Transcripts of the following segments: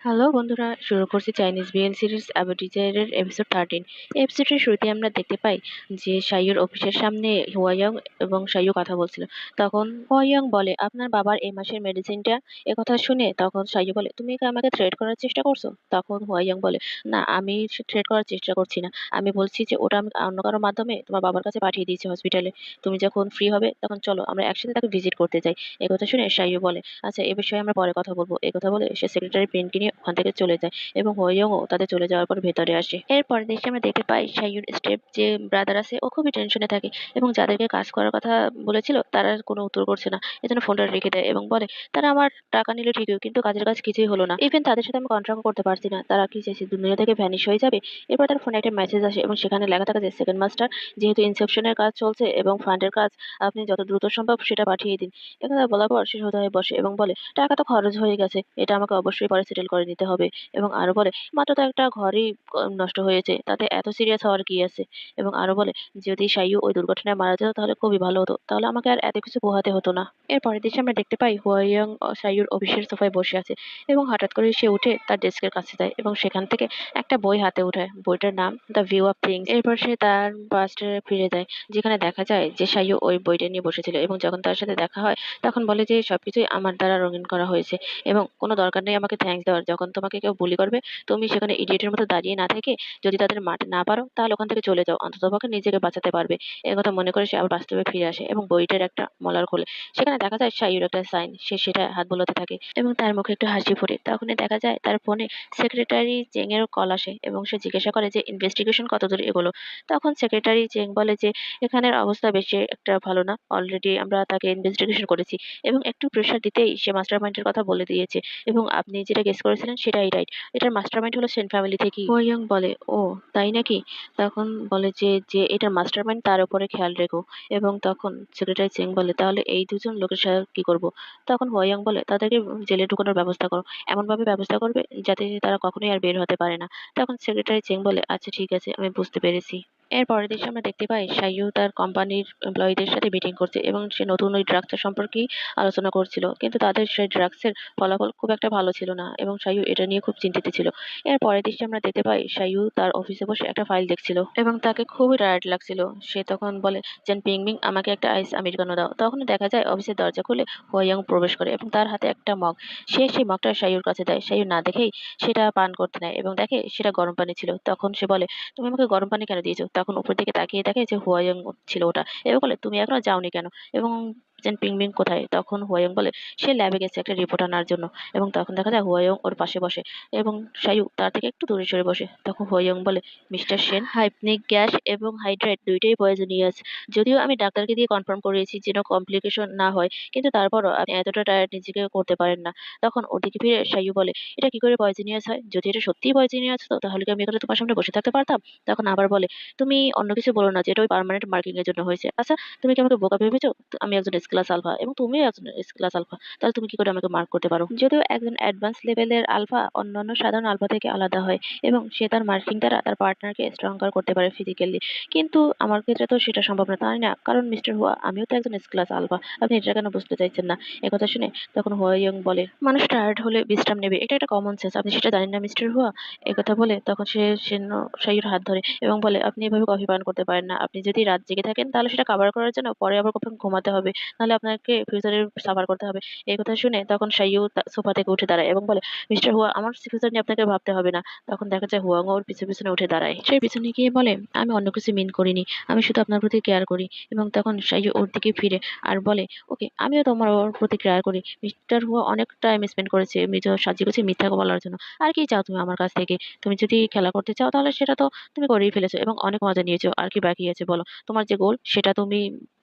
Hello বন্ধুরা, শুরু করছি চাইনিজ বিএল সিরিজ অ্যাবাউট ডিজায়ারের এপিসোড 13। এই এপিসোডের শুরুতে আমরা দেখতে পাই যে শাইয়ুর অফিসের সামনে হুয়াইয়াং এবং শাইয়ু কথা বলছিল। তখন হুয়াইয়াং বলে, আপনার বাবার এই মাসের মেডিসিনটা। একথা শুনে তখন শাইয়ু বলে, তুমি কি আমাকে থ্রেট করার চেষ্টা করছো? তখন হুয়াইয়াং বলে, না, আমি থ্রেট করার চেষ্টা করছি না। আমি বলছি যে ওটা আমি অন্য কারোর মাধ্যমে তোমার বাবার কাছে পাঠিয়ে দিয়েছি হসপিটালে। তুমি যখন ফ্রি হবে তখন চলো আমরা একসাথে তাকে ভিজিট করতে যাই। একথা শুনে শাইয়ু বলে, আচ্ছা, এ বিষয়ে আমরা পরে কথা বলবো। এই কথা বলে সে সেক্রেটারি পেনকে নিয়ে ওখান থেকে চলে যায় এবং হোয়ংও তাদের চলে যাওয়ার পর ভেতরে আসে। এরপর দেশে আমরা দেখতে পাই শাইয়ুর স্টেপ যে ব্রাদার আছে ও খুবই টেনশনে থাকে এবং যাদেরকে কাজ করার কথা বলেছিল তারা কোনো উত্তর করছে না। এজন্য ফোনটা রেখে দেয় এবং বলে, তারা আমার টাকা নিলে ঠিকই, কিন্তু কাজের কাজ কিছুই হলো না। ইভেন তাদের সাথে আমি কন্ট্রাক্ট করতে পারছি না। তারা কি চাইছে, দুনিয়া থেকে ভ্যানিশ হয়ে যাবে? এরপর তার ফোনে একটা মেসেজ আসে এবং সেখানে লেখা থাকে যে, সেকেন্ড মাস্টার, যেহেতু ইনসেপশনের কাজ চলছে এবং ফান্ডের কাজ, আপনি যত দ্রুত সম্ভব সেটা পাঠিয়ে দিন। একথা বলার পর সে সোজা হয়ে বসে এবং বলে, টাকা তো খরচ হয়ে গেছে, এটা আমাকে অবশ্যই পরে সেটেল করে নিতে হবে। এবং আরো বলে, মাত্র তো একটা ঘরই নষ্ট হয়েছে, তাতে এত সিরিয়াস হওয়ার কি আছে? এবং আরো বলে, যদি শাইয়ু ওই দুর্ঘটনায় মারা যেত তাহলে খুবই ভালো হতো, তাহলে আমাকে আর এত কিছু পোহাতে হতো না। এর পরের দৃশ্যে আমরা দেখতে পাই হুয়াইয়াং শাইয়ুর অফিসের সোফায় বসে আছে এবং হঠাৎ করে সে উঠে তার ডেস্কের কাছে যায় এবং সেখান থেকে একটা বই হাতে উঠায়। বইটার নাম দ্য ভিউ অফ থিংস। এরপর সে তার পাস্টে ফিরে যায়, যেখানে দেখা যায় যে শাইয়ু ওই বইটা নিয়ে বসেছিল এবং যখন তার সাথে দেখা হয় তখন বলে যে সবকিছুই আমার দ্বারা রঙিন করা হয়েছে এবং কোনো দরকার নেই আমাকে থ্যাঙ্কস দেওয়ার। যখন তোমাকে কেউ বুলি করবে, তুমি সেখানে ইডিয়েটের মতো দাঁড়িয়ে না থেকে যদি তাদের মারতে না পারো তাহলে ওখান থেকে চলে যাও, অন্ততপক্ষে নিজেকে বাঁচাতে পারবে। এ কথা মনে করে সে আবার বাস্তবে ফিরে আসে এবং বইটার একটা মলার খোলে। সেখানে দেখা যায় শাইয়ুর একটা সাইন, সে সেটা হাত বোলাতে থাকে এবং তার মুখে একটু হাসি ফোটে। তখনই দেখা যায় তার ফোনে সেক্রেটারি চেং এর কল আসে এবং সে জিজ্ঞাসা করে যে ইনভেস্টিগেশন কতদূর এগোলো। তখন সেক্রেটারি চেং বলে যে এখানের অবস্থা বেশি একটা ভালো না, অলরেডি আমরা তাকে ইনভেস্টিগেশন করেছি এবং একটু প্রেশার দিতেই সে মাস্টার মাইন্ডের কথা বলে দিয়েছে এবং আপনি যেটা গেস করেছিলেন সেটাই রাইট। এটার মাস্টারমাইন্ড হলো সেন ফ্যামিলি থেকেই। হো ইয়ং বলে, ও তাই নাকি? তখন বলে যে যে এটার মাস্টারমাইন্ড তার উপরে খেয়াল রেখো। এবং তখন সেক্রেটারি চেং বলে, তাহলে এই দুজন লোকের সাথে কি করব? তখন হো ইয়ং বলে, তাদেরকে জেলে ঢুকানোর ব্যবস্থা করো, এমন ভাবে ব্যবস্থা করবে যাতে তারা কখনোই আর বের হতে পারে না। তখন সেক্রেটারি চেং বলে, আচ্ছা ঠিক আছে, আমি বুঝতে পেরেছি। এর পরের দৃশ্যে আমরা দেখতে পাই শাইয়ু তার কোম্পানির এমপ্লয়ীদের সাথে মিটিং করছে এবং সে নতুন ওই ড্রাগসের সম্পর্কেই আলোচনা করছিল, কিন্তু তাদের সেই ড্রাগসের ফলাফল খুব একটা ভালো ছিল না এবং শাইয়ু এটা নিয়ে খুব চিন্তিত ছিল। এর পরের দৃশ্যে আমরা দেখতে পাই শাইয়ু তার অফিসে বসে একটা ফাইল দেখছিল এবং তাকে খুবই টায়ার্ড লাগছিল। সে তখন বলে, জেন পিংমিং, আমাকে একটা আইস আমেরিকানো দাও। তখন দেখা যায় অফিসের দরজা খুলে হোয়াইয়াং প্রবেশ করে এবং তার হাতে একটা মগ। সে সেই মগটা শাইয়ুর কাছে দেয়। শাইয়ু না দেখেই সেটা পান করতে নেয় এবং দেখে সেটা গরম পানি ছিল। তখন সে বলে, তুমি আমাকে গরম পানি কেন দিয়েছো? তখন উপর দিকে তাকিয়ে দেখে যে হুয়াইয়াং ছিল ওটা এবং বলে, তুমি এখনো যাওনি কেন? এবং জেন পিংমিং কোথায়? তখন হুয়াইয়াং বলে, সে ল্যাবে গেছে একটা রিপোর্ট আনার জন্য। এবং তখন দেখা যায় হুয়াইয়াং ওর পাশে বসে এবং শাইয়ু তার থেকে একটু দূরে সরে বসে। তখন হুয়াইয়াং বলে, মিস্টার সেন, হাইপনিক গ্যাস এবং হাইড্রেট দুইটাই পয়জনিয়াস। যদিও আমি ডাক্তারকে দিয়ে কনফার্ম করিয়েছি যেন কমপ্লিকেশন না হয়, কিন্তু তারপরও আপনি এতটা টায়ার্ড নিজেকে করতে পারেন না। তখন ওর দিকে ফিরে শাইয়ু বলে, এটা কি করে পয়জনিয়াস হয়? যদি এটা সত্যিই পয়জনিয়াস হতো তাহলে কি আমি এখানে তোমার সামনে বসে থাকতে পারতাম? তখন আবার বলে, তুমি অন্য কিছু বলো না যে এটা ওই পার্মানেন্ট মার্কিং এর জন্য হয়েছে। আচ্ছা, তুমি কি আমাকে বোকা ভেবেছো? তো আমি একজন এস ক্লাস আলফা এবং তুমিও একজন এস ক্লাস আলফা, তাহলে তুমি কি করে আমাকে মার্ক করতে পারো? যদিও একজন অ্যাডভান্স লেভেলের আলফা অন্যান্য সাধারণ আলফা থেকে আলাদা হয় এবং সে তার মার্কিং দ্বারা তার পার্টনারকে স্ট্রঙ্গার করতে পারে ফিজিক্যালি, কিন্তু আমার ক্ষেত্রে তো সেটা সম্ভব না, তাই না? কারণ মিস্টার হুয়া, আমিও তো একজন এস ক্লাস আলফা। আপনি এটা কেন বুঝতে চাইছেন না? একথা শুনে তখন হুয়া ইয়ং বলে, মানুষ টায়ার্ড হলে বিশ্রাম নেবে, এটা একটা কমন সেন্স, আপনি সেটা জানেন না মিস্টার হুয়া? একথা বলে তখন সে সেন শাইয়ুর হাত ধরে এবং বলে, আপনি এভাবে কফি পান করতে পারেন না। আপনি যদি রাত জেগে থাকেন তাহলে সেটা কাভার করার জন্য পরে আবার কখন ঘুমাতে হবে, নাহলে আপনাকে ফিউচারে সাফার করতে হবে। এই কথা শুনে তখন শাইয়ু সোফা থেকে উঠে দাঁড়ায় এবং বলে, মিস্টার হুয়া, আমার ফিউচার নিয়ে আপনাকে ভাবতে হবে না। তখন দেখা যায় হুয়াং ওর পিছনে পিছনে উঠে দাঁড়ায়। সে পিছনে গিয়ে বলে, আমি অন্য কিছু মিন করিনি, আমি শুধু আপনার প্রতি কেয়ার করি। এবং তখন শাইয়ু ওর দিকে ফিরে আর বলে, ওকে, আমিও তোমার ওর প্রতি কেয়ার করি। মিস্টার হুয়া অনেক টাইম স্পেন্ড করেছে মৃত সাজিয়ে গুছিয়ে মিথ্যা বলার জন্য। আর কি চাও তুমি আমার কাছ থেকে? তুমি যদি খেলা করতে চাও তাহলে সেটা তো তুমি করেই ফেলেছো এবং অনেক মজা নিয়েছো। আর কি বাকি আছে বলো? তোমার যে গোল সেটা তুমি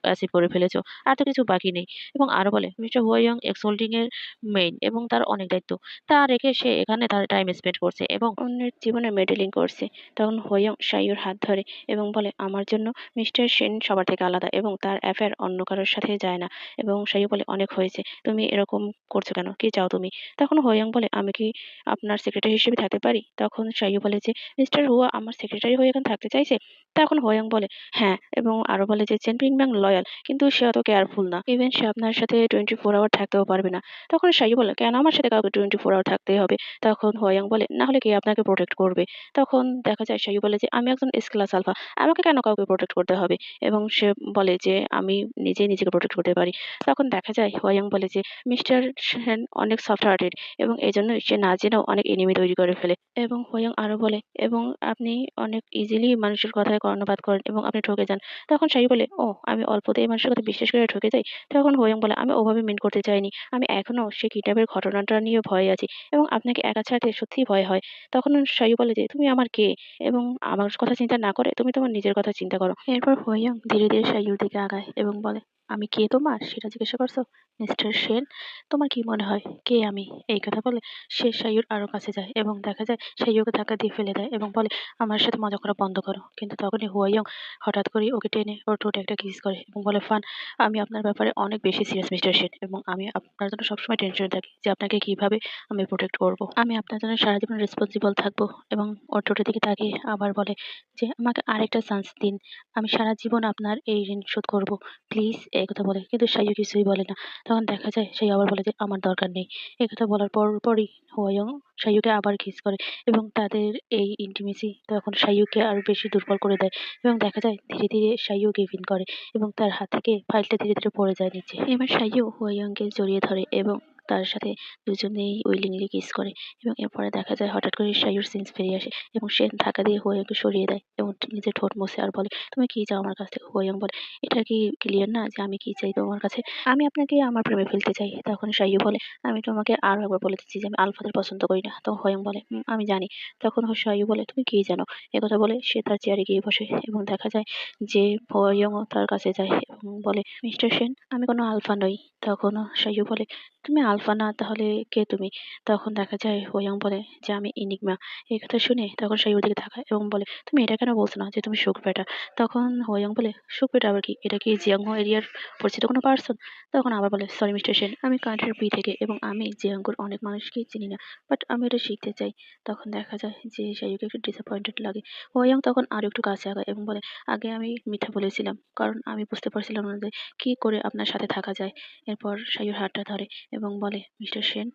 অ্যাচিভ করে ফেলেছো। আর তো কিছু বাকি নেই। এবং আরো বলে, মিস্টার হুয়াইয়াং এক্স হোল্ডিং এর মেইন এবং তার অনেক দায়িত্ব। তা রেখে সে এখানে তার টাইম স্পেন্ড করছে এবং অন্যের জীবনে মেডেলিং করছে। তখন হুয়াইয়াং শাইয়ুর হাত ধরে এবং বলে, আমার জন্য মিস্টার সেন সবার থেকে আলাদা এবং তার অ্যাফেয়ার অন্য কারোর সাথে যায় না। এবং শাইয়ু বলে, অনেক হয়েছে, তুমি এরকম করছো কেন? কি চাও তুমি? তখন হুয়াইয়াং বলে, আমি কি আপনার সেক্রেটারি হিসেবে থাকতে পারি? তখন শাইয়ু বলে যে, মিস্টার হুয়া আমার সেক্রেটারি হয়ে এখানে থাকতে চাইছে? তখন হোয়াং বলে, হ্যাঁ, এবং আরো বলে যে চেন পিং ব্যাং ল লয়াল, কিন্তু সে অত কেয়ারফুল না। ইভেন সে আপনার সাথে 24 আওয়ার থাকতেও পারবে না। তখন সাইয়ু বলে, কেন আমার সাথে কাউকে 24 আওয়ার থাকতেই হবে? তখন হোয়াইয়াং বলে, না হলে কে আপনাকে প্রোটেক্ট করবে? তখন দেখা যায় সাইয়ু বলে যে, আমি একজন এস ক্লাস আলফা, আমাকে কেন কাউকে প্রোটেক্ট করতে হবে? এবং সে বলে যে, আমি নিজেই নিজেকে প্রোটেক্ট করতে পারি। তখন দেখা যায় হোয়াইয়াং বলে যে, মিস্টার সেন অনেক সফট হার্টেড এবং এজন্যই সে না জেনেও অনেক এনিমি তৈরি করে ফেলে। এবং হোয়াইয়াং আরো বলে, এবং আপনি অনেক ইজিলি মানুষের কথায় কর্ণপাত করেন এবং আপনি ঠকে যান। তখন সাইয়ু বলে, ও আমি অল্পতেই মানুষের কথা বিশ্বাস করে ঠকে যাই? তখন হোয়াইয়াং বলে, আমি ওভাবে মিন করতে চাইনি। আমি এখনো সে কিডন্যাপের ঘটনাটা নিয়ে ভয়ে আছি এবং আপনাকে একা ছাড়তে সত্যিই ভয় হয়। তখন সাইয়ু বলে যে, তুমি আমার কে? এবং আমার কথা চিন্তা না করে তুমি তোমার নিজের কথা চিন্তা করো। এরপর হোয়াইয়াং ধীরে ধীরে সাইয়ুর দিকে আগায় এবং বলে, আমি কে তোমার সেটা জিজ্ঞাসা করছো মিস্টার সেন? তোমার কি মনে হয় কে আমি? এই কথা বলে সে সাইয়ুর আরো কাছে যায় এবং দেখা যায় সাইয়ুকে ধাক্কা দিয়ে ফেলে দেয় এবং বলে, আমার সাথে মজা করা বন্ধ করো। কিন্তু তখনই হুয়াইয়ং হঠাৎ করে ওকে টেনে ওর ঠোঁটে একটা কিস করে এবং বলে, ফান, আমি আপনার ব্যাপারে অনেক বেশি সিরিয়াস মিস্টার সেন এবং আমি আপনার জন্য সবসময় টেনশনে থাকি যে আপনাকে কিভাবে আমি প্রোটেক্ট করব। আমি আপনার জন্য সারা জীবন রেসপন্সিবল থাকবো। এবং ওর ঠোঁটের দিকে তাকিয়ে আবার বলে যে, আমাকে আরেকটা চান্স দিন, আমি সারা জীবন আপনার এই ঋণ শোধ করব, প্লিজ। এই কথা বলে কিন্তু সাইয়ু কিছুই বলে না। তখন দেখা যায় সে আবার বলে যে, আমার দরকার নেই। এই কথা বলার পরই হোয়াইয়ং সাইয়ুকে আবার কিস করে এবং তাদের এই ইন্টিমেসি তখন সাইয়ুকে আরো বেশি দুর্বল করে দেয় এবং দেখা যায় ধীরে ধীরে সাইয়ু গিভ ইন করে এবং তার হাত থেকে ফাইলটা ধীরে ধীরে পড়ে যায় নিচে। এবার সাইয়ু হোয়াইয়ংকে জড়িয়ে ধরে এবং তার সাথে দুজনেই উইলিংলি কিস করে এবং এরপরে দেখা যায় হঠাৎ করে সাইয়ুর সেন্স ফিরে আসে এবং সে ধাক্কা দিয়ে হোয়াইয়ংকে সরিয়ে দেয় এবং নিজের ঠোঁট মুছে আর বলে, তুমি কি চাও আমার কাছ থেকে? হোয়াইয়ং বলে, এটা কি ক্লিয়ার না যে আমি কি চাই তোমার কাছে? আমি আপনাকে আমার প্রেমে ফেলতে চাই। তখন সাইয়ু বলে, আমি তোমাকে আরো একবার বলে দিচ্ছি যে আমি আলফাদের পছন্দ করি না। তখন হোয়াইয়ং বলে, আমি জানি। তখন সাইয়ু বলে, তুমি কি জানো? একথা বলে সে তার চেয়ারে গিয়ে বসে এবং দেখা যায় যে হোয়াইয়ংও তার কাছে যায় এবং বলে, মিস্টার সেন, আমি কোনো আলফা নই। তখন সাইয়ু বলে, তুমি আলফা না তাহলে কে তুমি? তখন দেখা যায় হোয়াইয়ং বলে যে, আমি ইনিগমা। এই কথা শুনে তখন সাইয়ুর দিকে তাকায় এবং বলে, তুমি এটা কেন বলছো না যে তুমি সুখ বেটা? তখন হোয়াইয়ং বলে, সুখ বেটা আবার কি? এটা কি জিয়াংহো এরিয়ার পরিচিত কোনো পার্সন? তখন আবার বলে, সরি মিস্টার সেন, আমি কান্ট্রি বি থেকে এবং আমি জিয়াংগুর অনেক মানুষকেই চিনি না, বাট আমি এটা শিখতে চাই। তখন দেখা যায় যে সাইয়ুকে একটু ডিসঅ্যাপয়েন্টেড লাগে। হোয়াইয়ং তখন আরো একটু কাছে আগায় এবং বলে, আগে আমি মিথ্যা বলেছিলাম কারণ আমি বুঝতে পারছিলাম না যে কি করে আপনার সাথে থাকা যায়। এরপর সাইয়ুর হাতটা ধরে এবং বলে, মিস্টার সেন,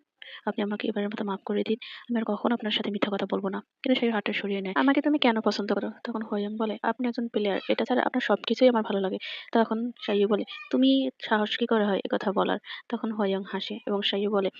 আপনি আমাকে এবারের মতো মাফ করে দিন। আমি আর কখনো আপনার সাথে মিথ্যা কথা বলব না। কিন্তু সাইয়ুর হাতটা সরিয়ে নেয়। আমাকে তুমি কেন পছন্দ করো? তখন হোয়াইয়ং বলে, আপনি একজন প্লেয়ার। এটা ছাড়া আপনার সবকিছুই আমার ভালো লাগে। তখন সাইয়ু বলে, তুমি সাহস কি করে হয় একথা বলার? তখন হোয়াইয়ং হাসে এবং সাইয়ু বলে,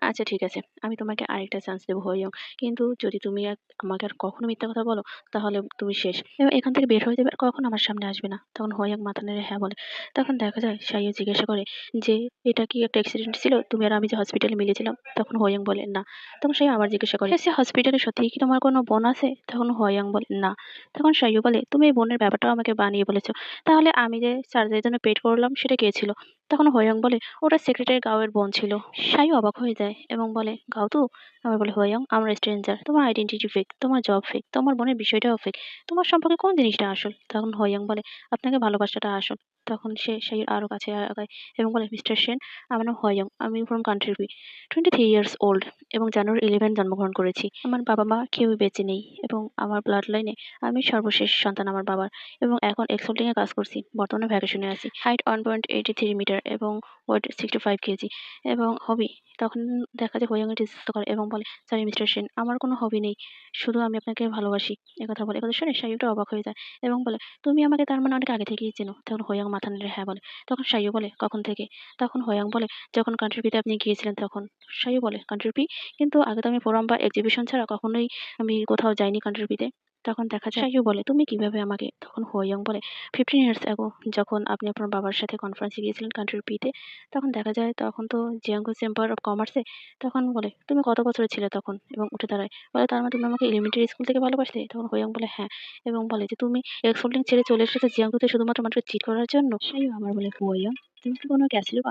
আচ্ছা ঠিক আছে, আমি তোমাকে আরেকটা চান্স দেবো হোয়াইয়ং। কিন্তু যদি তুমি আমাকে আর কখনো মিথ্যা কথা বলো তাহলে তুমি শেষ। এবং এখান থেকে বের হয়ে যাবে আর কখনো আমার সামনে আসবে না। তখন হোয়াইয়ং মাথা নেড়ে হ্যাঁ বলে। তখন দেখা যায় সাইয়ু জিজ্ঞাসা করে যে, এটা কি একটা অ্যাক্সিডেন্ট ছিল? তুমি আর আমি যে হসপিটালে মিলেছিলাম? তখন হোয়াইয়ং বলে, না। তখন সাইয়ু আবার জিজ্ঞাসা করে, সে হসপিটালে সত্যিই কি তোমার কোনো বোন আছে? তখন হোয়াইয়ং বলে, না। তখন সাইয়ু বলে, তুমি এই বোনের ব্যাপারটাও আমাকে বানিয়ে বলেছো। তাহলে আমি যে সার্জারির জন্য পেড করলাম সেটা কে ছিল? তখন হোয়াইয়ং বলে, ওটা সেক্রেটারি গাওয়ের বোন ছিল। সাইয়ু অবাক হয়ে যায় এবং বলে, গাও তো? আবার বলে, হোয়াইয়ং, আমরা স্ট্রেঞ্জার, তোমার আইডেন্টিটি ফেক, তোমার জব ফেক, তোমার বোনের বিষয়টাও ফেক, তোমার সম্পর্কে কোন জিনিসটা আসল? তখন হোয়াইয়ং বলে, আপনাকে ভালোবাসাটা আসল। তখন সে সাইয়ুর আরো কাছে আগায় এবং বলে, মিস্টার সেন, আমার নাম হোয়াইয়ং, আমি from country B, 23 years old এবং জানুয়ারি 11 জন্মগ্রহণ করেছি। আমার বাবা মা কেউই বেঁচে নেই এবং আমার ব্লাড লাইনে আমি সর্বশেষ সন্তান আমার বাবার এবং এখন এক্সপোর্টিং এ কাজ করছি। বর্তমানে ভ্যাকেশনে আছি। হাইট 1.83 মিটার এবং ওয়েট 65 কেজি এবং হবি। তখন দেখা যায় হোয়াইয়ং এর রিজেক্ট করে এবং বলে, সরি মিস্টার সেন, আমার কোনো হবি নেই, শুধু আমি আপনাকে ভালোবাসি। একথা বলে। একথা শুনে সাইয়ুটা অবাক হয়ে যায় এবং বলে, তুমি আমাকে তার মানে অনেক আগে থেকেই চেনো? তখন হোয়াইয়ং মাথা নেড়ে হ্যাঁ বলে। তখন সাইয়ু বলে, কখন থেকে? তখন হোয়াইয়ং বলে, যখন কান্ট্রি বিতে আপনি গিয়েছিলেন তখন। সাইয়ু বলে, কান্ট্রি বি? কিন্তু আগে তো আমি ফোরাম বা এক্সিবিশন ছাড়া কখনোই আমি কোথাও যাইনি কান্ট্রি বিতে। তখন দেখা যায় সাইয়ু বলে, তুমি কিভাবে আমাকে? তখন হোয়াইয়ং বলে, 15 ইয়ার্স অ্যাগো যখন আপনি আপনার বাবার সাথে কনফারেন্সে গিয়েছিলেন কান্ট্রি বিতে, তখন দেখা যায় তখন তো জিয়াংগু চেম্বার অফ কমার্সে। তখন বলে, তুমি কত বছরের ছিলে তখন? এবং উঠে দাঁড়ায়। বলে, তার মানে তুমি আমাকে এলিমেন্টারি স্কুল থেকে ভালোবাসলে? তখন হোয়াইয়ং বলে, হ্যাঁ। এবং বলে যে, তুমি এক্সফোল্ডিং ছেড়ে চলে এসেছো জিয়াংগুতে শুধুমাত্র মানুষকে চিট করার জন্য? সাইয়ু আবার বলে, হোয়াইয়ং, তুমি কি কোনো ক্যাসিনো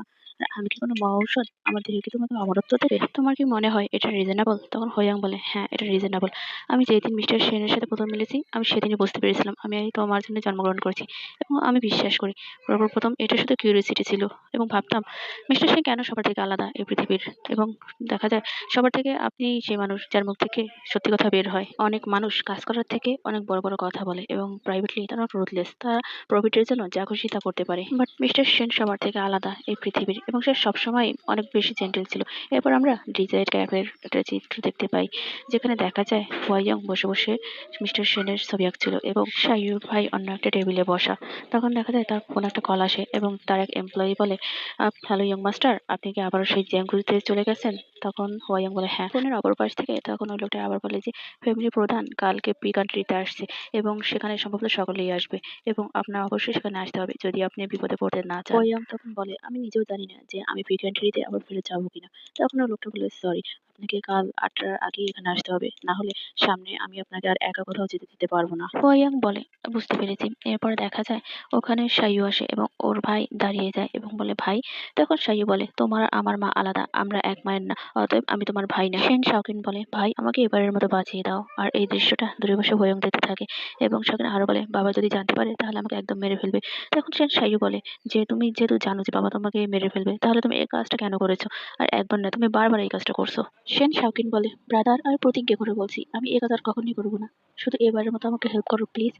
আর আমি কি কোনো মহৌষধ? আমার দেহে কি তোমাকে অমরত্ব দেবে? তোমার কি মনে হয় এটা রিজনেবল? তখন হোয়াং বলে, হ্যাঁ, এটা রিজনেবল। আমি যেদিন মিস্টার সেনের সাথে প্রথম মিলেছি আমি সেদিনই বুঝতে পেরেছিলাম আমি তোমার জন্য জন্মগ্রহণ করেছি এবং আমি বিশ্বাস করি সর্বপ্রথম এটা শুধু কিউরিওসিটি ছিল এবং ভাবতাম মিস্টার সেন কেন সবার থেকে আলাদা এই পৃথিবীর। এবং দেখা যায় সবার থেকে আপনি সেই মানুষ যার মুখ থেকে সত্যি কথা বের হয়। অনেক মানুষ কাজ করার থেকে অনেক বড় বড় কথা বলে এবং প্রাইভেটলি তারা রুথলেস, তারা প্রফিটের জন্য যা খুশি তা করতে পারে। বাট মিস্টার সেন সবার থেকে আলাদা এই পৃথিবীর এবং সে সবসময় অনেক বেশি জেন্টেল ছিল। এরপর আমরা ডিজায়ার ক্যাফের একটা চিত্র দেখতে পাই যেখানে দেখা যায় ওয়াইয়ং বসে বসে মিস্টার সেনের ছবি আঁকছিল এবং সাইয়ুর ভাই অন্য একটা টেবিলে বসা। তখন দেখা যায় তার ফোনে একটা কল আসে এবং তার এক এমপ্লয়ি বলে, হ্যালো ইয়ং মাস্টার, আপনি কি আবারও সেই জ্যাঙ্গুরিতে চলে গেছেন? তখন ওয়াইয়ং বলে, হ্যাঁ। ফোনের অপর পাশ থেকে তখন ওই লোকটা আবার বলে যে ফ্যামিলি প্রধান কালকে পি কান্ট্রিতে আসছে এবং সেখানে সম্ভবত সকলেই আসবে এবং আপনার অবশ্যই সেখানে আসতে হবে যদি আপনি বিপদে পড়তে না চান। ওয়াইয়ং তখন বলে, আমি নিজেও জানি না যে আমি পি কান্ট্রিতে আবার ফিরে যাবো কিনা। তখন ওই লোকটা বলে, সরি, আপনাকে কাল 8টার আগেই এখানে আসতে হবে, না হলে সামনে আমি আপনাকে আর একা কোথাও যেতে দিতে পারবো না। ওয়াইয়াং বলে, বুঝতে পেরেছি। এরপর দেখা যায় ওখানে সাইয়ু আসে এবং ওর ভাই দাঁড়িয়ে যায় এবং বলে, ভাই। তখন সাইয়ু বলে, তোমার আর আমার মা আলাদা, আমরা এক মায়ের না, অতএব আমি তোমার ভাই না। সেন শাওকিন বলে, ভাই আমাকে এবারের মতো বাঁচিয়ে দাও। আর এই দৃশ্যটা দূরে বসে ওয়াইয়াং দেখতে থাকে এবং শাওকিন আরো বলে, বাবা যদি জানতে পারে তাহলে আমাকে একদম মেরে ফেলবে। তখন সেন সাইয়ু বলে, যে তুমি যেহেতু জানো যে বাবা তোমাকে মেরে ফেলবে তাহলে তুমি এই কাজটা কেন করেছো? আর একবার না, তুমি বারবার এই কাজটা করছো। সেন শাওকিন বলে, ব্রাদার, আমি প্রতিজ্ঞা করে বলছি আমি এ কাজ আর কখনোই করবো না। শুধু এবারের মতো আমাকে হেল্প করো প্লিজ।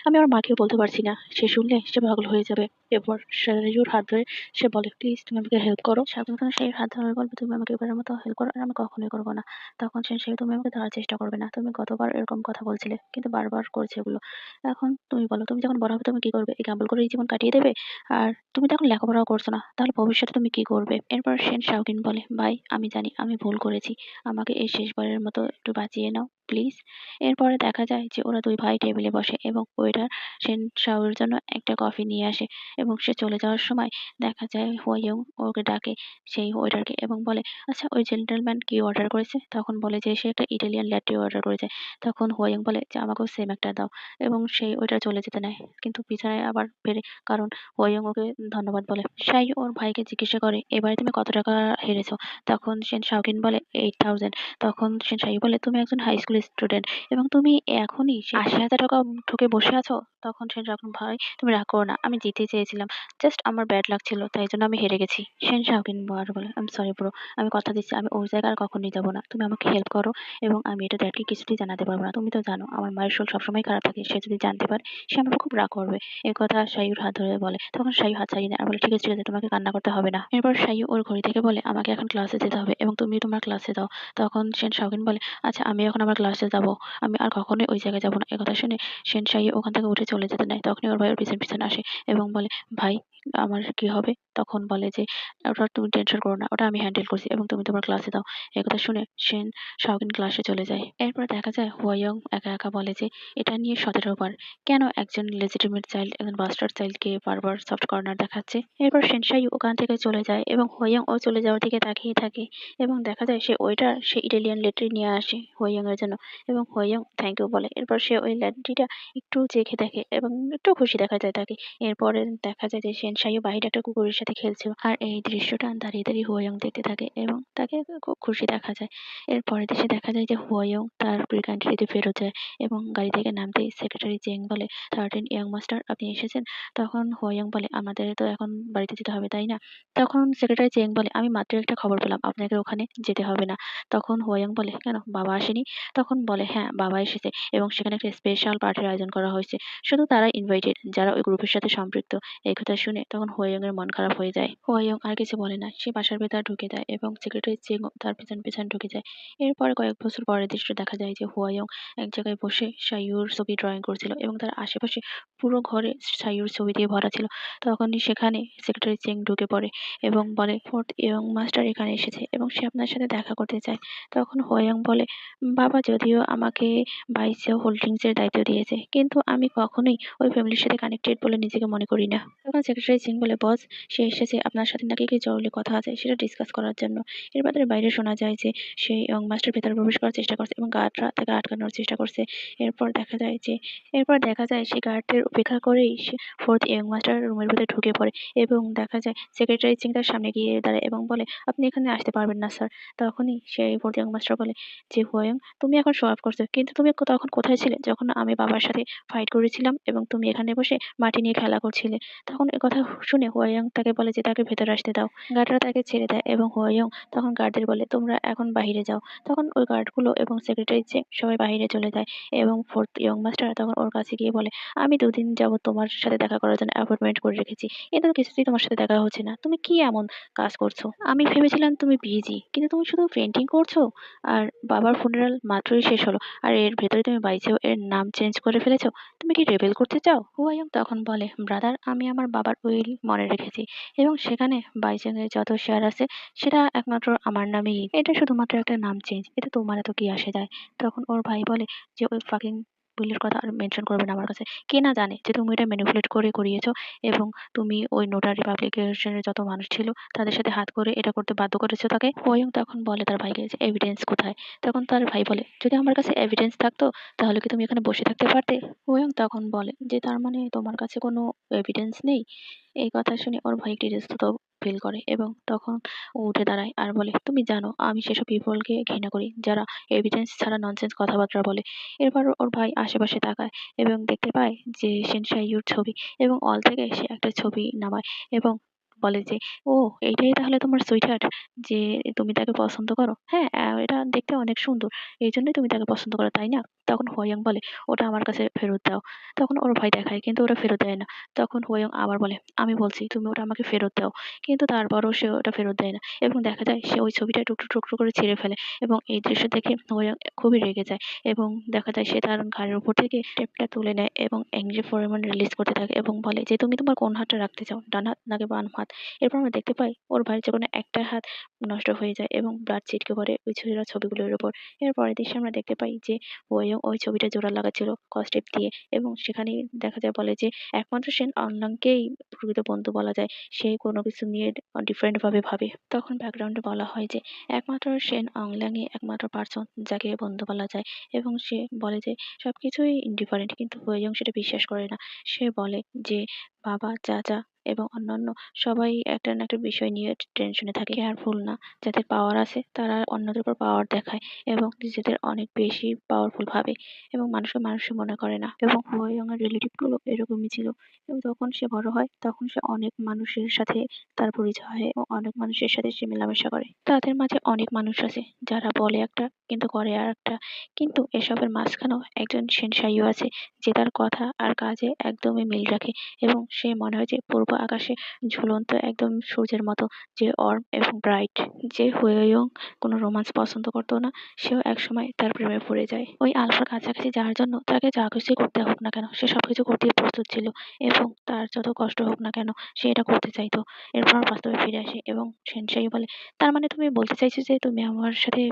আমি আমার মাকেও বলতে পারছি না, সে শুনলে সে পাগল হয়ে যাবে। এরপর সাইয়ুর হাত ধরে সে বলে, প্লিজ তুমি আমাকে হেল্প করো। শাওকিন তখন সাইয়ুর হাত ধরে বলবে, তুমি আমাকে এবারের মতো হেল্প করো আর আমি কখনোই করবো না। তখন সে, তুমি আমাকে ধরার চেষ্টা করবে না, তুমি গতবার এরকম কথা বলছিলে কিন্তু বারবার করছে এগুলো। এখন তুমি বলো, তুমি যখন বড় হবে তুমি কি করবে? এই গ্যাম্বল করে এই জীবন কাটিয়ে দেবে? আর তুমি তো এখন লেখাপড়াও করছো না, তাহলে ভবিষ্যতে তুমি কি করবে? এরপর সেন শাওকিন বলে, ভাই আমি জানি আমি ভুল করেছি, আমাকে এই শেষবারের মতো একটু বাঁচিয়ে নাও প্লিজ। এরপরে দেখা যায় যে ওরা দুই ভাই টেবিলে বসে এবং ওয়েটার সেন শাওয়ের জন্য একটা কফি নিয়ে আসে এবং সে চলে যাওয়ার সময় দেখা যায় হোয়ং ওকে ডাকে সেই ওয়েটারকে এবং বলে, আচ্ছা ওই জেন্টলম্যান কি অর্ডার করেছে? তখন বলে যে সে একটা ইটালিয়ান ল্যাটে অর্ডার করেছে। তখন হোয়ং বলে যে আমাকেও সেম একটা দাও এবং সেই ওয়েটার চলে যেতে নেয় কিন্তু পিছনে আবার ফেরে, কারণ হোয়ং ওকে ধন্যবাদ বলে। সাই ওর ভাইকে জিজ্ঞাসা করে, এবারে তুমি কত টাকা হেরেছো? তখন সেন শাওকিন বলে, 8,000। তখন সেন সাই বলে, তুমি একজন হাই স্কুল স্টুডেন্ট এবং তুমি এখনই সেই 80,000 টাকা ঠকে বসে আছো? তখন সেন শাওকিন, ভাই তুমি রাগ করো না, আমি জিতে চেয়েছিলাম, জাস্ট আমার ব্যাড লাক ছিল তাই জন্য আমি হেরে গেছি। সেন শাওকিন বার বলে, আই এম সরি ব্রো, আমি কথা দিচ্ছি আমি ওই জায়গায় আর কখনোই যাবো না, তুমি আমাকে হেল্প করো এবং আমি এটা ড্যাডকে কিছুতেই জানাতে পারবো না। তুমি তো জানো আমার মায়ের শরীর সবসময় খারাপ থাকে, সে যদি জানতে পারে সে আমার উপর খুব রাগ করবে। এই কথা সাইয়ুর হাত ধরে বলে। তখন সাইয়ু হাত ছাড়িয়ে নেয় আর বলে, ঠিক আছে ঠিক আছে, তোমাকে কান্না করতে হবে না। এরপর সাইয়ু ওর ঘড়ি থেকে বলে, আমাকে এখন ক্লাসে যেতে হবে এবং তুমি তোমার ক্লাসে যাও। তখন সেন শাওকিন বলে, আচ্ছা আমি এখন আমার ক্লাসে যাবো, আমি আর কখনোই ওই জায়গায় যাবো না। একথা শুনে সেন সাইয়ু ওখান থেকে উঠে চলে যেতে নেয়। তখনই ওর ভাই ওর পিছন পিছন আসে এবং বলে, ভাই আমার কি হবে? তখন বলে যে, ওটা তুমি টেনশন করো না, ওটা আমি হ্যান্ডেল করছি এবং তুমি তোমার ক্লাসে যাও। একথা শুনে সেন শাওকিন ক্লাসে চলে যায়। এরপর দেখা যায় হোয়াইয়ং একা একা বলে যে, এটা নিয়ে 17 বার কেন একজন লেজিটিমেট চাইল্ড একজন বাস্টার্ড চাইল্ডকে বারবার সফট কর্নার দেখাচ্ছে। এরপর সেনসাই ওখান থেকে চলে যায় এবং হোয়াইয়ং ও চলে যাওয়ার দিকে তাকিয়ে থাকে এবং দেখা যায় সে ওইটার সে ইটালিয়ান লেট্রি নিয়ে আসে হোয়াইয়ং এর জন্য এবং হোয়াইয়ং থ্যাংক ইউ বলে। এরপর সে ওই লেট্রিটা একটু চেখে দেখে এবং একটু খুশি দেখা যায় তাকে। এরপরে দেখা যায় যে সেনসাইও বাহিরে একটা কুকুরের সাথে খেলছিল আর এই দৃশ্যটা দাঁড়িয়ে দাঁড়িয়ে হোয়াইয়ং দেখতে থাকে এবং তাকে খুব খুশি দেখা যায়। এরপরে দেশে দেখা যায় যে হোয়াইয়ং তার প্রি কান্ট্রিতে ফেরত যায় এবং গাড়ি থেকে নামতেই সেক্রেটারি চেং বলে, 13 ইয়াং মাস্টার আপনি এসেছেন। তখন হোয়াইয়ং বলে, আমাদের তো এখন বাড়িতে যেতে হবে তাই না? তখন সেক্রেটারি চেং বলে, আমি মাত্র একটা খবর পেলাম আপনাকে ওখানে যেতে হবে না। তখন হোয়াইয়ং বলে, কেন বাবা আসেনি? তখন বলে, হ্যাঁ বাবা এসেছে এবং সেখানে একটা স্পেশাল পার্টির আয়োজন করা হয়েছে, শুধু তারা ইনভাইটেড যারা ওই গ্রুপের সাথে সম্পৃক্ত। এই কথা শুনে তখন হোয়াইয়ং এর মন খারাপ হয়ে যায়। হোয়াইয়ং আর কিছু বলে না, সে বাসার ভেতর ঢুকে যায় এবং সেক্রেটারি চেং তার পেছন পেছন ঢুকে যায়। এরপরে কয়েক বছর পরের দৃশ্য দেখা যায় যে হোয়াইয়ং এক জায়গায় বসে সাইয়ুর ছবি ড্রয়িং করছিল এবং তার আশেপাশে পুরো ঘরে সাইয়ুর ছবি দিয়ে ভরা ছিল। তখনই সেখানে সেক্রেটারি চেং ঢুকে পড়ে এবং বলে, ফোর্থ ইয়ং মাস্টার এখানে এসেছে এবং সে আপনার সাথে দেখা করতে চায়। তখন হোয়াইয়ং বলে, বাবা যদিও আমাকে ভাইস হোল্ডিংস এর দায়িত্ব দিয়েছে কিন্তু আমি কখনোই ওই ফ্যামিলির সাথে কানেক্টেড বলে নিজেকে মনে করি না। তখন সেক্রেটারি সিং বলে, বস সে এসেছে আপনার সাথে নাকি কি জরুরি কথা আছে সেটা ডিসকাস করার জন্য। এর বাদে বাইরে শোনা যায় যে সেই ইয়ং মাস্টার ভেতরে প্রবেশ করার চেষ্টা করছে এবং গার্ডরা তাকে আটকানোর চেষ্টা করছে। এরপর দেখা যায় যে এরপর দেখা যায় সেই গার্ডদের উপেক্ষা করেই সে ফোর্থ ইয়ং মাস্টার রুমের ভেতরে ঢুকে পড়ে এবং দেখা যায় সেক্রেটারি সিং তার সামনে গিয়ে দাঁড়ায় এবং বলে, আপনি এখানে আসতে পারবেন না স্যার। তখনই সেই ফোর্থ ইয়ং মাস্টার বলে যে, হুয়াইয়াং, তুমি এখন শো অফ করছো, কিন্তু তুমি তখন কোথায় ছিলে যখন আমি বাবার সাথে ফাইট করেছিলাম এবং তুমি এখানে বসে মাটি নিয়ে খেলা করছিলে? তখন একথা শুনে হুয়াইয়াং তাকে বলে যে তাকে ভেতরে আসতে দাও। গার্ডরা তাকে ছেড়ে দেয় এবং হুয়াইয়াং তখন গার্ডদের বলে, তোমরা এখন বাহিরে যাও। তখন ওই গার্ডগুলো এবং সেক্রেটারি সিং সবাই বাহিরে চলে যায় এবং ফোর্থ ইয়ং মাস্টার তখন ওর কাছে গিয়ে বলে, আমি 2 দিন যাবত তোমার সাথে দেখা করার জন্য অ্যাপয়েন্টমেন্ট করে রেখেছি, কিন্তু কিছুতেই তোমার সাথে দেখা হচ্ছে না। তুমি কি এমন কাজ করছো? আমি ভেবেছিলাম তুমি বিজি, কিন্তু তুমি শুধু পেন্টিং করছো। আর বাবার ফুনারাল মাত্রই শেষ হলো, আর এর ভেতরে তুমি বাইচেও এর নাম চেঞ্জ করে ফেলেছো। তুমি কি রেবেল করতে চাও? হুয়াইয়াং তখন বলে, ব্রাদার, আমি আমার বাবার উইল মনে রেখেছি এবং সেখানে বাইচেং এর যত শেয়ার আছে সেটা একমাত্র আমার নামেই। এটা শুধুমাত্র একটা নাম চেঞ্জ, এতে তোমার এত কি আসে যায়? তখন ওর ভাই বলে যে ওই ফাকিং উইলের কথা আর মেনশন করবে না আমার কাছে। কে না জানে যে তুমি এটা ম্যানিপুলেট করে করিয়েছো এবং তুমি ওই নোটারি পাবলিকেশনের যত মানুষ ছিল তাদের সাথে হাত করে এটা করতে বাধ্য করেছো তাকে। হুয়াইয়াং তখন বলে তার ভাইকে যে এভিডেন্স কোথায়? তখন তার ভাই বলে, যদি আমার কাছে এভিডেন্স থাকতো তাহলে কি তুমি এখানে বসে থাকতে পারতে? হুয়াইয়াং তখন বলে যে, তার মানে তোমার কাছে কোনো এভিডেন্স নেই? এই কথা শুনে ওর ভাই একটি ইতস্তত ফিল করে এবং তখন ও উঠে দাঁড়ায় আর বলে, তুমি জানো আমি সেসব পিপলকে ঘৃণা করি যারা এভিডেন্স ছাড়া ননসেন্স কথাবার্তা বলে। এরপর ওর ভাই আশেপাশে তাকায় এবং দেখতে পায় যে সেনশাইয়ুর ছবি এবং অল থেকে সে একটা ছবি নামায় এবং বলে যে, ও, এইটাই তাহলে তোমার সুইটহার্ট, যে তুমি তাকে পছন্দ করো? হ্যাঁ, এটা দেখতে অনেক সুন্দর, এই জন্যই তুমি তাকে পছন্দ করো, তাই না? তখন হোয়াইয়াং বলে, ওটা আমার কাছে ফেরত দাও। তখন ওর ভাই দেখায় কিন্তু ওটা ফেরত দেয় না। তখন হোয়াইয়াং আবার বলে, আমি বলছি তুমি ওটা আমাকে ফেরত দাও। কিন্তু তারপরও সে ওটা ফেরত দেয় না এবং দেখা যায় সে ওই ছবিটা টুকরো টুকরো করে ছিঁড়ে ফেলে এবং এই দৃশ্য দেখে হোয়াইয়াং খুবই রেগে যায় এবং দেখা যায় সে তার ঘাড়ের উপর থেকে টেপটা তুলে নেয় এবং অ্যাংরি ফোরেমন রিলিজ করতে থাকে এবং বলে যে, তুমি তোমার কোন হাতটা রাখতে চাও, ডান হাত নাকি বাম হাত? এরপর আমরা দেখতে পাই ওর ভাইয়ের যেকোনো একটা হাত নষ্ট হয়ে যায় এবং ব্লাড ছিটকে পড়ে ওই ছেঁড়া ছবিগুলোর উপর। এর পরের দৃশ্যে আমরা দেখতে পাই যে হোয়াইয়াং ওই ছবিটা জোড়া লাগাচ্ছিল কসটেপ দিয়ে এবং সেখানেই দেখা যায় বলে যে একমাত্র সেন অনলাংকেই প্রকৃত বন্ধু বলা যায়, সে কোনো কিছু নিয়ে ডিফারেন্ট ভাবে ভাবে। তখন ব্যাকগ্রাউন্ডে বলা হয় যে একমাত্র সেন অংল্যাংই একমাত্র পার্সন যাকে বন্ধু বলা যায় এবং সে বলে যে সবকিছুই ইনডিফারেন্ট, কিন্তু হোয়াইয়াং সেটা বিশ্বাস করে না। সে বলে যে বাবা, চাচা এবং অন্যান্য সবাই একটা না একটা বিষয় নিয়ে টেনশনে থাকে, কেয়ারফুল না। যাদের পাওয়ার আছে তারা অন্যদের উপর পাওয়ার দেখায় এবং নিজেদের অনেক বেশি পাওয়ারফুল ভাবে এবং মানুষকে মানুষই মনে করে না। এবং হুয়াইয়াং এর রিলেটিভ গুলো এরকমই ছিল এবং যখন সে বড় হয় তখন সে অনেক মানুষের সাথে তার পরিচয় হয় এবং অনেক মানুষের সাথে সে মেলামেশা করে। তাদের মাঝে অনেক মানুষ আছে যারা বলে একটা কিন্তু করে আর একটা, কিন্তু এসবের মাঝখানেও একজন সেনসাইও আছে যে তার কথা আর কাজে একদমই মিল রাখে এবং সে মনে হয় যে পূর্ব আকাশে ঝুলন্ত একদম সূর্যের মতো, যে অর্ম এবং ব্রাইট। যে হুয়েইয়ং কোনো রোমান্স পছন্দ করতো না, সেও একসময় তার প্রেমে পড়ে যায়। ওই আলফার কাছাকাছি যাওয়ার জন্য তাকে যা কিছু করতে হোক না কেন সে সবকিছু করতেই প্রস্তুত ছিল এবং তার যত কষ্ট হোক না কেন সে এটা করতে চাইতো। এরপর বাস্তবে ফিরে আসে এবং সেনসাই বলে, তার মানে তুমি বলতে চাইছো যে তুমি আমার সাথে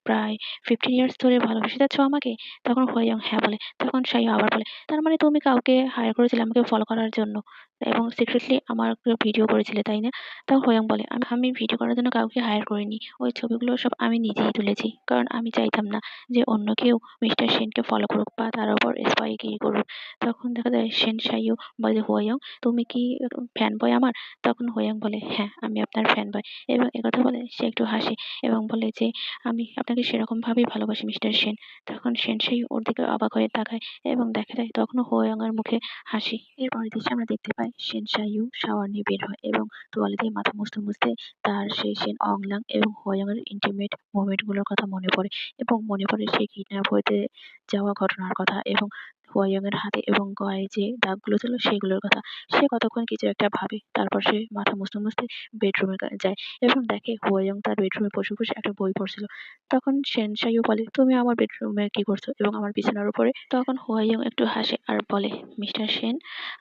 প্রায় 15 ইয়ার্স ধরে ভালোবেসে যাচ্ছ আমাকে? তখন হোয়াইয়াং হ্যাঁ বলে। তখন সাইয়ো আবার বলে, তার মানে তুমি কাউকে হায়ার করেছিলে আমাকে ফলো করার জন্য এবং সিক্রেটলি আমার ভিডিও করেছিলে, তাই না? তখন হোয়াইয়াং বলে, আমি ভিডিও করার জন্য কাউকে হায়ার করিনি। ওই ছবিগুলো সব আমি নিজেই তুলেছি, কারণ আমি চাইতাম না যে অন্য কেউ মিস্টার সেনকে ফলো করুক বা তার উপর স্পাইগিরি করুক। তখন দেখা যায় সেন সাইয়ো বলে, হোয়াইয়াং, তুমি কি ফ্যান বয় আমার? তখন হোয়াইয়াং বলে, হ্যাঁ, আমি আপনার ফ্যান বয়। এবং একথা বলে সে একটু হাসে এবং বলে যে, আমি আপনাকে সেরকম ভাবেই ভালোবাসি মিস্টার সেন। তখন সেনসেই ওর দিকে অবাক হয়ে তাকায় এবং দেখা যায় তখনও হোয়াইয়াং এর মুখে হাসি। এর পরের দৃশ্যে আমরা দেখতে পাই সেন সাইয়ু শাওয়ার নিয়ে বের হয় এবং তোয়ালে দিয়ে মাথা মুছতে মুছতে তার সেই সেন অংলাং এবং হোয়াইয়াং এর ইন্টিমেট মোমেন্ট গুলোর কথা মনে পড়ে এবং মনে পড়ে সেই কিডন্যাপ হতে যাওয়া ঘটনার কথা এবং হোয়াইয়াং এর হাতে এবং গায়ে যে দাগগুলো ছিল সেগুলোর কথা। সে কতক্ষণ কিছু একটা ভাবে, তারপর সে মাথা মুছতে মুছতে বেডরুমে যায় এবং দেখে হুয়াইয়াং তার বেডরুমে বসে বসে একটা বই পড়ছিল। তখন সেনসাইও বলে, তুমি আমার বেডরুমে কি করছো এবং আমার বিছানার উপরে? তখন হুয়াইয়াং একটু হাসে আর বলে, মিস্টার সেন,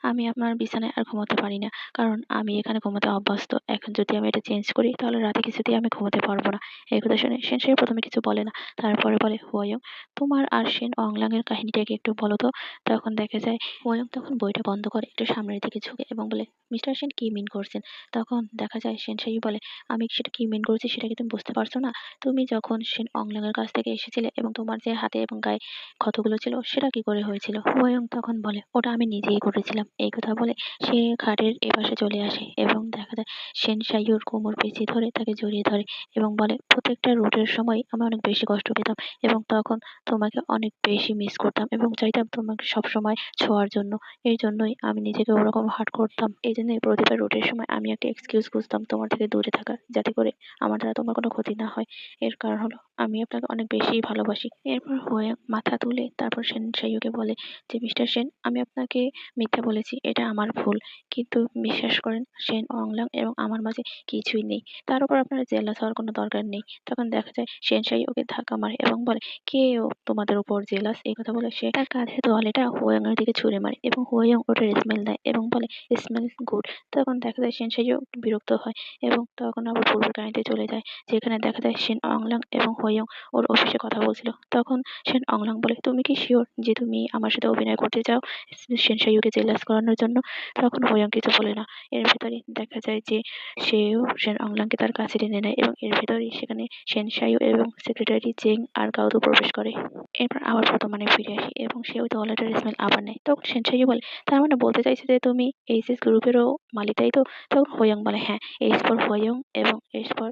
আমি আপনার বিছানায় আর ঘুমাতে পারি না, কারণ আমি এখানে ঘুমাতে অভ্যস্ত। এখন যদি আমি এটা চেঞ্জ করি তাহলে রাতে কিছুতেই আমি ঘুমাতে পারবো না। এই কথা শুনে সেনসাই প্রথমে কিছু বলে না, তারপরে বলে, হুয়াইয়াং, তোমার আর সেন অংলাং এর কাহিনীটা কি একটু বলো তো? তখন দেখা যায় হুয়াইয়াং তখন বইটা বন্ধ করে একটু সামনের দিকে ঝুঁকে এবং বলে, মিস্টার সেন কি মিন করছেন? তখন দেখা যায় সেন সাইয়ু বলে, আমি সেটা কি মিন করেছি সেটা কি তুমি বুঝতে পারছো না? তুমি যখন সেন অংলাং এর কাছ থেকে এসেছিলে এবং তোমার যে হাতে এবং গায়ে ক্ষতগুলো ছিল সেটা কি করে হয়েছিল? হুয়াইয়াং তখন বলে, ওটা আমি নিজেই করেছিলাম। এই কথা বলে সে খাটের এপাশে চলে আসে এবং দেখা যায় সেন সাইয়ুর কোমর পেঁচিয়ে ধরে তাকে জড়িয়ে ধরে এবং বলে, প্রত্যেকটা রুটের সময় আমি অনেক বেশি কষ্ট পেতাম এবং তখন তোমাকে অনেক বেশি মিস করতাম এবং চাইতাম তোমাকে সবসময় ছোঁয়ার জন্য। এই জন্যই আমি নিজেকে ওরকম হার্ট করতাম। এই জন্যই প্রতিবার রুটের সময় আমি একটা এক্সকিউজ খুঁজতাম তোমার থেকে দূরে থাকার, যাতে করে আমার দ্বারা তোমার কোনো ক্ষতি না হয়। এর কারণ হলো আমি আপনাকে অনেক বেশিই ভালোবাসি। এরপর হয়ে মাথা তুলে তারপর সেন সাইয়ুকে বলে যে, মিস্টার সেন, আমি আপনাকে মিথ্যা বলেছি, এটা আমার ভুল। কিন্তু বিশ্বাস করেন, সেন অংলাং এবং আমার মাঝে কিছুই নেই। তার উপর আপনার জেলাস হওয়ার কোনো দরকার নেই। তখন দেখা যায় সেন সাইয়ু ওকে ধাক্কা মারে এবং বলে, কে ও তোমাদের উপর জেলাস? এই কথা বলে সে তার কাঁধের তোয়ালেটা হুয়াং এর দিকে ছুঁড়ে মারে এবং হুয়াং ওটার স্মেল দেয় এবং বলে, স্মেল গুড। তখন দেখা যায় সেন সাইয়ু বিরক্ত হয় এবং তখন আবার পূর্বের কাহিনীতে চলে যায়, যেখানে দেখা যায় সেন অংলাং এবং হুয়াং ওর অফিসে কথা বলছিল। তখন সেন অংলাং বলে, তুমি কি শিওর যে তুমি আমার সাথে অভিনয় করতে চাও সেন সাইয়ুকে জেলাস করানোর জন্য? তখন হুয়াং কিছু বলে না। এর ভেতরে দেখা যায় যে সেও সেন অংলাংকে তার কাছে টেনে নেয় এবং এর ভেতরেই সেখানে সেন সাইয়ু এবং সেক্রেটারি চেং আর গাউদু প্রবেশ করে। এরপর আবার বর্তমানে ফিরে আসি এবং সে ওই তোয়ালেটার স্মেল আবার নেয়। তখন সেন সাইয়ু বলে, তার মানে বলতে চাইছে যে তুমি এইচএস গ্রুপেরও মালিক, তাই তো? তখন হোয়াং বলে, হ্যাঁ, এইচ ফর হোয়াং এবং এইচ ফর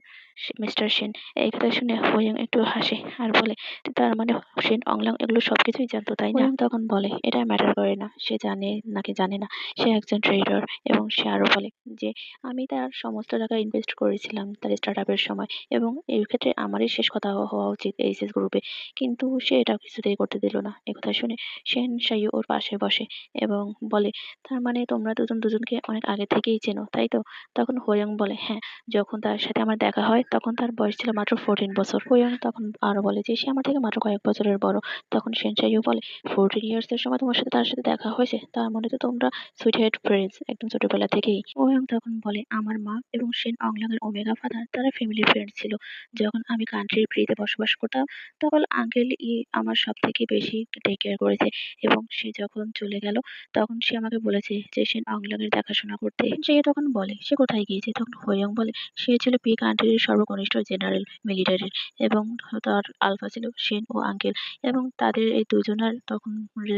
মিস্টার সেন। এই কথা শুনে হোয়াং একটু হাসে আর বলে, তার মানে সেন অংলাং এগুলো সবকিছুই জানতো, তাই না? হোয়াং তখন বলে, এটা ম্যাটার করে না সে জানে নাকি জানে না, সে একজন ট্রেডার। এবং সে আরো বলে যে, আমি তার সমস্ত টাকা ইনভেস্ট করেছিলাম তার স্টার্ট আপের সময় এবং এই ক্ষেত্রে আমারই শেষ কথা হওয়া উচিত এইচএস গ্রুপে, কিন্তু সে এটা কিছুতেই করতে দিল না। একথা শুনে সেন সাইয়ু ওর পাশে বসে এবং বলে, তার মানে তোমরা দুজন দুজনকে অনেক আগে থেকেই চেনো, তাই তো? তখন হোয়াং বলে, হ্যাঁ, যখন তার সাথে আমার দেখা হয় তখন তার বয়স ছিল মাত্র 14 বছর। হোয়াং তখন আরো বলে যে সে আমার থেকে মাত্র কয়েক বছরের বড়। তখন সেন সাইয়ু বলে, 14 ইয়ার্স এর সময় তোমার সাথে তার সাথে দেখা হয়েছে, তার মানে তো তোমরা সুইট হার্ট ফ্রেন্ডস একদম ছোটবেলা থেকেই। হোয়াং তখন বলে, আমার মা এবং সেন অংলাং এর ওমেগা ফাদার তারা ফ্যামিলি ফ্রেন্ড ছিল। যখন আমি কান্ট্রি প্রিতে বসবাস করতাম তখন আঙ্কেল ই আমার সব থেকে বেশি টেক কেয়ার করেছে এবং সে যখন চলে গেল তখন সে আমাকে বলেছে যে সে অংলাকের দেখাশোনা করতে। সে তখন বলে সে কোথায় গিয়েছে? তখন হোয়াং বলে, সে ছিল পি কান্ট্রির সর্বকনিষ্ঠ জেনারেল মিলিটারির এবং তার আলফা ছিল সেন ও আঙ্কেল এবং তাদের এই দুজনের তখন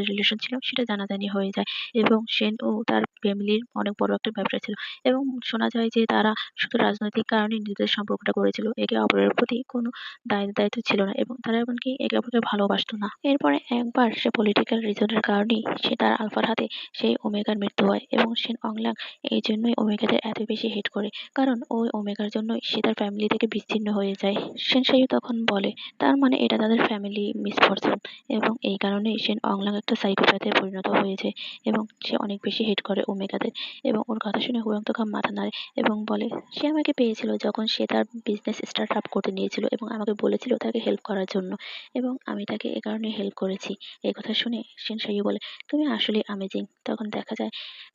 রিলেশন ছিল সেটা জানাজানি হয়ে যায় এবং সেন ও তার ফ্যামিলির অনেক বড় একটা ব্যবসা ছিল এবং শোনা যায় যে তারা শুধু রাজনৈতিক কারণে নিজেদের সম্পর্কটা করেছিল, একে অপরের প্রতি কোনো দায়িত্ব ছিল না এবং তারা এমনকি একে অপরকে ভালোবাসতো না। এরপরে একবার সে পলিটিক্যাল রিজনের কারণেই সে তার আলফার হাতে সেই ওমেগার মৃত্যু হয় এবং সেন অংলাং এই জন্যই ওমেগাদের এত বেশি হেট করে, কারণ ওই ওমেগার জন্যই সে তার ফ্যামিলি থেকে বিচ্ছিন্ন হয়ে যায়। সেন সাইয়ু তখন বলে, তার মানে এটা তাদের ফ্যামিলি মিসফরচুন এবং এই কারণেই সেন অংলাং একটা সাইকোপ্যাথে পরিণত হয়েছে এবং সে অনেক বেশি হেট করে ওমেগাদের। এবং ওর কথা শুনে হুয়াং তখন মাথা নাড়ে এবং বলে, সে আমাকে পেয়েছিল যখন সে তার বিজনেস স্টার্ট আপ করতে নিয়েছিল এবং আমাকে বলেছিল তাকে হেল্প করার জন্য এবং আমি তাকে এ কারণে হেল্প করেছি। এই কথা শুনে সেন সাইয়ু বলে, তুমি আসলে অ্যামেজিং। তখন দেখা যায়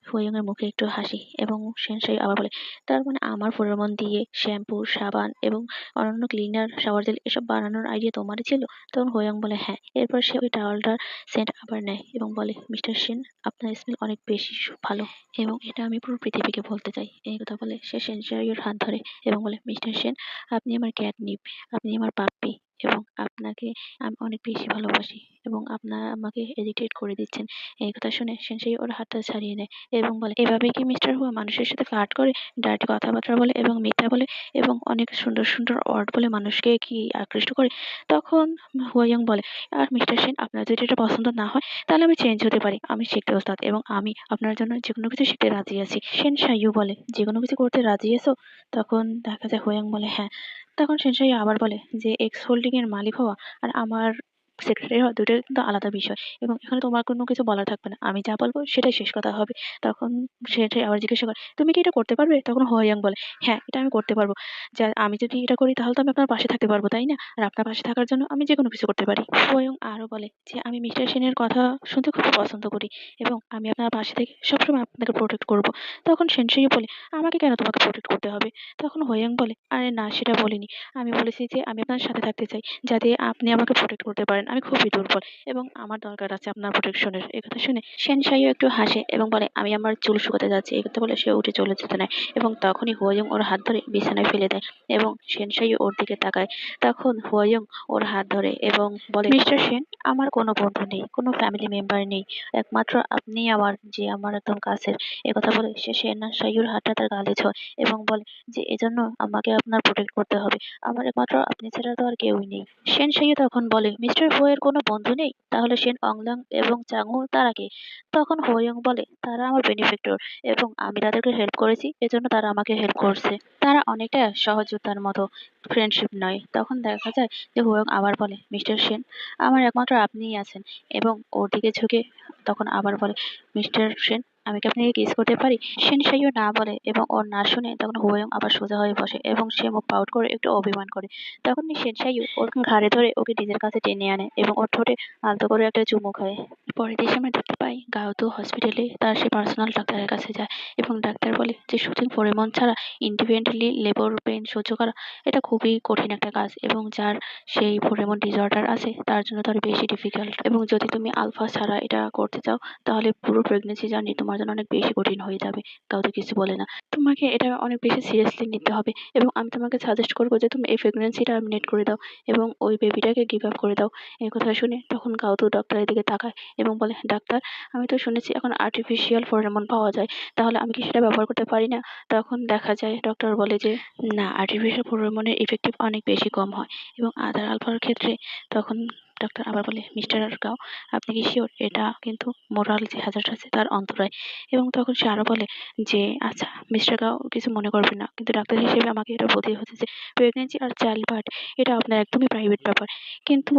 হুয়াং এর মুখে একটু হাসি এবং সেন সাইয়ু আবার বলে, তার মানে আমার ফেরোমন দিয়ে শ্যাম্পু, সাবান এবং অন্যান্য ক্লিনার, শাওয়ার জেল এসব বানানোর আইডিয়া তোমারই ছিল? তখন হুয়াং বলে, হ্যাঁ। এরপর সে ওই টাওয়ালটার সেন্ট আবার নেয় এবং বলে, মিস্টার সেন, আপনার স্মেল অনেক বেশি ভালো এবং এটা আমি পুরো পৃথিবীকে বলতে চাই। এই কথা বলে সে সেন সাইয়ুর হাত ধরে এবং বলে, মিস্টার সেন, আপনি আমার ক্যাটনিপ, আপনি আমার পাপ্পি এবং আপনাকে আমি অনেক বেশি ভালোবাসি এবং আপনারা আমাকে এডিটেড করে দিচ্ছেন। এই কথা শুনে সেন সাইয়ু ওর হাতটা ছাড়িয়ে নেয় এবং বলে, এভাবেই কি মিস্টার হুয়া মানুষের সাথে ফ্লার্ট করে, ডার্টি কথাবার্তা বলে এবং মিথ্যা বলে এবং অনেক সুন্দর সুন্দর ওয়ার্ড বলে মানুষকে কি আকৃষ্ট করে? তখন হুয়াং বলে, আর মিস্টার সেন, আপনার যদি এটা পছন্দ না হয় তাহলে আমি চেঞ্জ হতে পারি, আমি শিখতে ওস্তাদ এবং আমি আপনার জন্য যে কোনো কিছু শিখতে রাজি আছি। সেন সাইয়ু বলে, যে কোনো কিছু করতে রাজি আছো? তখন দেখা যায় হুয়াং বলে, হ্যাঁ। তখন সেন সাইয়ু আবার বলে যে, এক্স হোল্ডিং এর মালিক হওয়া আর আমার সেক্রেটারি হওয়া দুটোই কিন্তু আলাদা বিষয় এবং এখানে তোমার কোনো কিছু বলা থাকবে না, আমি যা বলবো সেটাই শেষ কথা হবে। তখন সে আবার জিজ্ঞাসা করে, তুমি কি এটা করতে পারবে? তখন হোয়াং বলে, হ্যাঁ, এটা আমি করতে পারবো। যা আমি যদি এটা করি তাহলে তো আমি আপনার পাশে থাকতে পারবো, তাই না? আর আপনার পাশে থাকার জন্য আমি যে কোনো কিছু করতে পারি। হোয়াং আরো বলে যে, আমি মিস্টার সেনের কথা শুনতে খুব পছন্দ করি এবং আমি আপনার পাশে থেকে সবসময় আপনাকে প্রোটেক্ট করব। তখন সেনসেই বলে, আমাকে কেন তোমাকে প্রোটেক্ট করতে হবে? তখন হোয়াং বলে, আরে না, সেটা বলিনি। আমি বলেছি যে আমি আপনার সাথে থাকতে চাই যাতে আপনি আমাকে প্রোটেক্ট করতে পারেন। পারেন, আমি খুবই দুর্বল এবং আমার দরকার আছে আপনার প্রোটেকশনের। এই কথা শুনে সেন সাইও একটু হাসে এবং বলে, আমি আমার চুল শুকাতে যাচ্ছি। এই কথা বলে সে উঠে চলে যেতে নেয় এবং তখনই হুয়াইয়ং ওর হাত ধরে বিছানায় ফেলে দেয় এবং সেন সাইও ওর দিকে তাকায়। তখন হুয়াইয়ং ওর হাত ধরে এবং বলে, মিস্টার সেন, আমার কোনো বন্ধু নেই, কোনো ফ্যামিলি মেম্বার নেই, একমাত্র আপনিই আমার, যে আমার একদম কাছের। একথা বলে সে সেন সাইয়ুর হাতটা তার গালে ছোঁয় এবং বলে যে এজন্য আমাকে আপনার প্রোটেক্ট করতে হবে, আমার একমাত্র আপনি ছাড়া তো আর কেউই নেই। সেন সাইয়ু তখন বলে, মিস্টার হো এর কোনো বন্ধু নেই, তাহলে সেন অংলাং এবং চাংহু তারা কে? তখন হোয়ং বলে, তারা আমার বেনিফেক্টর এবং আমি তাদেরকে হেল্প করেছি, এজন্য তারা আমাকে হেল্প করছে। তারা অনেকটা সহযোদ্ধার মতো, ফ্রেন্ডশিপ নয়। তখন দেখা যায় যে হোয়ং আবার বলে, মিস্টার সেন, আমার একমাত্র আপনিই আছেন এবং ওর দিকে ঝুঁকে তখন আবার বলে, মিস্টার সেন, আমি কি আপনাকে কিস করতে পারি? সেন সাইও না বলে এবং ওর না শুনে তখন হোয়ং আবার সোজা হয়ে বসে এবং সে মুখ পাউট করে একটু অভিমান করে। তখনই সেন সাইও ওর ঘাড়ে ধরে ওকে নিজের কাছে টেনে আনে এবং ওর ঠোঁটে আলতো করে একটা চুমু খায়। পরের দিন আমরা দেখতে পাই গাওতো হসপিটালে তার সে পার্সোনাল ডাক্তারের কাছে যায় এবং ডাক্তার বলে যে শুটিং হরমোন ছাড়া ইন্ডিপেন্ডেন্টলি লেবার পেইন সহ্য করা এটা খুবই কঠিন একটা কাজ এবং যার সেই হরমোন ডিসঅর্ডার আছে তার জন্য তার বেশি ডিফিকাল্ট, এবং যদি তুমি আলফা ছাড়া এটা করতে চাও তাহলে পুরো প্রেগনেন্সি জার্নি তোমার জন্য অনেক বেশি কঠিন হয়ে যাবে। গাওতো কিছু বলে না, তোমাকে এটা অনেক বেশি সিরিয়াসলি নিতে হবে এবং আমি তোমাকে সাজেস্ট করবো যে তুমি এই প্রেগনেন্সি টার্মিনেট করে দাও এবং ওই বেবিটাকে গিভ আপ করে দাও। এই কথা শুনে তখন গাওতো ডক্টরের দিকে তাকায় এবং বলে, ডাক্তার, আমি তো শুনেছি এখন আর্টিফিশিয়াল হরমোন পাওয়া যায়, তাহলে আমি কি সেটা ব্যবহার করতে পারি না? তখন দেখা যায় ডক্টর বলে যে না, আর্টিফিশিয়াল হরমোনের ইফেক্টিভ অনেক বেশি কম হয় এবং আদার আলফার ক্ষেত্রে। তখন ডাক্তার আবার বলে, মিস্টার গাও, আপনি কি শিওর এটা কিন্তু মোরাল যে হ্যাজার্ড আছে তার অন্তরায়? এবং তখন সে আরো বলে যে আচ্ছা মিস্টার গাও, কিছু মনে করবেন না, কিন্তু ডাক্তার হিসেবে আমাকে এটা বলতে হচ্ছে যে প্রেগনেন্সি আর চাইল্ড বার্থ এটা আপনার একদমই প্রাইভেট ব্যাপার, কিন্তু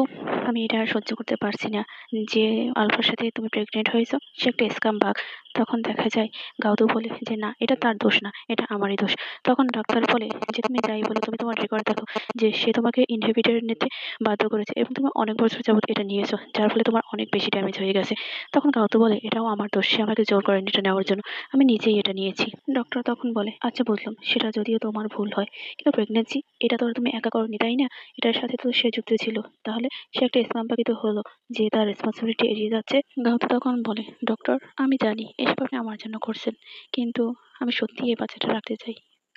আমি এটা আর সহ্য করতে পারছি না যে আলফার সাথে তুমি প্রেগনেন্ট হয়েছো সে একটা স্কাম বাগ। তখন দেখা যায় গাউদু বলে যে না, এটা তার দোষ না, এটা আমারই দোষ। তখন ডাক্তার বলে যে তুমি যাই বলো, তুমি তোমার রেকর্ড দেখো যে সে তোমাকে ইনহিবিটর নিতে বাধ্য করেছে এবং তুমি অনেক বছর যাবত এটা নিয়েছো, যার ফলে তোমার অনেক বেশি ড্যামেজ হয়ে গেছে। তখন গাউদু বলে এটাও আমার দোষ, সে আমাকে জোর করেনি এটা নেওয়ার জন্য, আমি নিজেই এটা নিয়েছি। ডক্টর তখন বলে, আচ্ছা বুঝলাম, সেটা যদিও তোমার ভুল হয়, কিন্তু প্রেগনেন্সি এটা তো আর তুমি একা করনি, তাই না? এটার সাথে তো সে যুক্ত ছিল, তাহলে সে একটা স্কাম বাগই তো হলো যে তার রেসপন্সিবিলিটি এড়িয়ে যাচ্ছে। গাউতো তখন বলে, ডক্টর, আমি জানি এসব আপনি আমার জন্য করছেন, কিন্তু আমি সত্যিই এই বাচ্চাটা রাখতে চাই,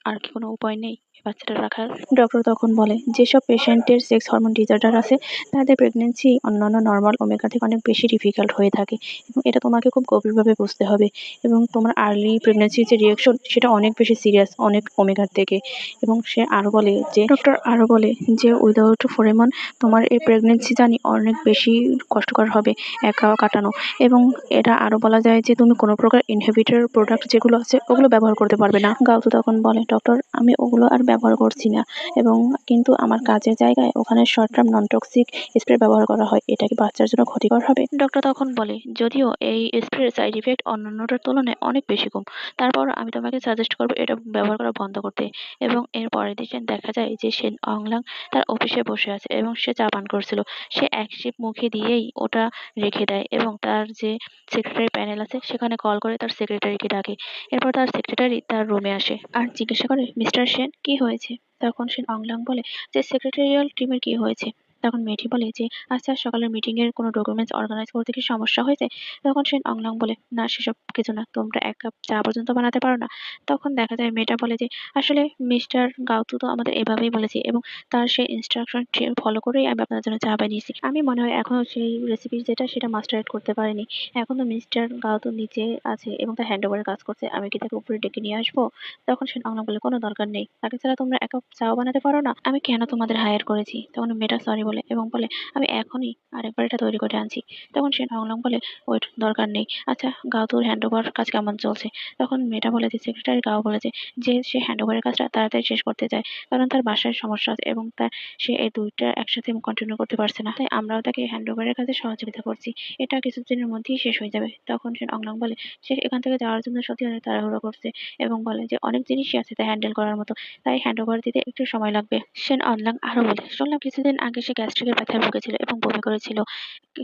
আর কি কোনো উপায় নেই এই বাচ্চাটা রাখার? ডক্টর তখন বলে, যেসব পেশেন্টের সেক্স হরমোন ডিসঅর্ডার আছে তাদের প্রেগনেন্সি অন্যান্য নর্মাল ওমেগা থেকে অনেক বেশি ডিফিকাল্ট হয়ে থাকে এবং এটা তোমাকে খুব গভীরভাবে বুঝতে হবে এবং তোমার আর্লি প্রেগনেন্সির যে রিয়াকশন সেটা অনেক বেশি সিরিয়াস অনেক ওমেগার থেকে। এবং সে আরো বলে যে ডক্টর আরো বলে যে উইদাউট হরমোন তোমার এই প্রেগনেন্সি জার্নি অনেক বেশি কষ্টকর হবে একা কাটানো, এবং এটা আরো বলা যায় যে তুমি কোনো প্রকার ইনহিবিটর প্রোডাক্ট যেগুলো আছে ওগুলো ব্যবহার করতে পারবে না। গাউতো তখন বলে, ডক্টর, আমি ওগুলো আর ব্যবহার করছি না, এবং কিন্তু আমার কাজের জায়গায় ওখানে short term non toxic spray ব্যবহার করা হয়, এটা কি বাচ্চার জন্য ক্ষতিকর হবে? ডক্টর তখন বলে, যদিও এই স্প্রের সাইড ইফেক্ট অন্যান্যটার তুলনায় অনেক বেশি কম, তারপর আমি তোমাকে সাজেস্ট করবো এটা ব্যবহার করা বন্ধ করতে। এবং এর পরের দিন দেখা যায় যে সেন অংলাং তার অফিসে বসে আছে এবং সে চা পান করছিল, সে এক সিপ মুখে দিয়েই ওটা রেখে দেয় এবং তার যে সেক্রেটারি প্যানেল আছে সেখানে কল করে তার সেক্রেটারিকে ডাকে। এরপর তার সেক্রেটারি তার রুমে আসে আর জিজ্ঞাসা করে, মিস্টার সেন, কি হয়েছে? তখন সেন অংলাং বলে যে সেক্রেটারিয়াল টিমের কি হয়েছে? তখন মেয়েটি বলে যে আচ্ছা, সকালের মিটিং এর কোনো ডকুমেন্টস অর্গানাইজ করতে কি সমস্যা হয়েছে? তখন সেন অংলাং বলে, না সেসব কিছু না, তোমরা এক কাপ চা পর্যন্ত বানাতে পারো না? তখন দেখা যায় মেয়েটা বলে যে আসলে মিস্টার গাউতু তো আমাদের এভাবেই বলেছে এবং তার সেই ইনস্ট্রাকশন ফলো করেই আমি আপনার জন্য চা বানিয়েছি, আমি মনে হয় এখনো সেই রেসিপি যেটা সেটা মাস্টারেট করতে পারিনি, এখনো মিস্টার গাউতু নিচে আছে এবং তার হ্যান্ড ওভারের কাজ করছে, আমি কি তাকে উপরে ডেকে নিয়ে আসবো? তখন সেন অংলাং বলে, কোনো দরকার নেই, তাকে ছাড়া তোমরা এক কাপ চাও বানাতে পারো না? আমি কেন তোমাদের হায়ার করেছি? তখন মেয়েটা সরি বলে এবং বলে, আমি এখনই আরেকবার এটা তৈরি করে আনছি। তখন সেন অংলাং বলে, ওয়েট, দরকার নেই, আচ্ছা গাউতুর হ্যান্ড ওভার কাজ কেমন চলছে? তখন মেয়েটা বলে যে সেক্রেটারি গাও বলেছে যে সে হ্যান্ড ওভারের কাজটা তাড়াতাড়ি শেষ করতে চায়, কারণ তার বাসায় সমস্যা আছে এবং তার সে এই দুইটা একসাথে কন্টিনিউ করতে পারছে না, তাই আমরাও তাকে হ্যান্ড ওভারের কাজে সহযোগিতা করছি, এটা কিছুদিনের মধ্যেই শেষ হয়ে যাবে। তখন সেন অংলাং বলে সে এখান থেকে যাওয়ার জন্য সত্যি অনেক তাড়াহুড়ো করছে এবং বলে যে অনেক জিনিসই আছে তা হ্যান্ডেল করার মতো, তাই হ্যান্ড ওভার দিতে একটু সময় লাগবে। সেন অংলাং আরো বলে, শুনলাম কিছুদিন আগে সে গ্যাস্ট্রিকের ব্যথায় ভুগেছিল এবং বমি করেছিল।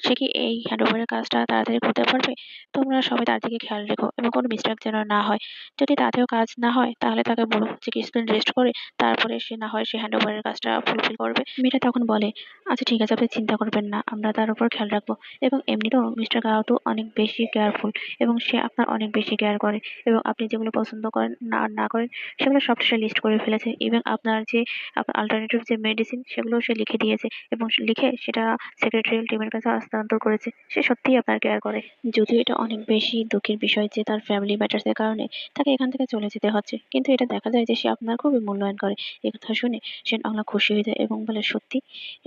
সে কি এই হ্যান্ডওভারের কাজটা তাড়াতাড়ি করতে পারবে? তোমরা সবাই তার দিকে খেয়াল রেখো এবং কোনো মিস্টেক যেন না হয়। যদি তাতেও কাজ না হয় তাহলে তাকে বলো যে কিছুদিন রেস্ট করে তারপরে সে না হয় সে হ্যান্ডওভারের কাজটা ফুলফিল করবে। মেয়েটা তখন বলে, আচ্ছা ঠিক আছে, আপনি চিন্তা করবেন না, আমরা তার উপর খেয়াল রাখবো। এবং এমনিতেও মিস্টার গাওতো অনেক বেশি কেয়ারফুল এবং সে আপনার অনেক বেশি কেয়ার করে এবং আপনি যেগুলো পছন্দ করেন না আর না করেন সেগুলো সব সে লিস্ট করে ফেলেছে। ইভেন আপনার যে অল্টারনেটিভ যে মেডিসিন সেগুলোও সে লিখে দিয়েছে এবং লিখে সেটা সেক্রেটারিয়াল টিমের কাছে হস্তান্তর করেছে। সে সত্যিই আপনার কেয়ার করে। যদিও এটা অনেক বেশি দুঃখের বিষয় যে তার ফ্যামিলি ম্যাটার্স এর কারণে তাকে এখান থেকে চলে যেতে হচ্ছে, কিন্তু এটা দেখা যায় যে সে আপনার খুবই মূল্যায়ন করে। এ কথা শুনে সেন অংলা খুশি হয়ে যায় এবং বলে, সত্যি?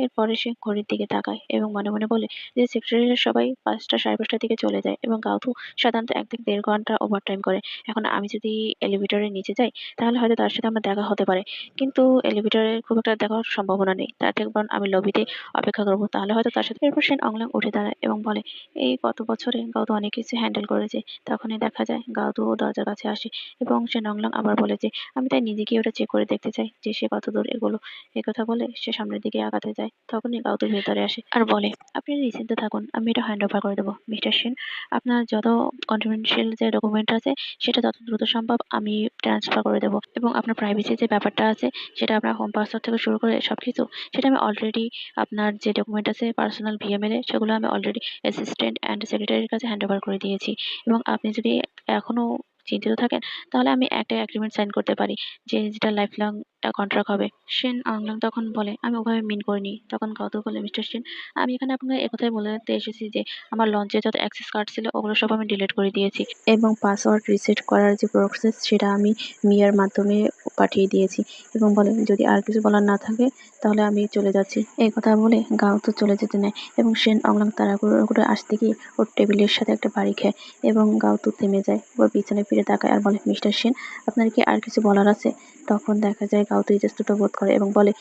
এরপরে সে ঘড়ির দিকে তাকায় এবং মনে মনে বলে যে সেক্রেটারিরা সবাই ৫টা সাড়ে ৫টার দিকে চলে যায় এবং গাউথু সাধারণত ১ থেকে ১.৫ ঘন্টা ওভারটাইম করে। এখন আমি যদি এলিভেটরের নিচে যাই তাহলে হয়তো তার সাথে আমার দেখা হতে পারে। কিন্তু এলিভেটরে খুব একটা দেখা হওয়ার সম্ভাবনা নেই। তার থেকে বরং আমি লবিতে অপেক্ষা করব। তাহলে হয়তো তার সাথে। এরপর সেন অংলাং উঠে দাঁড়ায় এবং বলে, এই গত বছরে গাউতু অনেক কিছু হ্যান্ডেল করেছে। তখনই দেখা যায় গাউতু দরজার কাছে আসে এবং সেন অংলাং আবার বলে যে আমি তাই নিজে গিয়ে ওটা চেক করে দেখতে চাই যে সে কতদূর এগোলো। একথা বলে সে সামনের দিকে আগাতে যায়। তখনই গাউতু ভেতরে আসে আর বলে, আপনি নিশ্চিন্তে থাকুন, আমি এটা হ্যান্ড ওভার করে দেবো। মিস্টার সেন, আপনার যত কনফিডেন্সিয়াল যে ডকুমেন্ট আছে সেটা যত দ্রুত সম্ভব আমি ট্রান্সফার করে দেবো এবং আপনার প্রাইভেসির যে ব্যাপারটা আছে সেটা আপনার হোম পাসওয়ার্ড থেকে শুরু করে সবকিছু সেটা আমি অলরেডি আপনার যে ডকুমেন্ট আছে পার্সোনাল ভিএমএল এ সেগুলো আমি অলরেডি অ্যাসিস্ট্যান্ট অ্যান্ড সেক্রেটারির কাছে হ্যান্ড ওভার করে দিয়েছি এবং আপনি যদি এখনো চিন্তিত থাকেন তাহলে আমি একটা এগ্রিমেন্ট সাইন করতে পারি যেটা লাইফ লং কন্ট্রাক্ট হবে। সেন অংলাং তখন বলে, আমি ওভাবে মিন করিনি। তখন গৌতম বলে, মিস্টার সেন, আমি এখানে আপনাকে একথাই বলতে এসেছি যে আমার লঞ্চে যত অ্যাক্সেস কার্ড ছিল ওগুলো সব আমি ডিলিট করে দিয়েছি এবং পাসওয়ার্ড রিসেট করার যে প্রসেস সেটা আমি মিয়ার মাধ্যমে পাঠিয়ে দিয়েছি এবং বলে, যদি আর কিছু বলার না থাকে তাহলে আমি চলে যাচ্ছি। এই কথা বলে গাউতো চলে যেতে নেয় এবং সেন অংলাং তাড়াহুড়ো করে আসতে গিয়ে ওর টেবিলের সাথে একটা বাড়ি খায় এবং গাউতো থেমে যায়। ওর পিছনে ফিরে তাকায় আর বলে, মিস্টার সেন, আপনার কি আর কিছু বলার আছে? তখন দেখা যায় গাউতো ইতস্তত বোধ করে এবং বলে,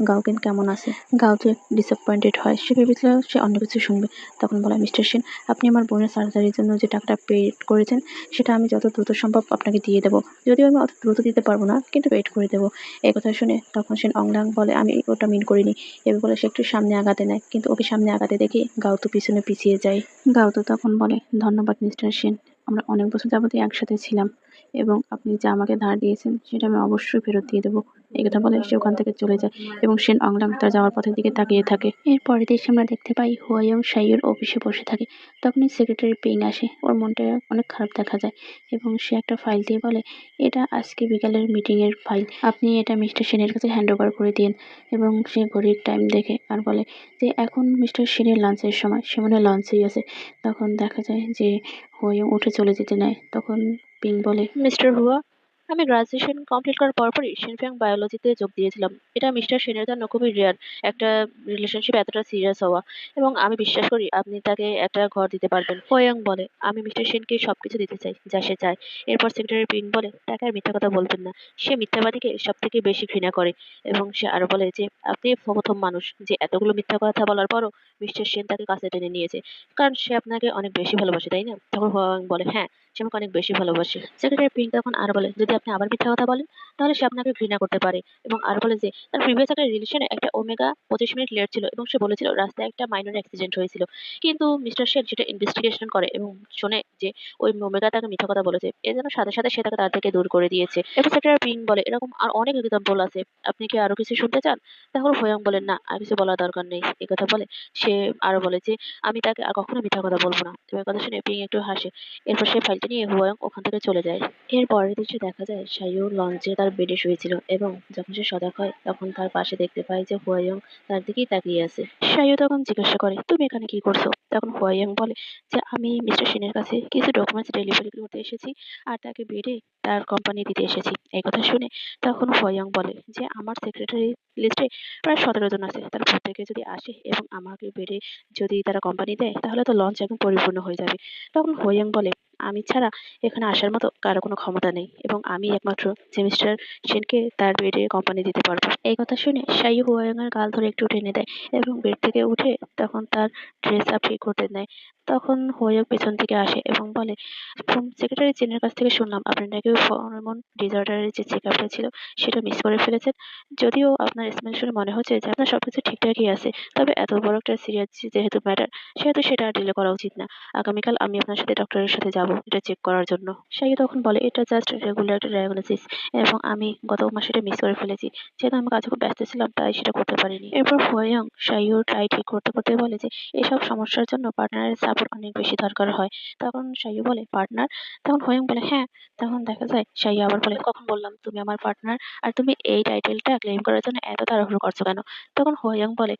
গাউকেন কেমন আছে? গাউতো ডিসঅ্যাপয়েন্টেড হয়। সে ভেবেছিল সে অন্য কিছু শুনবে। তখন বলে, মিস্টার সেন, আপনি আমার বোনের সার্জারির জন্য যে টাকাটা পে করেছেন সেটা আমি যত দ্রুত সম্ভব আপনাকে দিয়ে দেবো। যদিও আমি অত দ্রুত দিতে পারবো না, কিন্তু পেড করে দেবো। এই কথা শুনে তখন সেন অংলাং বলে, আমি ওটা মিন করিনি। এভাবে বলে সে একটু সামনে আগাতে নেয়, কিন্তু ওকে সামনে আগাতে দেখে গাউতো পিছনে পিছিয়ে যায়। গাউতো তখন বলে, ধন্যবাদ মিস্টার সেন, আমরা অনেক বছর যাবতই একসাথে ছিলাম এবং আপনি যা আমাকে ধার দিয়েছেন সেটা আমি অবশ্যই ফেরত দিয়ে দেবো। এই কথা বলে সে ওখান থেকে চলে যায় এবং সেন অংলাং তার যাওয়ার পথের দিকে তাকিয়ে থাকে। এর পরের দৃশ্যে আমরা দেখতে পাই হুয়াইয়ং সাইয়ের অফিসে বসে থাকে। তখনই সেক্রেটারি পেইন আসে। ওর মনটা অনেক খারাপ দেখা যায় এবং সে একটা ফাইল দিয়ে বলে, এটা আজকে বিকালের মিটিংয়ের ফাইল, আপনি এটা মিস্টার সেনের কাছে হ্যান্ড ওভার করে দিন। এবং সে ঘড়ির টাইম দেখে আর বলে যে এখন মিস্টার সেনের লাঞ্চের সময়, সে মনে হয় লঞ্চেই আছে। তখন দেখা যায় যে হুয়াইয়ং উঠে চলে যেতে নেয়। তখন পিং বলে, মিস্টার হুয়া, আমি গ্রাজুয়েশন কমপ্লিট করার পরপরই শিনফিয়াং বায়োলজিতে যোগ দিয়েছিলাম। এটা মিস্টার সেনের জন্য খুবই রেয়ার একটা রিলেশনশিপ এতটা সিরিয়াস হওয়া এবং আমি বিশ্বাস করি আপনি তাকে একটা ঘর দিতে পারবেন। হোয়াং বলে, আমি মিস্টার সেনকে সবকিছু দিতে চাই যা সে চায়। এরপর সেক্রেটারি পিং বলে, তাকে আর মিথ্যা কথা বলবেন না, সে মিথ্যাবাদীকে সব থেকে বেশি ঘৃণা করে। এবং সে আরো বলে যে আপনি প্রথম মানুষ যে এতগুলো মিথ্যা কথা বলার পরও মিস্টার সেন তাকে কাছে টেনে নিয়েছে, কারণ সে আপনাকে অনেক বেশি ভালোবাসে, তাই না? তখন হোয়াং বলে, হ্যাঁ, সে আমাকে অনেক বেশি ভালোবাসে। সেক্রেটারি পিং তখন আর বলে, যদি আপনি আবার মিথ্যা কথা বলেন তাহলে সে আপনাকে ঘৃণা করতে পারে। এবং আর বলে যে তার প্রিভিয়াস একটা রিলেশনে একটা ওমেগা 25 মিনিট লেট ছিল এবং সে বলেছিল রাস্তায় একটা মাইনর অ্যাক্সিডেন্ট হয়েছিল। কিন্তু মিস্টার সেন সেটা ইনভেস্টিগেশন করে এবং শোনে যে ওই ওমেগা তাকে মিথ্যা কথা বলেছে। এজন্য সাথে সাথে সে তাকে তার থেকে দূর করে দিয়েছে। এবং সেক্রেটারি পিং বলে, এরকম আর অনেক এক্সাম্পল আছে, আপনি কি আরো কিছু শুনতে চান? তখন হোয়াং বলেন, না, আর কিছু বলার দরকার নেই। এই কথা বলে সে আরো বলে যে আমি তাকে আর কখনো মিথ্যা কথা বলবো না। এবং কথা শুনে পিং একটু হাসে। এরপর সে ফাইলটা নিয়ে হুয়াং ওখান থেকে চলে যায়। এর পরের দৃশ্যে দেখা যায় সাইয়ু লঞ্চে তার বেডে শুয়েছিল এবং যখন সে সজাগ হয় তখন তার পাশে দেখতে পায় যে হুয়াইয়ং তার দিকেই তাকিয়ে আছে। সাইয়ু তখন জিজ্ঞাসা করে, তুমি এখানে কি করছো? তখন হুয়াইয়ং বলে যে আমি মিস্টার সেনের কাছে কিছু ডকুমেন্টস ডেলিভারি করতে এসেছি আর তাকে বেডে তার কোম্পানি দিতে এসেছি। এই কথা শুনে তখন হুয়াইয়ং বলে যে আমার সেক্রেটারি লিস্টে প্রায় 17 জন আছে, তার প্রত্যেকে যদি আসে এবং আমাকে বেডে যদি তারা কোম্পানি দেয় তাহলে তো লঞ্চ একদম পরিপূর্ণ হয়ে যাবে। তখন হুয়াইয়ং বলে, আমি ছাড়া এখানে আসার মতো কারো কোনো ক্ষমতা নেই এবং আমি একমাত্র যে মিস্টার সেনকে তার বেডে কোম্পানি দিতে পারবো। এই কথা শুনে শাইয়ু হুয়াইয়াং এর গাল ধরে একটু টেনে দেয় এবং বেড থেকে উঠে তখন তার ড্রেস আপ ঠিক করতে নেয়। তখন হুয়াইয়াং পেছন থেকে আসে এবং বলে, সেক্রেটারি চেনের কাছ থেকে শুনলাম আপনি নাকি ওই হরমোন ডিসঅর্ডারের যে চেক আপটা ছিল সেটা মিস করে ফেলেছেন। যদিও আপনার স্মেল শুনে মনে হচ্ছে যে আপনার সবকিছু ঠিকঠাকই আছে, তবে এত বড় একটা সিরিয়াস যেহেতু ম্যাটার সেহেতু সেটা ডিলে করা উচিত না। আগামীকাল আমি আপনার সাথে ডক্টরের সাথে যাব এটা চেক করার জন্য। শাইয়ু তখন বলে, এটা জাস্ট রেগুলার একটা ডায়াগনোসিস এবং আমি গত মাসে এটা মিস করে ফেলেছি। যেহেতু আমি কাজে খুব ব্যস্ত ছিলাম তাই সেটা করতে পারিনি। এরপর হুয়াইয়াং শাইয়ুর ট্রাই ঠিক করতে করতে বলে যে এসব সমস্যার জন্য পার্টনারের সাপোর্ট অনেক বেশি দরকার হয়। তখন শাইয়ু বলে, পার্টনার? তখন হুয়াইয়াং বলে, হ্যাঁ। তখন দেখা যায় শাইয়ু আবার বলে, কখন বললাম তুমি আমার পার্টনার? আর তুমি এই টাইটেলটা ক্লেম করার জন্য এত তাড়াহুড়ো করছো কেন? তখন হুয়াইয়াং বলে,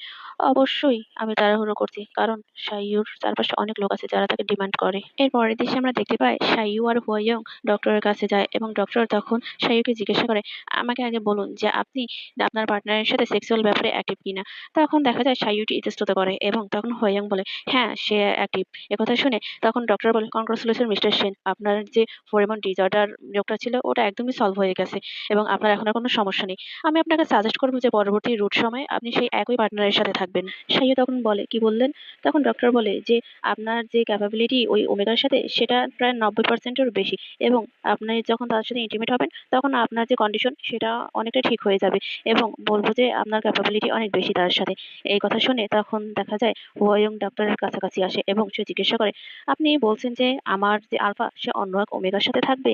অবশ্যই আমি তাড়াহুড়ো করছি, কারণ শাইয়ুর চারপাশে অনেক লোক আছে যারা তাকে ডিমান্ড করে। এর পরের দৃশ্যে আমরা দেখতে পাই শাইয়ু আর হুয়াইয়াং ডক্টরের কাছে যায় এবং ডক্টর তখন শাইয়ুকে জিজ্ঞাসা করে, আমাকে আগে বলুন যে আপনি আপনার পার্টনারের সাথে সেক্সুয়াল ব্যাপারে অ্যাক্টিভ কিনা। তখন দেখা যায় শাইয়ুটি ইতস্তত করে এবং তখন হুয়াইয়াং বলে, হ্যাঁ সে অ্যাক্টিভ। একথা শুনে তখন ডক্টর বলে, কংগ্রাচুলেশন মিস্টার সেন, আপনার যে হরমোন ডিসঅর্ডার রোগটা ছিল ওটা একদমই সলভ হয়ে গেছে এবং আপনার এখন আর কোনো সমস্যা নেই। আমি আপনাকে সাজেস্ট করবো যে পরবর্তী রুট সময়ে আপনি সেই একই পার্টনারের সাথে থাকবেন। শাইয়ু তখন বলে, কি বললেন? তখন ডক্টর বলে যে আপনার যে ক্যাপাবিলিটি ওই ওমেগার সাথে সেটা প্রায় 90% এর বেশি এবং আপনি যখন তার সাথে ইন্টিমেট হবেন তখন আপনার যে কন্ডিশন সেটা অনেকটা ঠিক হয়ে যাবে এবং বলবো যে আপনার ক্যাপাবিলিটি অনেক বেশি তার সাথে। এই কথা শুনে তখন দেখা যায় হুয়াইয়াং ডক্টরের কাছাকাছি আসে এবং সে জিজ্ঞাসা করে, আপনি বলছেন যে আমার যে আলফা সে অন্য এক ওমেগার সাথে থাকবে?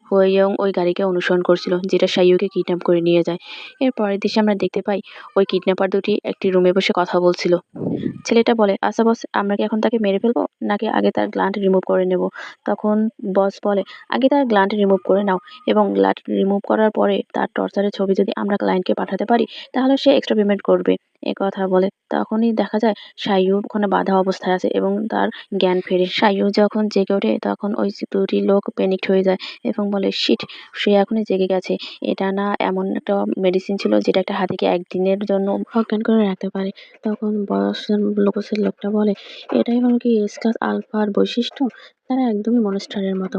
হুয়াইয়াং ওই গাড়িকে অনুসরণ করছিল যেটা শাইয়ুকে কিডন্যাপ করে নিয়ে যায়। এর পরের দৃশ্যে আমরা দেখতে পাই ওই কিডন্যাপার দুটি একটি রুমে বসে কথা বলছিল। ছেলেটা বলে, আচ্ছা বস, আমরা কি এখন তাকে মেরে ফেলবো নাকি আগে তার গ্ল্যান্ড রিমুভ করে নেব? তখন বস বলে, আগে তার গ্ল্যান্ড রিমুভ করে নাও এবং গ্ল্যান্ড রিমুভ করার পরে তার টর্চারের ছবি যদি আমরা ক্লায়েন্টকে পাঠাতে পারি তাহলে সে এক্সট্রা পেমেন্ট করবে। এ কথা বলে তখনই দেখা যায় শাইয়ু ওখানে বাধা অবস্থায় আছে এবং তার জ্ঞান ফেরে। শাইয়ু যখন জেগে ওঠে তখন ওই দুটি লোক প্যানিকড হয়ে যায় এবং বলে, শিট, সে এখনই জেগে গেছে। এটা না এমন একটা মেডিসিন ছিল যেটা একটা হাতিকে একদিনের জন্য অজ্ঞান করে রাখতে পারে। তখন বয়সের লোকসের লোকটা বলে, এটাই হলো কি এস ক্লাস আলফার বৈশিষ্ট্য? তারা একদমই মনস্টারের মতো।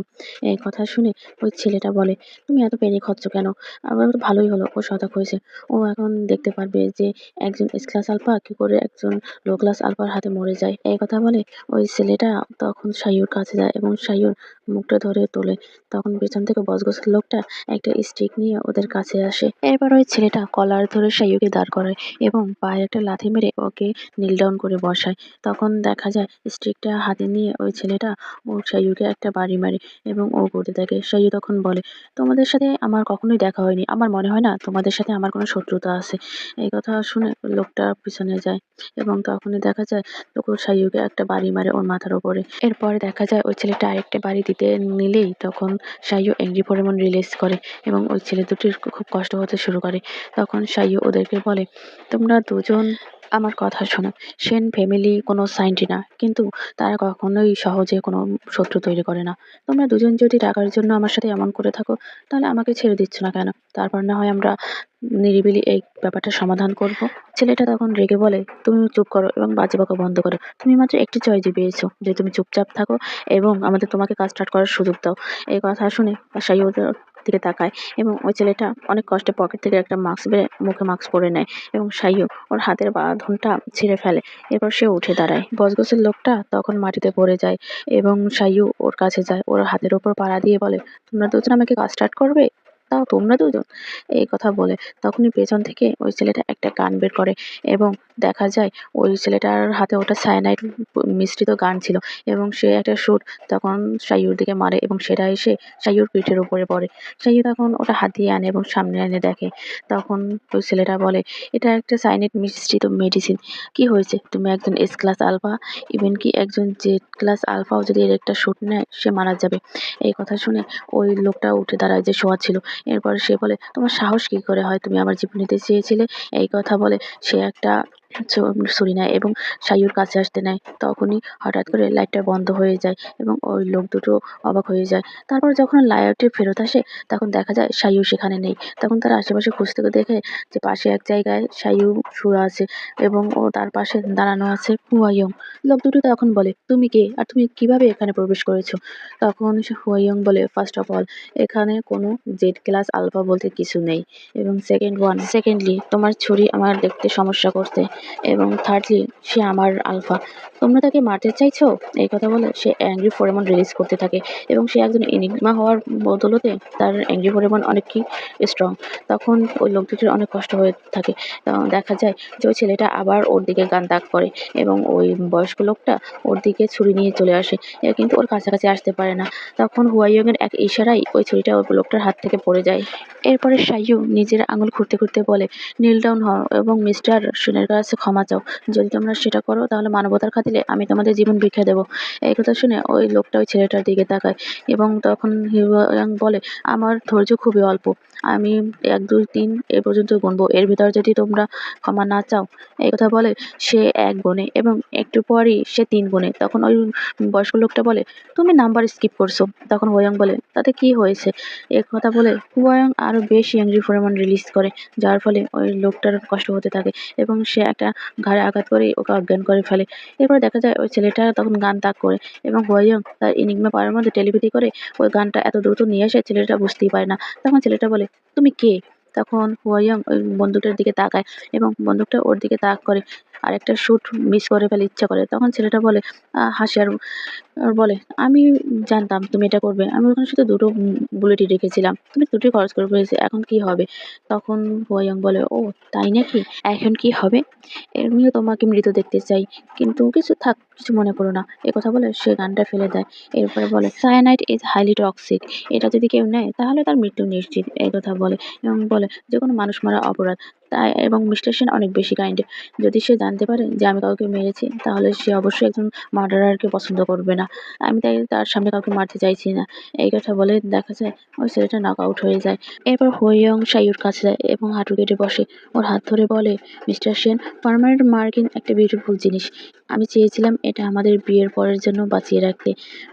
এই কথা শুনে ওই ছেলেটা বলে, তুমি এত প্যানিক হচ্ছ কেন? আবার তো ভালোই হলো ও সজাগ হয়েছে। ও এখন দেখতে পারবে যে একজন এস ক্লাস আলফা কি করে একজন লো ক্লাস আলফার হাতে মরে যায়। এই কথা বলে ওই ছেলেটা তখন শাইয়ুর কাছে যায় এবং শাইয়ুর মুখটা ধরে তোলে। তখন পেছন থেকে বজগসের লোকটা একটা স্টিক নিয়ে ওদের কাছে আসে। এরপর ওই ছেলেটা কলার ধরে শাইয়ুকে দাঁড় করায় এবং পায়ে একটা লাথি মেরে ওকে নীল ডাউন করে বসায়। তখন দেখা যায় স্টিকটা হাতে নিয়ে ওই ছেলেটা ও শাইয়ুকে একটা বাড়ি মারে এবং ও করতে থাকে। শাইয়ু তখন বলে, তোমাদের সাথে আমার কখনোই দেখা হয়নি, আমার মনে হয় না তোমাদের সাথে আমার কোনো শত্রুতা আছে। এই কথা শুনে লোকটা পিছনে যায় এবং তখনই দেখা যায় তখন শাইয়ুকে একটা বাড়ি মারে ওর মাথার উপরে। এরপরে দেখা যায় ওই ছেলেটা আরেকটা বাড়ি দিতে নিলেই তখন শাইয়ু অ্যাংরি হরমোন রিলিজ করে এবং ওই ছেলে দুটির খুব কষ্ট হতে শুরু করে। তখন শাইয়ু ওদেরকে বলে, তোমরা দুজন আমার কথা শোনো। সেন ফ্যামিলি কোনো সাইন্টি না, কিন্তু তারা কখনোই সহজে কোনো শত্রু তৈরি করে না। তোমরা দুজন যদি টাকার জন্য আমার সাথে এমন করে থাকো তাহলে আমাকে ছেড়ে দিচ্ছ না কেন? তারপর না হয় আমরা নিরিবিলি এই ব্যাপারটা সমাধান করব। ছেলেটা তখন রেগে বলে, তুমি চুপ করো এবং বাজে বকা বন্ধ করো। তুমি মাত্র একটি চয়েসই পেয়েছো, যে তুমি চুপচাপ থাকো এবং আমাদের তোমাকে কাজ স্টার্ট করার সুযোগ দাও। এই কথা শুনে শাইয়ু ওদের দিকে তাকায় এবং ওই ছেলেটা অনেক কষ্টে পকেট থেকে একটা মাস্ক বের মুখে মাস্ক পরে নেয় এবং শাইয়ু ওর হাতের বাঁধনটা ছিঁড়ে ফেলে। এরপর সে উঠে দাঁড়ায়। বজগসের লোকটা তখন মাটিতে পড়ে যায় এবং শাইয়ু ওর কাছে যায়, ওর হাতের ওপর পাড়া দিয়ে বলে, তোমরা দুজন আমাকে কাজ স্টার্ট করবে? তাও তোমরা দুজন? এই কথা বলে তখনই পেছন থেকে ওই ছেলেটা একটা গান বের করে এবং দেখা যায় ওই ছেলেটার হাতে ওটা সায়ানাইড মিশ্রিত গান ছিল এবং সে একটা শুট তখন শাইয়ুর দিকে মারে এবং সেটা এসে শাইয়ুর পিঠের উপরে পড়ে। শাইয়ু তখন ওটা হাতিয়ে আনে এবং সামনে এনে দেখে। তখন ওই ছেলেটা বলে, এটা একটা সায়ানাইড মিশ্রিত মেডিসিন। কি হয়েছে? তুমি একজন এস ক্লাস আলফা, ইভেন কি একজন জেড ক্লাস আলফাও যদি এর একটা শুট নেয় সে মারা যাবে। এই কথা শুনে ওই লোকটা উঠে দাঁড়ায় যে শোয়া ছিল। এরপর সে বলে, তোমার সাহস কি করে হয়? তুমি আমার জীবন নিতে চেয়েছিলে? এই কথা বলে সে একটা ছুরি নেয় এবং সাইয়ুর কাছে আসতে নেয়। তখনই হঠাৎ করে লাইটটা বন্ধ হয়ে যায় এবং ওই লোক দুটো অবাক হয়ে যায়। তারপর যখন লাইটটি ফেরত আসে তখন দেখা যায় সাইয়ু সেখানে নেই। তখন তারা আশেপাশে খুঁজতে দেখে যে পাশে এক জায়গায় সাইয়ু শুয়ে আছে এবং ও তার পাশে দাঁড়ানো আছে হুয়াইয়ং। লোক দুটো তখন বলে, "তুমি কে? আর তুমি কিভাবে এখানে প্রবেশ করেছো?" তখন হুয়াইয়ং বলে, "ফার্স্ট অফ অল এখানে কোনো জেড ক্লাস আলফা বলতে কিছু নেই এবং সেকেন্ডলি তোমার ছুরি আমার দেখতে সমস্যা করছে এবং থার্ডলি সে আমার আলফা। তোমরা তাকে মারতে চাইছো?" এই কথা বলে সে অ্যাংরি ফোরেমন রিলিজ করতে থাকে এবং সে একজন এনিগমা হওয়ার বদৌলতে তার অ্যাংরি ফোরেমন অনেকই স্ট্রং। তখন ওই লোক দুটির অনেক কষ্ট হয়ে থাকে। দেখা যায় যে ওই ছেলেটা আবার ওর দিকে গান তাক করে এবং ওই বয়স্ক লোকটা ওর দিকে ছুরি নিয়ে চলে আসে। কিন্তু ওর কাছাকাছি আসতে পারে না। তখন হুয়াইয়ং এর এক ইশারায় ওই ছুরিটা ওই লোকটার হাত থেকে পড়ে যায়। এরপরে সাইয়ু নিজের আঙুল খুঁড়তে বলে, "নিল ডাউন হও এবং মিস্টার শিনের কাছে ক্ষমা চাও। যদি তোমরা সেটা করো তাহলে মানবতার খাতিরে আমি তোমাদের জীবন ভিক্ষা দেব।" এই কথা শুনে ওই লোকটা ওই ছেলেটার দিকে তাকায় এবং তখন হিউয়াং বলে, "আমার ধৈর্য খুবই অল্প। আমি ১, ২, ৩ এ পর্যন্ত গুনবো। এর ভিতর যদি তোমরা ক্ষমা না চাও।" এই কথা বলে সে ১ গোনে এবং একটু পরই সে ৩ গোনে। তখন ওই বয়স্ক লোকটা বলে, "তুমি নাম্বার স্কিপ করছো।" তখন হুয়াইয়ং বলে, "তাতে কি হয়েছে?" কথা বলে হুয়াইয়ং আরো বেশি অ্যাংরি ফোরেমন রিলিজ করে, যার ফলে ওই লোকটার কষ্ট হতে থাকে এবং সে একটা ঘাড়ে আঘাত করে ওকে অজ্ঞান করে ফেলে। এরপর দেখা যায় ওই ছেলেটা তখন গান তাক করে এবং হুয়াইয়ং তার এনিগমা পাওয়ারের মধ্যে টেলিপ্যাথি করে ওই গানটা এত দ্রুত নিয়ে আসে ছেলেটা বুঝতেই পারে না। তখন ছেলেটা বলে, "তুমি কে?" তখন হুয়াইয়ং ওই বন্দুকটার দিকে তাকায় এবং বন্দুকটা ওর দিকে তাক করে আরেকটা শুট মিস করে ফেলে ইচ্ছা করে। তখন ছেলেটা বলে, হাসে আর বলে, "আমি জানতাম তুমি এটা করবে। আমি ওখানে শুধু ২ টো বুলেটই রেখেছিলাম। তুমি ২ টোই খরচ করে ফেলেছো। এখন কি হবে?" তখন হুয়াইয়ং বলে, "ও তাই নাকি? এখন কি হবে? এমনিও তোমাকে মৃত দেখতে চাই। কিন্তু কিছু মনে করো না।" কথা বলে সে গানটা ফেলে দেয়। এরপরে বলে, "সায়ানাইড ইজ হাইলি টক্সিক। এটা যদি কেউ নেয় তাহলে তার মৃত্যু নিশ্চিত।" এই কথা বলে এবং বলে, "যেকোনো মানুষ মারা অপরাধ। তাই এবং মিস্টার সেন অনেক বেশি কাইন্ড। যদি সে জানতে পারে যে আমি কাউকে মেরেছি তাহলে সে অবশ্যই একজন মার্ডারারকে পছন্দ করবে না। আমি তাই তার সামনে কাউকে মারতে চাইছি না।" এই কথা বলে দেখা যায় ওই ছেলেটা নক আউট হয়ে যায়। এরপর হুইয়ং সাইয়ুর কাছে যায় এবং হাঁটু কেটে বসে। ওর হাত ধরে বলে, "মিস্টার সেন, পার্মানেন্ট মার্কিং একটা বিউটিফুল জিনিস। আমি চেয়েছিলাম এটা আমাদের বিয়ের পরের জন্য বাঁচিয়ে রাখতে।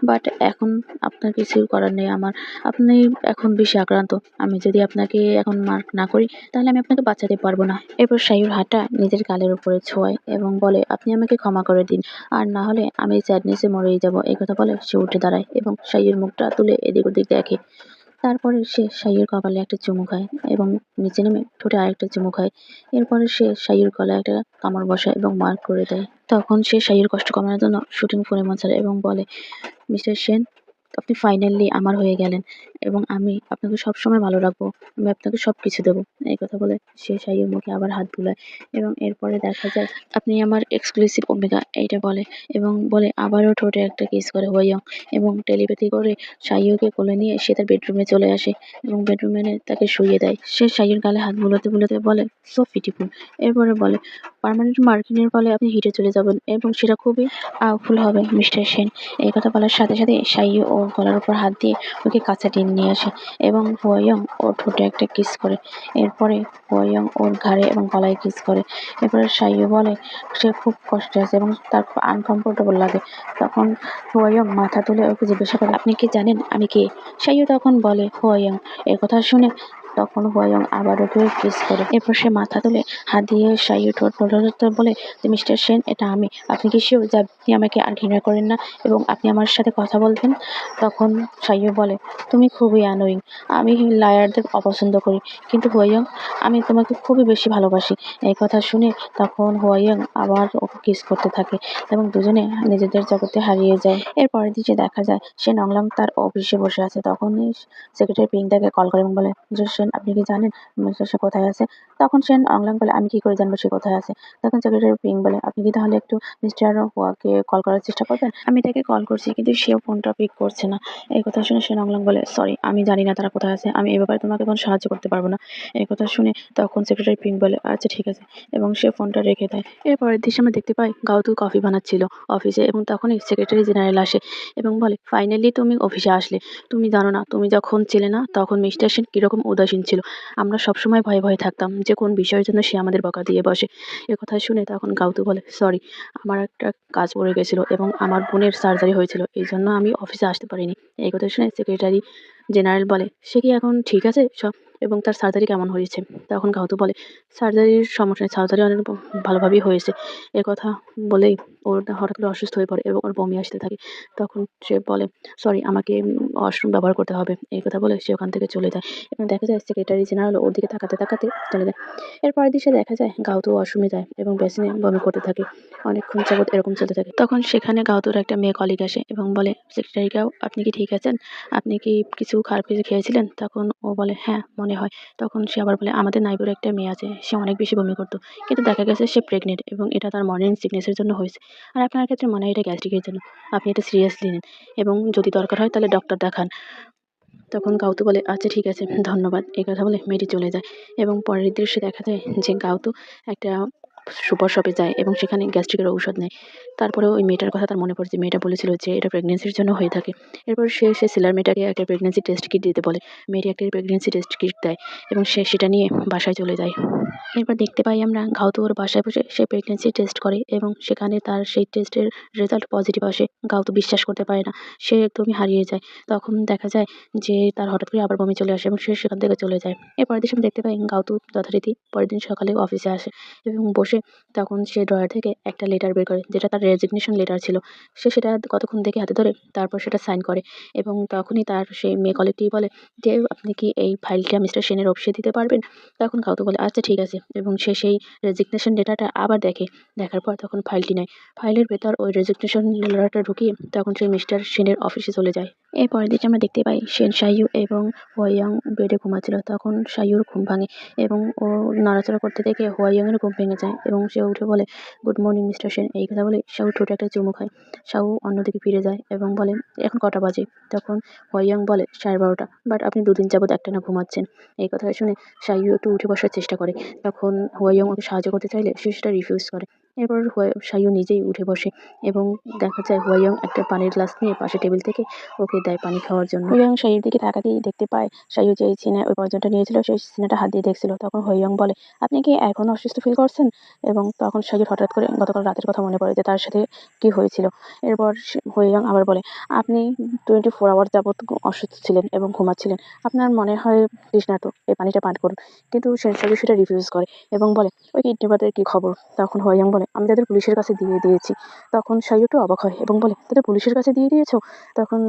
বাট এখন আপনার কিছু করার নেই আমার। আপনি এখন বেশি আক্রান্ত। আমি যদি আপনাকে এখন মার্ক না করি তাহলে আমি আপনাকে বাঁচাতে পারবো না।" এরপর সাইয়ুর হাতটা নিজের গালের উপরে ছোঁয়ায় এবং বলে, "আপনি আমাকে ক্ষমা করে দিন। আর না হলে আমি স্যাডনেসে মরেই যাব।" এই কথা বলে সে উঠে দাঁড়ায় এবং সাইয়ুর মুখটা তুলে এদিক ওদিক দেখে। তারপরে সে সাইয়ুর কপালে একটা চুমু খায় এবং নিচে নেমে ঠোঁটে আরেকটা চুমু খায়। এরপরে সে সাইয়ুর গলায় একটা কামড় বসায় এবং মার্ক করে দেয়। তখন সে সাইয়ুর কষ্ট কমানোর জন্য শুটিং ফোনে ছাড়ে এবং বলে, "মিস্টার সেন, আপনি ফাইনালি আমার হয়ে গেলেন এবং আমি আপনাকে সবসময় ভালো রাখবো। আমি আপনাকে সবকিছু দেবো।" এই কথা বলে সে সাইয়ুর মুখে আবার হাত বুলায় এবং এরপরে দেখা যায়, "আপনি আমার এক্সক্লুসিভ ওমেগা" এইটা বলে এবং বলে আবারও ঠোঁটে একটা কিস করে হুয়াইয়ং এবং টেলিপ্যাথি করে সাইয়ুকে কোলে নিয়ে সে তার বেডরুমে চলে আসে এবং বেডরুমে এনে তাকে শুইয়ে দেয়। সে সাইয়ুর গালে হাত বুলাতে বলে, "সো পিটিফুল।" এরপরে বলে, "পার্মানেন্ট মার্কিংয়ের ফলে আপনি হিটে চলে যাবেন এবং সেটা খুবই পাওয়ারফুল হবে মিস্টার সেন।" এই কথা বলার সাথে সাথে সাইয়ু ওর গলার উপর হাত দিয়ে ওকে কাছে টেনে নিয়ে আসে এবং হুয়াইয়ং ওর ঠোঁটে একটা কিস করে। এরপরে হুয়াইয়ং ওর ঘাড়ে এবং গলায় কিস করে। এরপরে সাইয়ু বলে সে খুব কষ্টে আছে এবং তার খুব আনকমফোর্টেবল লাগে। তখন হুয়াইয়ং মাথা তুলে ওকে জিজ্ঞাসা করে, "আপনি কি জানেন আমি কে?" সাইয়ু তখন বলে, "হুয়াইয়ং।" এর কথা শুনে তখন হুয়াইয়ং আবার ওকে কিস করে। এরপর সে মাথা তুলে হাত দিয়ে সাইয়ুর ঠোঁট নড়াতে বলে যে, "মিস্টার সেন, এটা আমি। আপনি কি শিওর যে আপনি আমাকে আর ঘৃণা করেন না এবং আপনি আমার সাথে কথা বলবেন?" তখন সাইয়ু বলে, "তুমি খুবই অ্যানোয়িং। আমি লায়ারদের অপছন্দ করি। কিন্তু হুয়াইয়ং, আমি তোমাকে খুবই বেশি ভালোবাসি।" এই কথা শুনে তখন হুয়াইয়ং আবার ওকে কিস করতে থাকে এবং দুজনে নিজেদের জগতে হারিয়ে যায়। এর পরের দিকে দেখা যায় সে নংলাং তার অফিসে বসে আছে। তখনই সেক্রেটারি পিং তাকে কল করে এবং বলে, "মিস্টার সেন, আপনি কি জানেন মিস্টার সে কোথায় আছে?" তখন সেন অংলাং বলে, "আমি কি করে জানবো সে কোথায় আছে?" তখন সেক্রেটারি পিং বলে, "আপনি কি তাহলে একটু মিস্টার হুয়াকে কল করার চেষ্টা করবেন? আমি তাকে কল করছি কিন্তু সেও ফোনটা পিক করছে না। এই কথা শুনে সে নংলং বলে, সরি আমি জানি না তারা কোথায় আছে, আমি এ ব্যাপারে তোমাকে কোনো সাহায্য করতে পারবো না। এই কথা শুনে তখন সেক্রেটারি পিঙ্ক বলে, আচ্ছা ঠিক আছে, এবং সে ফোনটা রেখে দেয়। এর পরের দৃশ্যে আমরা দেখতে পাই গাউতু কফি বানাচ্ছিল অফিসে, এবং তখনই সেক্রেটারি জেনারেল আসে এবং বলে, ফাইনালি তুমি অফিসে আসলে। তুমি জানো না তুমি যখন ছিলে না তখন মিস্টার সেন কিরকম উদাসীন ছিল। আমরা সবসময় ভয়ে ভয়ে থাকতাম যে কোন বিষয়ের জন্য সে আমাদের বকা দিয়ে বসে। এ কথা শুনে তখন গাউতু বলে, সরি আমার একটা কাজ পড়ে গেছিল এবং আমার বোনের সার্জারি হয়েছিল, এই জন্য আমি অফিসে আসতে পারিনি। এই কথা শুনে সেক্রেটারি জেনারেল বলে, সে কি এখন ঠিক আছে সব, এবং তার সার্জারি কেমন হয়েছে? তখন গাউতু বলে, সার্জারির সমস্যা নেই, সার্জারি অনেক ভালোভাবেই হয়েছে। এ কথা বলেই ওর হঠাৎ করে অসুস্থ হয়ে পড়ে এবং ওর বমি আসতে থাকে। তখন সে বলে, সরি আমাকে ওয়াশরুম ব্যবহার করতে হবে। এই কথা বলে সে ওখান থেকে চলে যায় এবং দেখা যায় সেক্রেটারি জেনারেল ওর দিকে তাকাতে তাকাতে চলে যায়। এরপরের দৃশ্যে দেখা যায় গাউতু ওয়াশরুমে যায় এবং বেসিনে বমি করতে থাকে। অনেকক্ষণ যাবৎ এরকম চলতে থাকে। তখন সেখানে গাউতুর একটা মেয়ে কলিগ আসে এবং বলে, সেক্রেটারিকেও আপনি কি ঠিক আছেন? আপনি কি কিছু খারাপ কিছু খেয়েছিলেন? তখন ও বলে, হ্যাঁ মনে হয়। তখন সে আবার বলে, আমাদের নাইবুর একটা মেয়ে আছে, সে অনেক বেশি বমি করতো, কিন্তু দেখা গেছে সে প্রেগনেন্ট এবং এটা তার মর্নিং সিকনেসের জন্য হয়েছে। আর আপনার ক্ষেত্রে মনে হয় এটা গ্যাস্ট্রিকের জন্য। আপনি এটা সিরিয়াসলি নিন এবং যদি দরকার হয় তাহলে ডক্টর দেখান। তখন গাউতু বলে, আচ্ছা ঠিক আছে ধন্যবাদ। এই কথা বলে মেয়েটি চলে যায় এবং পরের দৃশ্যে দেখা যায় যে গাউতু একটা সুপার শপে যায় এবং সেখানে গ্যাস্ট্রিকের ঔষধ নেয়। তারপরে ওই মেয়েটার কথা তার মনে পড়ে যে মেয়েটা বলেছিল যে এটা প্রেগনেন্সির জন্য হয়ে থাকে। এরপর সে সেলার মেয়েটাকে একটা প্রেগনেন্সি টেস্ট কিট দিতে বলে। মেয়েটি একটা প্রেগনেন্সি টেস্ট কিট দেয় এবং সে সেটা নিয়ে বাসায় চলে যায়। এরপর দেখতে পাই আমরা গাউতু ওর বাসায় বসে সে প্রেগনেন্সি টেস্ট করে এবং সেখানে তার সেই টেস্টের রেজাল্ট পজিটিভ আসে। গাউতু বিশ্বাস করতে পারে না, সে একদমই হারিয়ে যায়। তখন দেখা যায় যে তার হঠাৎ করে আবার বমি চলে আসে এবং সে সেখান থেকে চলে যায়। এরপরের দিন দেখতে পাই গাউতু যথারীতি পরের দিন সকালে অফিসে আসে এবং বসে তখন সে ড্রয়ার থেকে একটা লেটার বের করে, যেটা তার রেজিগনেশন লেটার ছিল। সে সেটা কতক্ষণ থেকে হাতে ধরে তারপর সেটা সাইন করে এবং তখনই তার সেই মেয়ে কলিগটি বলে যে, আপনি কি এই ফাইলটা মিস্টার সেনের অফিসে দিতে পারবেন? তখন গাউতু বলে, আচ্ছা ঠিক আছে, এবং সে সেই রেজিগনেশন লেটারটা আবার দেখে। দেখার পর তখন ফাইলটি নেয়। ফাইলের ভেতর ওই রেজিগনেশন লেটারটা ঢুকিয়ে তখন সেই মিস্টার সেনের অফিসে চলে যায়। এরপরের দিকে আমরা দেখতে পাই সেন, সাইয়ু এবং হোয়াইয়াং বেডে ঘুমাচ্ছিল। তখন সাইয়ুর ঘুম ভাঙে এবং ও নড়াচড়া করতে দেখে হোয়াইয়াংয়ের ঘুম ভেঙে যায় এবং সে উঠে বলে, গুড মর্নিং মিস্টার সেন। এই কথা বলে সাউ ঠোঁটে একটা চুমু খায়। সাউ অন্যদিকে ফিরে যায় এবং বলে, এখন কটা বাজে? তখন হোয়াইয়াং বলে, 12:30। বাট আপনি দুদিন যাবৎ একটানা ঘুমাচ্ছেন। এই কথা শুনে সাইয়ু একটু উঠে বসার চেষ্টা করে। তখন হোয়াইয়াং ওকে সাহায্য করতে চাইলে সে সেটা রিফিউজ করে। এরপর সাইয়ু নিজেই উঠে বসে এবং দেখা যায় হোয়াইয়াং একটা পানির গ্লাস নিয়ে পাশে টেবিল থেকে ওকে দেয় পানি খাওয়ার জন্য। হোয়াইয়াং সাইয়ুর দিকে তাকাতেই দেখতে পায় সাইয়ু যে সিনে ওই পয়জনটা নিয়েছিল সেই সিনেটা হাত দিয়ে দেখছিল। তখন হোয়াইয়াং বলে, আপনি কি এখনো অসুস্থ ফিল করছেন? এবং তখন সাইয়ুর হঠাৎ করে গতকাল রাতের কথা মনে পড়ে যে তার সাথে কি হয়েছিল। এরপর হোয়াইয়াং আবার বলে, আপনি 24 আওয়ার যাবৎ অসুস্থ ছিলেন এবং ঘুমাচ্ছিলেন, আপনার মনে হয় তৃষ্ণার্ত, এই পানিটা পান করুন। কিন্তু সাইয়ু সেটা রিফিউজ করে এবং বলে, ওই কিডন্যাপারদের কি খবর? তখন হোয়াইয়াং বলে, আমি তাদের পুলিশের কাছে দিয়ে দিয়েছি। তখন সাইয়ু একটু অবাক হয় এবং বলে, তাদের পুলিশের কাছে দিয়ে দিয়েছো? তখন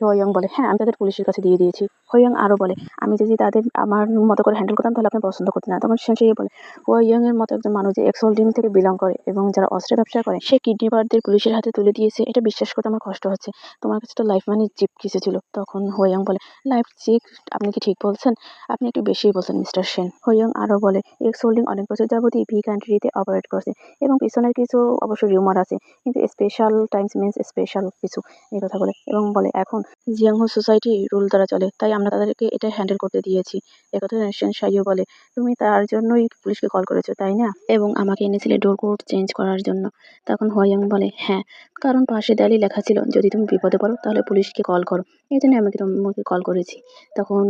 হোয়াইয়াং বলে, হ্যাঁ আমি তাদের পুলিশের কাছে দিয়ে দিয়েছি। হোয়াইয়াং আরও বলে, আমি যদি তাদের আমার মতো করে হ্যান্ডেল করতাম তাহলে আপনি পছন্দ করতেন না। তখন সে বলে, হোয়াইয়াং এর মতো একজন মানুষ যে এক্সোল্ডিং থেকে বিলং করে এবং যারা অস্ত্রের ব্যবসা করে সে কিডন্যাপারদের পুলিশের হাতে তুলে দিয়েছে, এটা বিশ্বাস করতে আমার কষ্ট হচ্ছে। তোমার কাছে তো লাইফ মানি চিপ কিছু ছিল। তখন হোয়াইয়াং বলে, লাইফ চিপ? আপনি কি ঠিক বলছেন? আপনি একটু বেশিই বলছেন মিস্টার সেন। হোয়াইয়াং আরও বলে, এক্সোল্ডিং অনেক বছর যাবতই ভি কান্ট্রিতে অপারেট করছে এবং পিছনের কিছু অবশ্য রিউমার আছে, কিন্তু স্পেশাল টাইমস মিনস স্পেশাল কিছু। এই কথা বলে এবং বলে, এখন জিয়াংহো সোসাইটি রুল দ্বারা চলে, তাই আমরা তাদেরকে এটা হ্যান্ডেল করতে দিয়েছি। একথা সেন সাইয়ু বলে, তুমি তার জন্যই পুলিশকে কল করেছো তাই না? এবং আমাকে এনেছিলে ডোর কোড চেঞ্জ করার জন্য। তখন হোয়াইয়াং বলে, হ্যাঁ, কারণ পাশে দেয়ালে লেখা ছিল যদি তুমি বিপদে পড়ো তাহলে পুলিশকে কল করো, এই জন্য আমি তোমাকে কল করেছি। তখন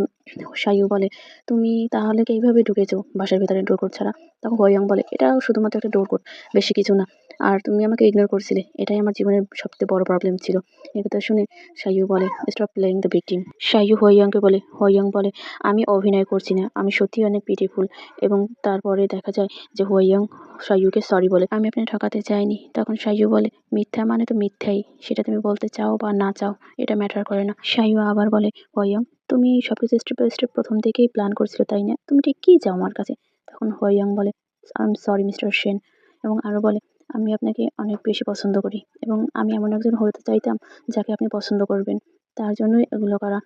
সাইয়ু বলে, তুমি তাহলে কি এইভাবে ঢুকেছো বাসার ভিতরে ডোর কোড ছাড়া? তখন হোয়াইয়াং বলে, এটা শুধুমাত্র একটা ডোর কোড, বেশি কিছু না। আর তুমি আমাকে ইগনোর করছিলে, এটাই আমার জীবনের সবচেয়ে বড় প্রবলেম ছিল। একথা শুনে সাইয়ু বলে, স্টপ প্লেয়িং দ্য ভিকটিম। সাইয়ু হোয়াইয়াংকে বলে, হোয়াইয়াং বলে, আমি অভিনয় করছি না, আমি সত্যিই অনেক বিউটিফুল। এবং তারপরে দেখা যায় যে হোয়াইয়াং সাইয়ুকে সরি বলে, আমি আপনাকে ঠকাতে চাইনি। তখন সাইয়ু বলে, মিথ্যা মানে তো মিথ্যাই, সেটা তুমি বলতে চাও বা না চাও এটা ম্যাটার করে না। সাইয়ু আবার বলে, হোয়াইয়াং তুমি সবকিছু স্টেপ বাই স্টেপ প্রথম থেকেই প্ল্যান করছিলে তাই না? তুমি ঠিক কী চাও আমার কাছে? তখন হোয়াইয়াং বলে, I am sorry mister Sen. এবং আরও বলে, আমি আপনাকে অনেক বেশি পছন্দ করি এবং আমি এমন একজন হতে চাইতাম যাকে আপনি পছন্দ করবেন, তার জন্যই এগুলো করা।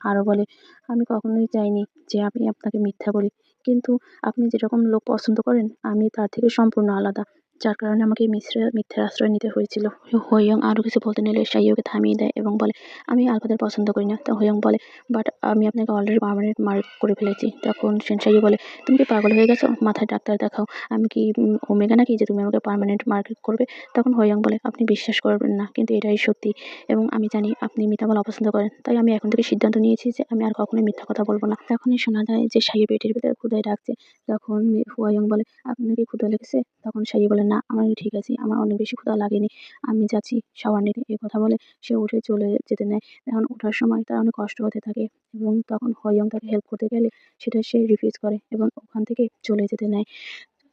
আরও বলে, আমি কখনোই চাইনি যে আমি আপনাকে মিথ্যা বলি, কিন্তু আপনি যেরকম লোক পছন্দ করেন আমি তার থেকে সম্পূর্ণ আলাদা। যার কারণে আমাকে মিথ্যার আশ্রয় নিতে হয়েছিল। হোয়ং আরও কিছু বলতে নিলে শাইয়ুকে থামিয়ে দেয় এবং বলে, আমি আলফাদের পছন্দ করি না। তো হোয়ং বলে, বাট আমি আপনাকে অলরেডি পার্মানেন্ট মার্ক করে ফেলেছি। তখন শাইয়ু বলে, তুমি কি পাগল হয়ে গেছো? মাথায় ডাক্তার দেখাও। আমি কি ওমেগা নাকি যে তুমি আমাকে পার্মানেন্ট মার্ক করবে? তখন হোয়ং বলে, আপনি বিশ্বাস করবেন না, কিন্তু এটাই সত্যি, এবং আমি জানি আপনি মিথ্যা বলা অপছন্দ করেন। তাই আমি এখন থেকে সিদ্ধান্ত নিয়েছি যে আমি আর কখনোই মিথ্যা কথা বলবো না। তখনই শোনা যায় যে শাইয়ু পেটের ভিতরে ক্ষুধায় ডাকছে। তখন হোয়ং বলে, আপনার কি ক্ষুধা লেগেছে? তখন শাইয়ু বলে, না আমি ঠিক আছি, আমার অনেক বেশি ক্ষুধা লাগেনি, আমি যাচ্ছি শাওয়ার নিতে। এই কথা বলে সে উঠে চলে যেতে নেয়। এখন ওঠার সময় তার অনেক কষ্ট হতে থাকে এবং তখন হোয়ং তাকে হেল্প করতে গেলে সেটা সে রিফিউজ করে এবং ওখান থেকে চলে যেতে নেয়।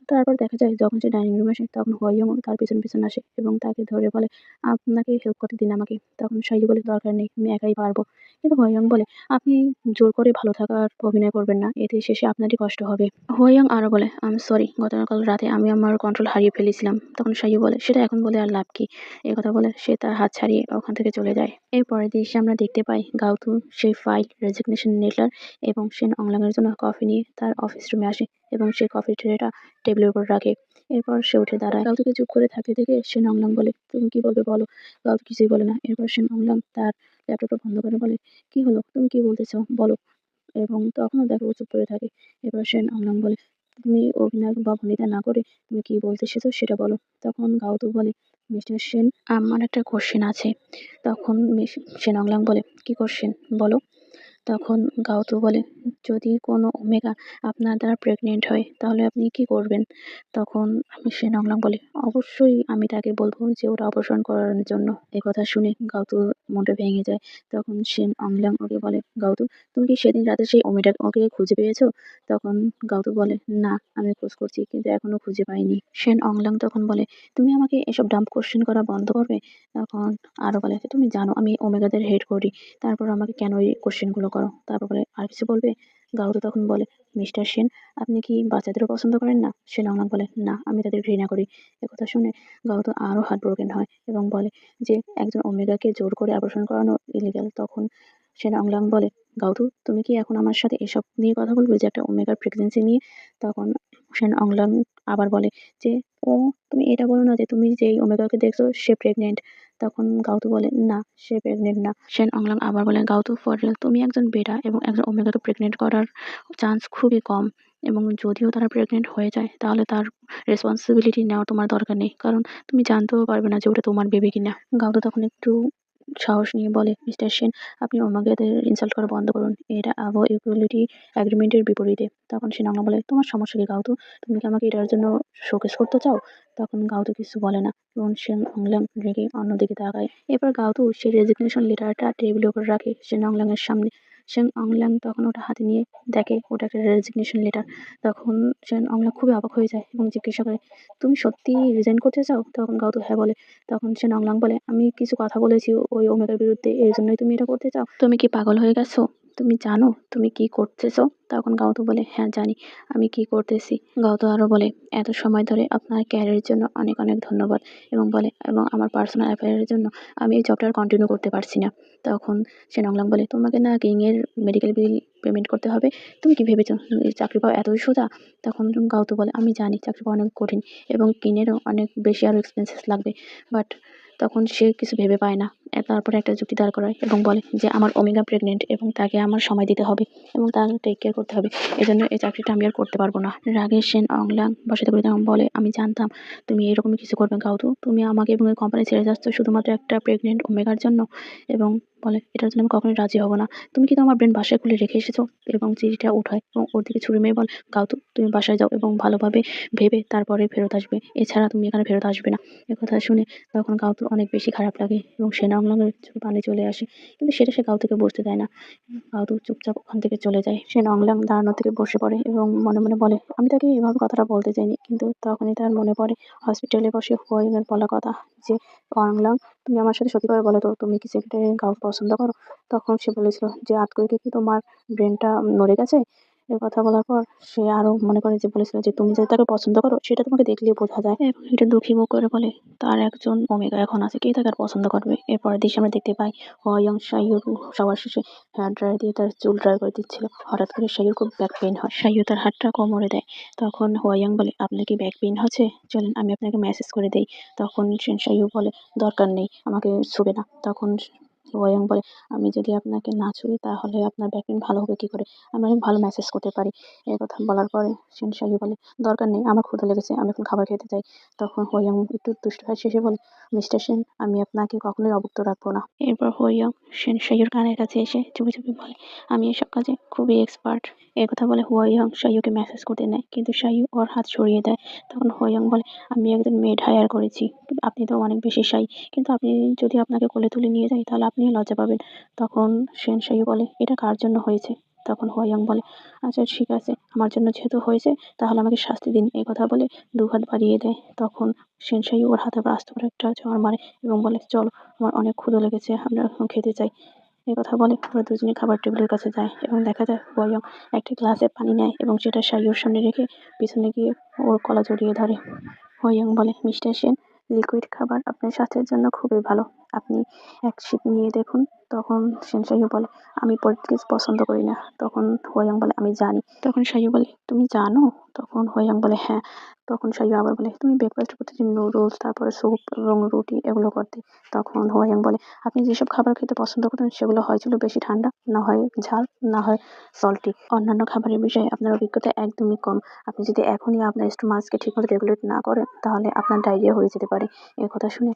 তারপর দেখা যায় যখন সে ডাইনিং রুমে আসে তখন হোয়াইয়ং তার পিছন আসে এবং তাকে ধরে বলে, আপনাকে হেল্প করতে দিন আমাকে। তখন শাইয়ু বলে, দরকার নেই, আমি একাই পারবো। কিন্তু হোয়াইয়ং বলে, আপনি জোর করে ভালো থাকার অভিনয় করবেন না, এতে শেষে আপনারই কষ্ট হবে। হোয়াইয়ং আরো বলে, সরি, গতকাল রাতে আমি আমার কন্ট্রোল হারিয়ে ফেলেছিলাম। তখন শাইয়ু বলে, সেটা এখন বলে আর লাভ কি? এই কথা বলে সে তার হাত ছাড়িয়ে ওখান থেকে চলে যায়। এরপরের দৃশ্যে আমরা দেখতে পাই গাউতু সেই ফাইল, রেজিগনেশন লেটার এবং সেন অংলাংয়ের জন্য কফি নিয়ে তার অফিস রুমে আসে এবং সেই কফি ট্রেটা টেবিলের উপর রাখে। এরপর সে উঠে দাঁড়ায়। গাউতুকে চুপ করে থাকতে দেখে সেন অংলাং বলে, তুমি কি বলবে বলো? গাউতু কিছুই বলে না। এরপর সেন অংলাং তার ল্যাপটপটা বন্ধ করে বলে, কি হলো, তুমি কি বলতেছো বলো? এবং তখনও দেখো ও চুপ করে থাকে। এরপর সেন অংলাং বলে, তুমি অভিনয় বা ভনিতা না করে তুমি কি বলতে এসেছো সেটা বলো। তখন গাউতু বলে, মিস্টার সেন, আমার একটা কোশ্চেন আছে। তখন সেন অংলাং বলে, কি কোশ্চেন বলো? তখন গাউতু বলে, যদি কোনো ওমেগা আপনার দ্বারা প্রেগনেন্ট হয় তাহলে আপনি কি করবেন? তখন সেন অংলাং বলে, অবশ্যই আমি তাকে বলবো যে ওটা অপারেশন করানোর জন্য। এই কথা শুনে গাউতুর মনটা ভেঙে যায়। তখন সেন অংলাং ওকে বলে, গাউতু, তুমি কি সেদিন রাতে সেই ওকে খুঁজে পেয়েছো? তখন গাউতু বলে, না, আমি খোঁজ করছি কিন্তু এখনো খুঁজে পাইনি। সেন অংলাং তখন বলে, তুমি আমাকে এসব ডাম্প কোশ্চেন করা বন্ধ করবে? তখন আরো বলে, তুমি জানো আমি ওমেগাদের হেড করি, তারপর আমাকে কেন এই কোশ্চেনগুলো করো? তারপর বলে, আর কিছু বলবে? গাউতু তখন বলে, মিস্টার সেন, আপনি কি বাচ্চাদেরও পছন্দ করেন না? সেন অংলাং বলে, না, আমি তাদের ঘৃণা করি। একথা শুনে গাউতু আরো হার্ট ব্রোকেন হয় এবং বলে যে একজন ওমেগাকে জোর করে অপারেশন করানো ইলিগাল। তখন সেন অংলাং বলে, গাউতু, তুমি কি এখন আমার সাথে এসব নিয়ে কথা বলবে যে একটা ওমেগার প্রেগনেন্সি নিয়ে? তখন সেন অংলাং আবার বলে যে, ও, তুমি এটা বলো না যে তুমি যেই ওমেগাকে দেখছো সে প্রেগনেন্ট। তখন গাউতু বলে, না, সে প্রেগনেন্ট না। সেন অংলাং আবার বলে, গাউতু, ফর রিয়েল তুমি একজন বেটা এবং একজন ওমেগাকে প্রেগনেন্ট করার চান্স খুবই কম, এবং যদিও তারা প্রেগনেন্ট হয়ে যায় তাহলে তার রেসপন্সিবিলিটি নেওয়ার তোমার দরকার নেই, কারণ তুমি জানতেও পারবে না যে ওটা তোমার বেবি কিনা। গাউতু তখন একটু সাহস নিয়ে বলে, মিস্টার সেন, আপনি ওমেগাদের ইনসাল্ট করা বন্ধ করুন, এটা আবো ইকুয়ালিটি এগ্রিমেন্টের বিপরীতে। তখন সেন অংলাং বলে, তোমার সমস্যা কি গাউতু? তুমি কি আমাকে এটার জন্য শোকেস করতে চাও? তখন গাউতু কিছু বলে না এবং সেন অংলাং রেগে অন্যদিকে তাকায়। এরপর গাউতু সেই রেজিগনেশন লেটারটা টেবিলের উপর রাখে সেন অংলাং এর সামনে। সেন অংলাং তখন ওটা হাতে নিয়ে দেখে ওটা একটা রেজিগনেশন লেটার। তখন সেন অংলাং খুবই অবাক হয়ে যায় এবং জিজ্ঞাসা করে, তুমি সত্যি রিজাইন করতে চাও? তখন গাউতু হ্যাঁ বলে। তখন সেন অংলাং বলে, আমি কিছু কথা বলেছি ওই ওমেগার বিরুদ্ধে, এর জন্যই তুমি এটা করতে চাও? তুমি কি পাগল হয়ে গেছো? তুমি জানো তুমি কি করতেছো? তখন গাউতু বলে, হ্যাঁ জানি আমি কি করতেছি। গাউতু আরো বলে, এত সময় ধরে আপনার ক্যারিয়ারের জন্য অনেক অনেক ধন্যবাদ, এবং বলে, এবং আমার পার্সোনাল অ্যাফেয়ারের জন্য আমি এই জবটা আর কন্টিনিউ করতে পারছি না। তখন সেন অংলাং বলে, তোমাকে না কিং এর মেডিকেল বিল পেমেন্ট করতে হবে? তুমি কি ভেবেছো এই চাকরি পাওয়া এতই সোজা? তখন গাউতু বলে, আমি জানি চাকরি পাওয়া অনেক কঠিন এবং কিনেরও অনেক বেশি আরো এক্সপেন্সেস লাগবে, বাট তখন সে কিছু ভেবে পায় না। তারপরে একটা যুক্তি দাঁড় করায় এবং বলে যে আমার ওমেগা প্রেগনেন্ট এবং তাকে আমার সময় দিতে হবে এবং তাকে টেক কেয়ার করতে হবে, এজন্য এই চাকরিটা আমি আর করতে পারবো না। রাগে সেন অংলাং বসাতে করে তখন বলে, আমি জানতাম তুমি এরকমই কিছু করবে গাউতু, তুমি আমাকে এবং এই কোম্পানি ছেড়ে যাচ্ছ শুধুমাত্র একটা প্রেগনেন্ট ওমেগার জন্য। এবং বলে, এটার জন্য আমি কখনোই রাজি হব না। তুমি কি তোমার ব্রেন বাসায় খুলে রেখে এসেছো? এবং চিঠিটা উঠায় এবং ওর দিকে ছুরি মেরে বল, গাউতু, তুমি বাসায় যাও এবং ভালোভাবে ভেবে তারপরে ফেরত আসবে, এছাড়া তুমি এখানে ফেরত আসবে না। একথা শুনে তখন গাউতুর অনেক বেশি খারাপ লাগে এবং সেন অংলাংয়ের চোখে পানি চলে আসে, কিন্তু সেটা সে গাউতুকে বুঝতে দেয় না। গাউতু চুপচাপ ওখান থেকে চলে যায়। সেন অংলাং দাঁড়ানো থেকে বসে পড়ে এবং মনে মনে বলে, আমি তাকে এভাবে কথাটা বলতে চাইনি, কিন্তু তখনই তার মনে পড়ে হসপিটালে বসে হোয়াইং এর বলা কথা যে, অংলাং, তুমি আমার সাথে সত্যি করে বলো তো তুমি কি সেক্রেটারি গাউট পছন্দ করো? তখন সে বলেছিল যে, আর্থকুয়েকে কি তোমার ব্রেনটা নড়ে গেছে? এই কথা বলার পর সে আরো মনে করে যে বলেছিল যে তুমি যে তাকে পছন্দ করো সেটা তোমাকে দেখলেই বোঝা যায়, এবং এটা দুঃখী মুখ করে বলে তার একজন ওমেগা এখন আছে, কে তাকে আর পছন্দ করবে। এরপরের দৃশ্যে আমরা দেখতে পাই হোয়াইয়ং শাইয়ুর সবার শেষে হেয়ার ড্রায়ার দিয়ে তার চুল ড্রাই করে দিচ্ছিল। হঠাৎ করে শাইয়ুর খুব ব্যাক পেইন হয়, শাইয়ু তার হাতটা কোমরে দেয়। তখন হোয়াইয়ং বলে আপনার কি ব্যাক পেইন হচ্ছে, চলেন আমি আপনাকে ম্যাসেজ করে দেই। তখন শাইয়ু বলে দরকার নেই, আমাকে ছুবে না। তখন হোয়াইয়ং বলে আমি যদি আপনাকে না ছুঁই তাহলে আপনার ব্যাক পেইন ভালো হবে কি করে, আমি অনেক ভালো ম্যাসেজ করতে পারি। এই কথা বলার পরে শাইয়ু বলে দরকার নেই, আমার ক্ষুধা লেগেছে, আমি এখন খাবার খেতে চাই। তখন হোয়াইয়ং একটু দুষ্ট হয়, শেষে বলে মিস্টার সেন আমি আপনাকে কখনোই অভুক্ত রাখবো না। এরপর হোয়াইয়ং শাইয়ুর কানের কাছে এসে চুপি চুপি বলে আমি এসব কাজে খুবই এক্সপার্ট। এই কথা বলে হোয়াইয়ং শাইয়ুকে ম্যাসেজ করতে নেয়, কিন্তু শাইয়ু ওর হাত সরিয়ে দেয়। তখন হোয়াইয়ং বলে আমি একজন মেড হায়ার করেছি, আপনি তো অনেক বেশি শাই, কিন্তু আপনি যদি আপনাকে কোলে তুলে নিয়ে যাই তাহলে আপনিও লজ্জা পাবেন। তখন শাইয়ু বলে এটা কার জন্য হয়েছে। তখন হোয়াইয়ং বলে আচ্ছা ঠিক আছে, আমার জন্য যেহেতু হয়েছে তাহলে আমাকে শাস্তি দিন। এই কথা বলে দুহাত বাড়িয়ে দেয়। তখন শাইয়ু ওর হাতে আস্তে করে একটা চড় মারে এবং বলে চলো, আমার অনেক ক্ষুধা লেগেছে, আমরা এখন খেতে চাই। এই কথা বলে ওরা দুজনে খাবার টেবিলের কাছে যায় এবং দেখা যায় হোয়াইয়ং একটা গ্লাসে পানি নেয় এবং সেটা শাইয়ুর সামনে রেখে পিছনে গিয়ে ওর গলা জড়িয়ে ধরে। হোয়াইয়ং বলে মিস্টার সেন লিকুইড খাবার আপনার স্বাস্থ্যের জন্য খুবই ভালো, আপনি এক সিপ নিয়ে দেখুন। তখন শাইয়ু বলে আমি পলিটিক্স পছন্দ করি না। তখন হোয়াইয়ং বলে আমি জানি। তখন শাইয়ু বলে তুমি জানো। তখন হোয়াইয়ং বলে হ্যাঁ। তখন শাইয়ু আবার বলে তুমি ব্রেকফাস্ট প্রতিদিন নুডলস, তারপরে স্যুপ এবং রুটি এগুলো করতে। তখন হোয়াইয়ং বলে আপনি যেসব খাবার খেতে পছন্দ করেন সেগুলো হয়েছিল বেশি ঠান্ডা, না হয় ঝাল, না হয় সল্টি। অন্যান্য খাবারের বিষয়ে আপনার অভিজ্ঞতা একদমই কম। আপনি যদি এখনই আপনার স্টোমাচকে ঠিকমতো রেগুলেট না করেন তাহলে আপনার ডায়রিয়া হয়ে যেতে পারে। এই কথা শুনে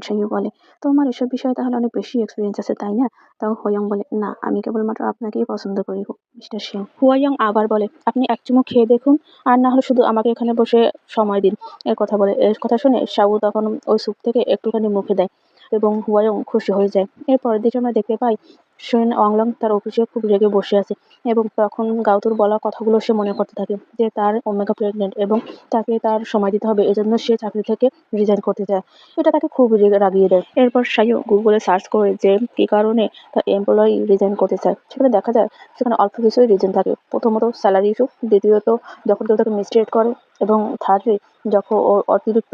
শাইয়ু বলে তোমার এসব বিষয়ে তাহলে অনেক বেশি এক্সপিরিয়েন্স আছে তাই না। তখন হোয়াইয়ং বলে না, আমি কেবলমাত্র আপনাকেই পছন্দ করি মিস্টার সেন। হোয়াইয়ং আবার বলে আপনি এক চুমুক খেয়ে দেখুন, আর না হলে শুধু আমাকে এখানে বসে সময় দিন। এর কথা বলে এর কথা শুনে শাউ তখন ওই স্যুপ থেকে একটুখানি মুখে দেয় এবং হোয়াইয়ং খুশি হয়ে যায়। এরপরের দিকে আমরা দেখতে পাই সেন অংলং তার অফিসে খুব রেগে বসে আছে এবং তখন গাউতুর বলা কথাগুলো সে মনে করতে থাকে যে তার ওমেগা প্রেগনেন্ট এবং তাকে তার সময় দিতে হবে, এজন্য সে চাকরি থেকে রিজাইন করতে চায়। এটা তাকে খুব রাগিয়ে দেয়। এরপর শাইয়ু গুগলে সার্চ করে যে কী কারণে তার এমপ্লয়ি রিজাইন করতে চায়, সেখানে দেখা যায় সেখানে অল্প কিছুই রিজন থাকে। প্রথমত স্যালারি ইস্যু, দ্বিতীয়ত যখন কেউ তাকে মিসট্রিট করে, এবং থার্ডলি যখন ওর অতিরিক্ত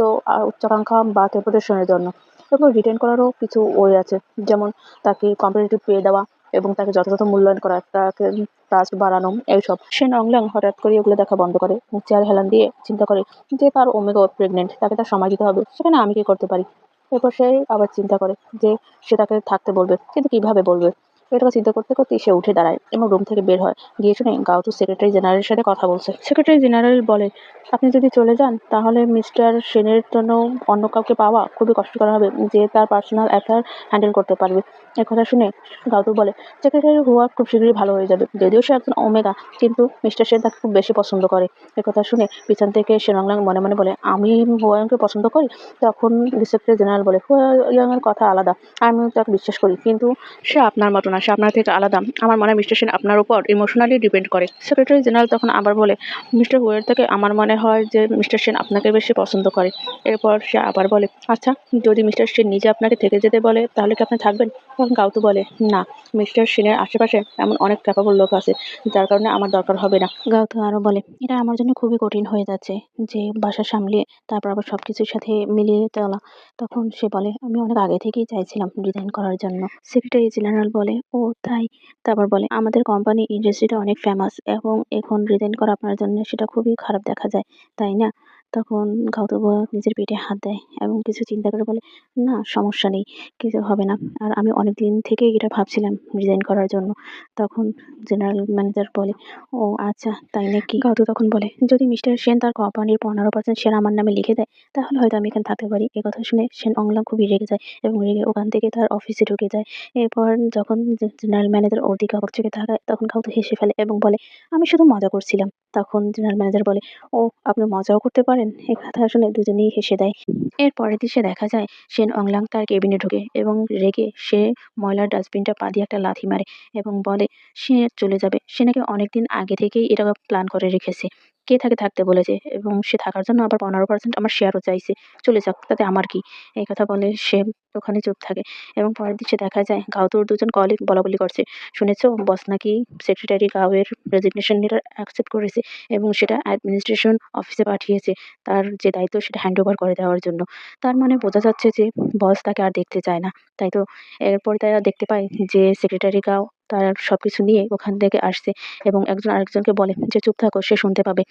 উচ্চাকাঙ্ক্ষা বা রেপুটেশনের জন্য। এবং রিটেন করারও কিছু ওয়ে আছে, যেমন তাকে কম্পিটিটিভ পে দেওয়া এবং তাকে যথাযথ মূল্যায়ন করা, তাকে ট্রাস্ট বাড়ানো, এইসব। সেন অংলাং হঠাৎ করে এগুলো দেখা বন্ধ করে, চেয়ার হেলান দিয়ে চিন্তা করে যে তার ওমেগা প্রেগনেন্ট, তাকে তার সময় দিতে হবে, সেখানে আমি কি করতে পারি। এরপর সে আবার চিন্তা করে যে সে তাকে থাকতে বলবে, কিন্তু কিভাবে বলবে। এটাকে চিন্তা করতে করতে সে উঠে দাঁড়ায় এবং রুম থেকে বের হয়। গিয়ে শুনে গাউতু সেক্রেটারি জেনারেলের সাথে কথা বলছে। সেক্রেটারি জেনারেল বলে আপনি যদি চলে যান তাহলে মিস্টার সেনের জন্য অন্য কাউকে পাওয়া খুবই কষ্টকর হবে, যে তার পার্সোনাল অ্যাফেয়ার হ্যান্ডেল করতে পারবে। এ কথা শুনে গাউতু বলে সেক্রেটারি হওয়া খুব শীঘ্রই ভালো হয়ে যাবে, যদিও সে একজন ওমেগা, কিন্তু মিস্টার সেন তাকে খুব বেশি পছন্দ করে। এ কথা শুনে পিছন থেকে সেনংলাং মনে মনে বলে আমি হুয়াংকে পছন্দ করি। তখন সেক্রেটারি জেনারেল বলে হুয়াংয়ের কথা আলাদা, আমি তাকে বিশ্বাস করি, কিন্তু সে আপনার মতো না, সে আপনার থেকে আলাদা। আমার মনে হয় মিস্টার সেন আপনার উপর ইমোশনালি ডিপেন্ড করে। সেক্রেটারি জেনারেল তখন আবার বলে মিস্টার হুয়ের থেকে আমার মনে হয় যে মিস্টার সেন আপনাকে বেশি পছন্দ করে। এরপর সে আবার বলে আচ্ছা, যদি মিস্টার সেন নিজে আপনাকে থেকে যেতে বলে তাহলে কি আপনি থাকবেন। তখন গাউতু বলে না, মিস্টার সেনের আশেপাশে এমন অনেক ক্যাপাবল লোক আছে, যার কারণে আমার দরকার হবে না। গাউতু আরো বলে এটা আমার জন্য খুবই কঠিন হয়ে যাচ্ছে যে বাসা সামলিয়ে তারপর আবার সবকিছুর সাথে মিলিয়ে চলা। তখন সে বলে আমি অনেক আগে থেকেই চাইছিলাম রিজাইন করার জন্য। সেক্রেটারি জেনারেল বলে ও তাই। তারপর বলে আমাদের কোম্পানি ইন্ডাস্ট্রিতে অনেক ফেমাস এবং এখন রিজাইন করা আপনার জন্য সেটা খুবই খারাপ দেখা যায়, তাই না। তখন গাউতম নিজের পেটে হাত দেয় এবং কিছু চিন্তা করে বলে না সমস্যা নেই, কিছু হবে না, আর আমি অনেক দিন থেকেই এটা ভাবছিলাম রিজাইন করার জন্য। তখন জেনারেল ম্যানেজার বলে ও আচ্ছা তাই নাকি। গাউতম তখন বলে যদি মিস্টার সেন তার কোম্পানির 15% শেয়ার আমার নামে লিখে দেয় তাহলে হয়তো আমি এখানে থাকতে পারি। কথা শুনে সেন অংলাং খুবই রেগে যায় এবং রেগে ওখান থেকে তার অফিসে ঢুকে যায়। এরপর যখন জেনারেল ম্যানেজার ওর দিকে অবাক চোখে তাকায় তখন গাউতম হেসে ফেলে এবং বলে আমি শুধু মজা করছিলাম। তখন জেনারেল ম্যানেজার বলে ও আপনি মজাও করতে পারেন। এই কথা শুনে দুজনেই হেসে দেয়। এর পরের দৃশ্যে দেখা যায় সেন অংলাং তার কেবিনে ঢোকে এবং রেগে সে ময়লার ডাস্টবিনটা পা দিয়ে একটা লাথি মারে এবং বলে সে চলে যাবে, সে নাকি অনেকদিন আগে থেকেই এটা প্ল্যান করে রেখেছে। কে তাকে থাকতে বলেছে এবং সে থাকার জন্য আবার 15% আমার শেয়ারও চাইছে। চলে যাক, তাতে আমার কি? এই কথা বলে সে ওখানে চুপ থাকে এবং পরের দৃশ্যে দেখা যায় গাউতোর ২ জন কলিগ বলাবলি করছে। "শুনেছো? বস নাকি সেক্রেটারি গাওয়ের রেজিগনেশন লেটার অ্যাকসেপ্ট করেছে এবং সেটা অ্যাডমিনিস্ট্রেশন অফিসে পাঠিয়েছে তার যে দায়িত্ব সেটা হ্যান্ডওভার করে দেওয়ার জন্য।" তার মানে বোঝা যাচ্ছে যে বস তাকে আর দেখতে চায় না। তাই তো? এরপরে তারা দেখতে পায় যে সেক্রেটারি গাও তার সবকিছু নিয়ে ওখান থেকে আসছে এবং একজন আরেকজনকে বলে যে, "চুপ থাকো, সে শুনতে পাবে।"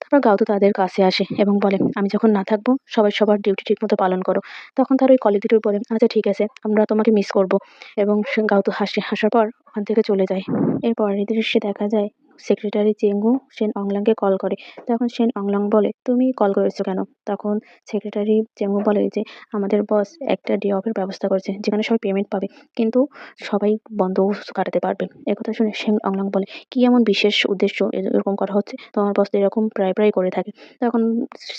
তারপর গাউতো তাদের কাছে আসে এবং বলে, "আমি যখন না থাকবো সবাই সবার ডিউটি ঠিকমতো পালন করো।" তখন তার ওই কলিগ দুটো বলে, "আচ্ছা ঠিক আছে, আমরা তোমাকে মিস করব।" এবং গাউতো হাসে। হাসার পর ওখান থেকে চলে যায়। এর পরের দৃশ্যে দেখা যায় সেক্রেটারি চেঙ্গু সেন অংলাংকে কল করে। তখন সেন অংলাং বলে, "তুমি কল করেছো কেন?" তখন সেক্রেটারি চেঙ্গু বলে যে, "আমাদের বস একটা ডে অফের ব্যবস্থা করেছে যেখানে সবাই পেমেন্ট পাবে। কিন্তু সবাই বন্দোবস্ত কাটাতে পারবে।" একথা শুনে সেন অংলাং বলে, "কি এমন বিশেষ উদ্দেশ্য এরকম করা হচ্ছে? তোমার বস তো এরকম প্রায় করে থাকে।" তখন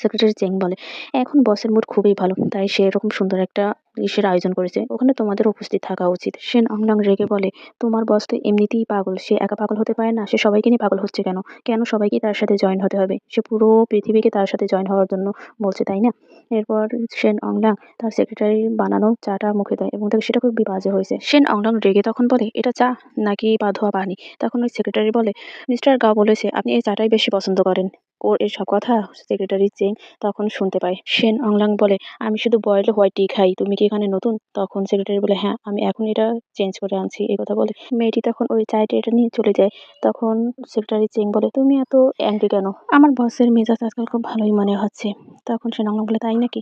সেক্রেটারি চেং বলে, "এখন বসের মুড খুবই ভালো। তাই সে এরকম সুন্দর একটা ইসের আয়োজন করেছে। ওখানে তোমাদের উপস্থিত থাকা উচিত।" সেন অংলাং রেগে বলে, "তোমার বস তো এমনিতেই পাগল। সে একা পাগল হতে পারে না। সে সবাইকে নিয়ে পাগল হচ্ছে কেন? কেন সবাইকে তার সাথে জয়েন হতে হবে? সে পুরো পৃথিবীকে তার সাথে জয়েন হওয়ার জন্য বলছে, তাই না?" এরপর সেন অংলাং তার সেক্রেটারির বানানো চাটা মুখে দেয় এবং তাকে সেটা খুবই বাজে হয়েছে। সেন অংলাং রেগে তখন বলে, "এটা চা নাকি পা ধোয়া পানি?" তখন ওই সেক্রেটারি বলে, "মিস্টার গাও বলেছে আপনি এই চাটাই বেশি পছন্দ করেন।" ওর এসব কথা সেক্রেটারি চেং তখন শুনতে পায়। সেন অংলাং বলে, "আমি শুধু বয়েলড হোয়াইট টি খাই। তুমি কি এখানে নতুন?" তখন সেক্রেটারি বলে, "হ্যাঁ, আমি এখন এটা চেঞ্জ করে আনছি।" এই কথা বলে মেয়েটি তখন ওই চায়ের ট্রেটা নিয়ে চলে যায়। তখন সেক্রেটারি চেং বলে, "তুমি এত অ্যাংরি কেন? আমার বসের মেজাজ আজকাল খুব ভালোই মনে হচ্ছে।" তখন সেন অংলাং বলে, "তাই নাকি?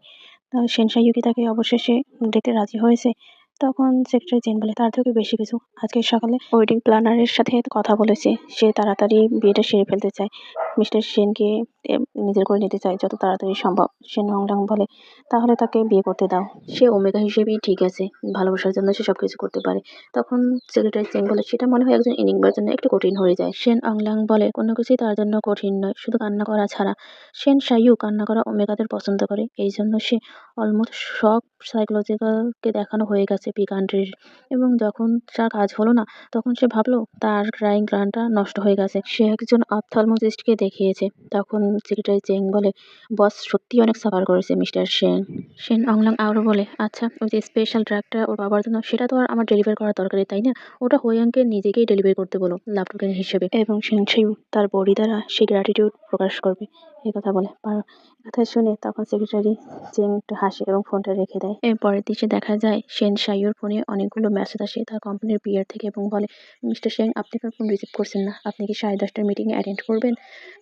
সেন সাইয়ুকি তাকে অবশেষে ডেটে রাজি হয়েছে?" তখন সেক্রেটারি চেন বলে, "তার থেকেও বেশি কিছু। আজকে সকালে ওয়েডিং প্ল্যানারের সাথে কথা বলেছে। সে তাড়াতাড়ি বিয়েটা সেরে ফেলতে চায়। মিস্টার সেনকে নিজের করে নিতে চায় যত তাড়াতাড়ি সম্ভব।" সেন হংডাং বলে, "তাহলে তাকে বিয়ে করতে দাও। সে ওমেগা হিসেবেই ঠিক আছে। ভালোবাসার জন্য সে সবকিছু করতে পারে।" তখন সেক্রেটারি চেং বলে, "সেটা মনে হয় একজন এনিগমার জন্য একটু কঠিন হয়ে যায়।" সেন অংলাং বলে, "কোনো কিছুই তার জন্য কঠিন নয়, শুধু কান্না করা ছাড়া। সেন সাইয়ু কান্না করা ওমেগাদের পছন্দ করে। এই জন্য সে অলমোস্ট সব সাইকোলজিক্যালকে দেখানো হয়ে গেছে পিকান্ট্রির। এবং যখন তার কাজ হলো না তখন সে ভাবলো তার ক্রাইং গ্ল্যান্ডটা নষ্ট হয়ে গেছে। সে একজন অপথলমোলজিস্টকে দেখিয়েছে।" তখন সেক্রেটারি চেং বলে, "বস সত্যিই অনেক সাফার করেছে মিস্টার সেন।" সেন অংলাং আরও বলে, "আচ্ছা ওই যে স্পেশাল ড্রাগটা ওর বাবার জন্য সেটা তো আর আমার ডেলিভার করা দরকারি, তাই না? ওটা হোয়াংকে নিজেকেই ডেলিভারি করতে বলো লাভ টোকেন হিসেবে এবং সেন সাইয়ু তার বডি দ্বারা সেই গ্র্যাটিটিউড প্রকাশ করবে।" এই কথা বলে। কথা শুনে তখন সেক্রেটারি চেং একটু হাসে এবং ফোনটা রেখে দেয়। এর পরের দৃশ্যে দেখা যায় সেন সাইয়ুর ফোনে অনেকগুলো মেসেজ আসে তার কোম্পানির পিআর থেকে এবং বলে, "মিস্টার সেন আপনি আপনার ফোন রিসিভ করছেন না। আপনি কি 10:30টার মিটিংয়ে অ্যাটেন্ড করবেন?"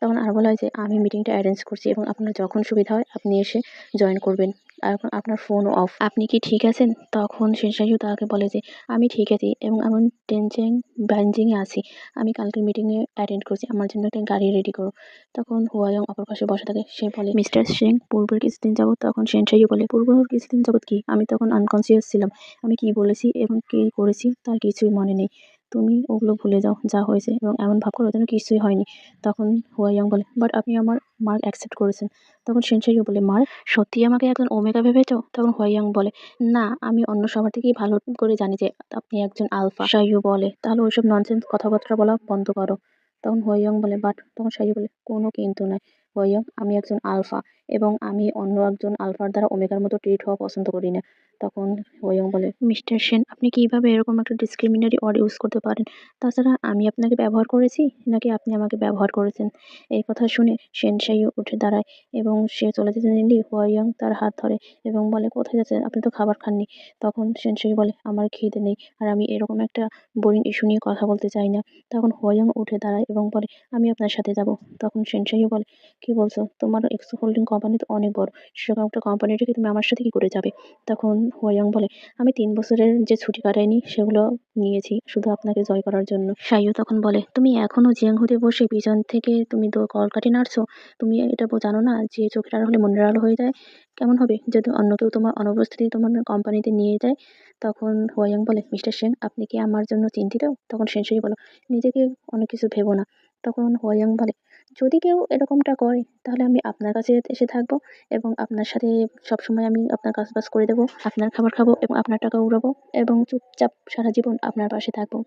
তখন আর বলা হয় যে, "আমি মিটিংটা অ্যারেঞ্জ করছি এবং আপনার যখন সুবিধা হয় আপনি এসে জয়েন করবেন। এখন আপনার ফোনও অফ। আপনি কি ঠিক আছেন?" তখন সেন সাইয়ু তাকে বলে যে, "আমি ঠিক আছি এবং আমি টেনচেং বানজিংয়ে আছি। আমি কালকের মিটিংয়ে অ্যাটেন্ড করছি। আমার জন্য একটা গাড়ি রেডি করো।" তখন হুয়াইয়ং অপর পাশে বসে থাকে। সে বলে, "মিস্টার সেং পূর্বের কিছুদিন যাবৎ" তখন সেন সাইয়ু বলে, "পূর্বের কিছুদিন যাবৎ কি? আমি তখন আনকনসিয়াস ছিলাম। আমি কি বলেছি এবং কি করেছি তার কিছুই মনে নেই। তুমি ওগুলো ভুলে যাও যা হয়েছে এবং এমন ভাব করো যেন কিছুই হয়নি।" তখন হুয়াইয়ং বলে, "বাট আপনি আমার মার্ক অ্যাকসেপ্ট করেছেন।" তখন সেন সাইয়ু বলে, "মার্ক? সত্যিই আমাকে একজন ওমেগা ভেবেছো?" তখন হুয়াইয়ং বলে, "না, আমি অন্য সবার থেকেই ভালো করে জানি যে আপনি একজন আলফা।" সাইয়ু বলে, "তাহলে ওইসব ননসেন্স কথাবার্তা বলা বন্ধ করো।" তখন হুয়াইয়ং বলে, "বাট" তখন সাইয়ু বলে, "কোনো কিন্তু নয় হুয়াইয়ং, আমি একজন আলফা এবং আমি অন্য একজন আলফার দ্বারা ওমেগার মতো ট্রিট হওয়া পছন্দ করি না।" তখন হুয়াইয়ং বলে, "মিস্টার সেন আপনি কিভাবে এরকম একটা ডিসক্রিমিনারি ওয়ার্ড ইউজ করতে পারেন? তাছাড়া আমি আপনাকে ব্যবহার করেছি নাকি আপনি আমাকে ব্যবহার করেছেন?" এই কথা শুনে সেন সাইয়ু উঠে দাঁড়ায় এবং সে চলে যেতে নিলেই হুয়াইয়ং তার হাত ধরে এবং বলে, "কোথায় যাচ্ছেন? আপনি তো খাবার খাননি।" তখন সেন সাইয়ু বলে, "আমার খিদে নেই আর আমি এরকম একটা বোরিং ইস্যু নিয়ে কথা বলতে চাই না।" তখন হুয়াইয়ং উঠে দাঁড়ায় এবং বলে, "আমি আপনার সাথে যাব।" তখন সেন সাইয়ু বলে, "কি বলছো? তোমার এক্স হোল্ডিং কোম্পানি তো অনেক বড়। সেরকম একটা কোম্পানি রেখে তুমি আমার সাথে কি করে যাবে?" তখন হুয়াইয়ং বলে, "আমি 3 বছরের যে ছুটি কাটাইনি সেগুলো নিয়েছি শুধু আপনাকে জয় করার জন্য।" সাইয়ু তখন বলে, "তুমি এখনো জিয়াংহুতে বসে পিছন থেকে তুমি তো কলকাঠি নাড়ছো? তুমি এটা জানো না যে চোখের আড়াল হলে মনের আড়াল হয়ে যায়? কেমন হবে যদি অন্য কেউ তোমার অনুপস্থিতি তোমার কোম্পানিতে নিয়ে যায়?" তখন হুয়াইয়ং বলে, "মিস্টার সেন আপনি কি আমার জন্য চিন্তিত?" তখন সেন সাইয়ু বলে, "নিজেকে অনেক কিছু ভেবো না।" তখন হুয়াইয়ং বলে, "যদি কেউ এরকমটা করে তাহলে আমি আপনার কাছে এসে থাকবো এবং আপনার সাথে সবসময় আমি আপনার কাজ করে দেবো, আপনার খাবার খাবো এবং আপনার টাকা উড়াবো এবং চুপচাপ সারা জীবন আপনার পাশে থাকবো।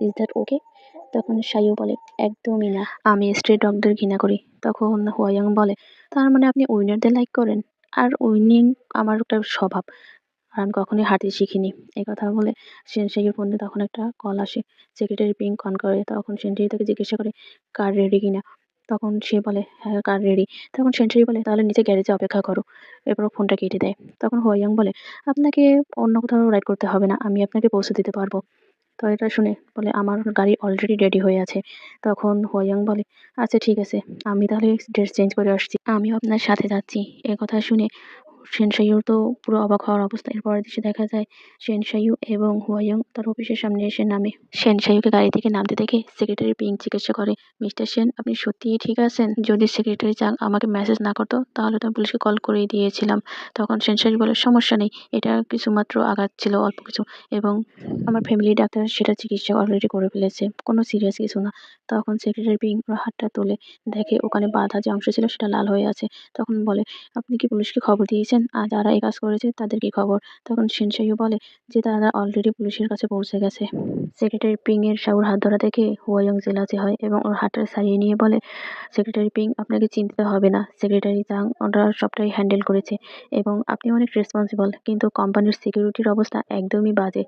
Is that okay? তখন সাইয়ু বলে, একদমই না, আমি স্ট্রে ডগদের ঘৃণা করি। তখন হুয়াইয়াং বলে, তার মানে আপনি উইনারদের লাইক করেন? আর উইনিং আমার একটা স্বভাব, আর আমি কখনোই হারতে শিখিনি। এই কথা বলে সেনশাইয়ের ফোনে তখন একটা কল আসে। সেক্রেটারি পিং অন করে। তখন সেনশাই তাকে জিজ্ঞাসা করে, কার রেডি কিনা? তখন সে বলে, হ্যাঁ কার রেডি। তখন সেনশাই বলে, তাহলে নিচে গ্যারেজে অপেক্ষা করো। এরপর ও ফোনটা কেটে দেয়। তখন হোয়াইয়াং বলে, আপনাকে অন্য কোথাও রাইড করতে হবে না, আমি আপনাকে পৌঁছে দিতে পারবো। তো এটা শুনে বলে, আমার গাড়ি অলরেডি রেডি হয়ে আছে। তখন হোয়াইয়াং বলে, আচ্ছা ঠিক আছে, আমি তাহলে ড্রেস চেঞ্জ করে আসছি, আমিও আপনার সাথে যাচ্ছি। এ কথা শুনে সেনশাইয়ুর তো পুরো অবাক হওয়ার অবস্থা। এরপরের দৃশ্যে দেখা যায় সেনশাইয়ু এবং হুয়াইয়াং তার অফিসের সামনে এসে নামে। সেনশাইয়ুকে গাড়ি থেকে নামতে দেখে সেক্রেটারি পিং জিজ্ঞাসা করে, মিস্টার সেন আপনি সত্যিই ঠিক আছেন? যদি সেক্রেটারি চাং আমাকে মেসেজ না করতো তাহলে তো আমি পুলিশকে কল করেই দিয়েছিলাম। তখন সেনশাইয়ু বলে, সমস্যা নেই, এটা কিছুমাত্র আঘাত ছিল, অল্প কিছু, এবং আমার ফ্যামিলি ডাক্তার সেটা চিকিৎসা অলরেডি করে ফেলেছে, কোনো সিরিয়াস কিছু না। তখন সেক্রেটারি পিং ওর হাতটা তুলে দেখে ওখানে বাঁধা যে অংশ ছিল সেটা লাল হয়ে আছে। তখন বলে, আপনি কি পুলিশকে খবর দিয়েছেন? আর যারা এই কাজ করেছে তাদের কি খবর? তখন শিনশাইও বলে যে তারা অলরেডি পুলিশের কাছে পৌঁছে গেছে। সেক্রেটারি পিং এর শাওর হাত ধরা দেখে হুয়াইয়াং জেলাসি হয় এবং ওর হাতটা ছাড়িয়ে নিয়ে বলে, সেক্রেটারি পিং আপনাকে চিনতে হবে না, সেক্রেটারি চাং ওরা সবটাই হ্যান্ডেল করেছে এবং আপনি অনেক রেসপন্সিবল, কিন্তু কোম্পানির সিকিউরিটির অবস্থা একদমই বাজে।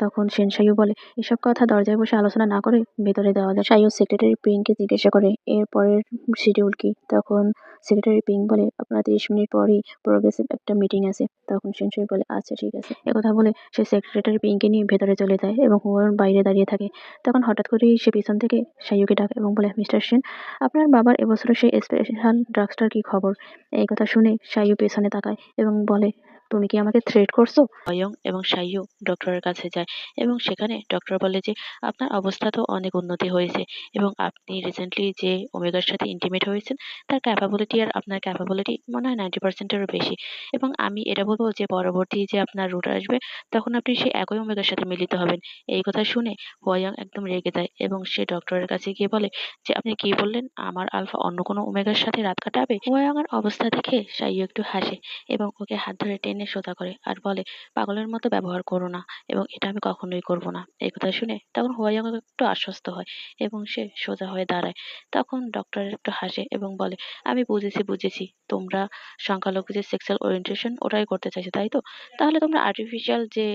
তখন সেনশাইও বলে, এসব কথা দরজায় বসে আলোচনা না করে ভেতরে দেওয়া যায়। সাইও সেক্রেটারি পিংকে জিজ্ঞাসা করে এর পরের শিডিউল কি? তখন সেক্রেটারি পিং বলে, আপনার 30 মিনিট পরেই প্রোগ্রেসিভ একটা মিটিং আছে। তখন সেনশাই বলে, আচ্ছা ঠিক আছে। একথা বলে সে সেক্রেটারি পিংকে নিয়ে ভেতরে চলে যায় এবং হুয়ান বাইরে দাঁড়িয়ে থাকে। তখন হঠাৎ করেই সে পিছন থেকে সাইয়ুকে ডাকে এবং বলে, মিস্টার সেন আপনার বাবার এবছরের সেই স্পেশাল ড্রাগসটার কি খবর? এই কথা শুনে সাইয়ু পেছনে তাকায় এবং বলে, তুমি কি আমাকে থ্রেট করছো? অয়ং এবং সাইয়ু ডক্টরের কাছে যায় এবং সেখানে ডক্টর বলে যে আপনার অবস্থা তো অনেক উন্নতি হয়েছে এবং আপনি রিসেন্টলি যে ওমেগার সাথে ইন্টিমেট হয়েছেন তার ক্যাপাবিলিটি আর আপনার ক্যাপাবিলিটি মনে হয় 90%-এরও বেশি, এবং আমি এটা বলবো যে পরবর্তী যে আপনার রুট আসবে তখন আপনি সেই একই ওমেগার সাথে মিলিত হবেন। এই কথা শুনে হোয়াইয়াং একদম রেগে যায় এবং সে ডক্টরের কাছে গিয়ে বলে যে আপনি কি বললেন, আমার আলফা অন্য কোনো ওমেগার সাথে রাত কাটাবে? হোয়াইয়াং এর অবস্থা দেখে সাইয়ু একটু হাসে এবং ওকে হাত ধরে টেনে সোজা করে আর বলে, পাগলের মতো ব্যবহার করো না এবং এটা আমি কখনোই করব না। এই কথা শুনে তখন হুয়াইয়াং একটু আশ্বস্ত হয় এবং সে সোজা হয়ে দাঁড়ায়। তখন ডক্টর একটু হাসে এবং বলে, আমি বুঝেছি তোমরা সংখ্যালঘু যে সেক্সুয়াল ওরিয়েন্টেশন ওটাই করতে চাইছো তাই তো, তাহলে তোমরা আর্টিফিশিয়াল যে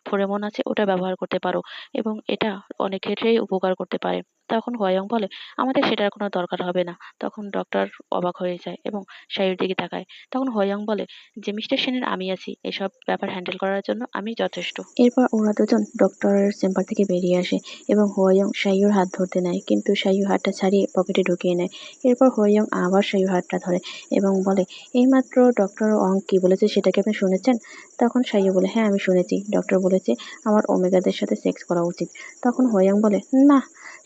ফোরেমন আছে ওটা ব্যবহার করতে পারো এবং এটা অনেক ক্ষেত্রেই উপকার করতে পারে। তখন হোয়াইয়াং বলে, আমাদের সেটার কোনো দরকার হবে না। তখন ডক্টর অবাক হয়ে যায় এবং শায়ুর দিকে তাকায়। তখন হোয়াইয়াং বলে যে মিস্টার সেনের আমি আছি, এসব ব্যাপার হ্যান্ডেল করার জন্য আমি যথেষ্ট। এরপর ওরা দুজন ডক্টরের চেম্বার থেকে বেরিয়ে আসে এবং হোয়াইয়ং সাইয়ুর হাত ধরতে নেয়, কিন্তু সাইয়ু হাতটা ছাড়িয়ে পকেটে ঢুকিয়ে নেয়। এরপর হোয়াইয়ং আবার সাইয়ুর হাতটা ধরে এবং বলে, এইমাত্র ডক্টর অং কি বলেছে সেটা কি আপনি শুনেছেন? তখন সাইয়ু বলে, হ্যাঁ আমি শুনেছি, ডক্টর বলেছে আমার ওমেগাদের সাথে সেক্স করা উচিত। তখন হোয়াইয়ং বলে, না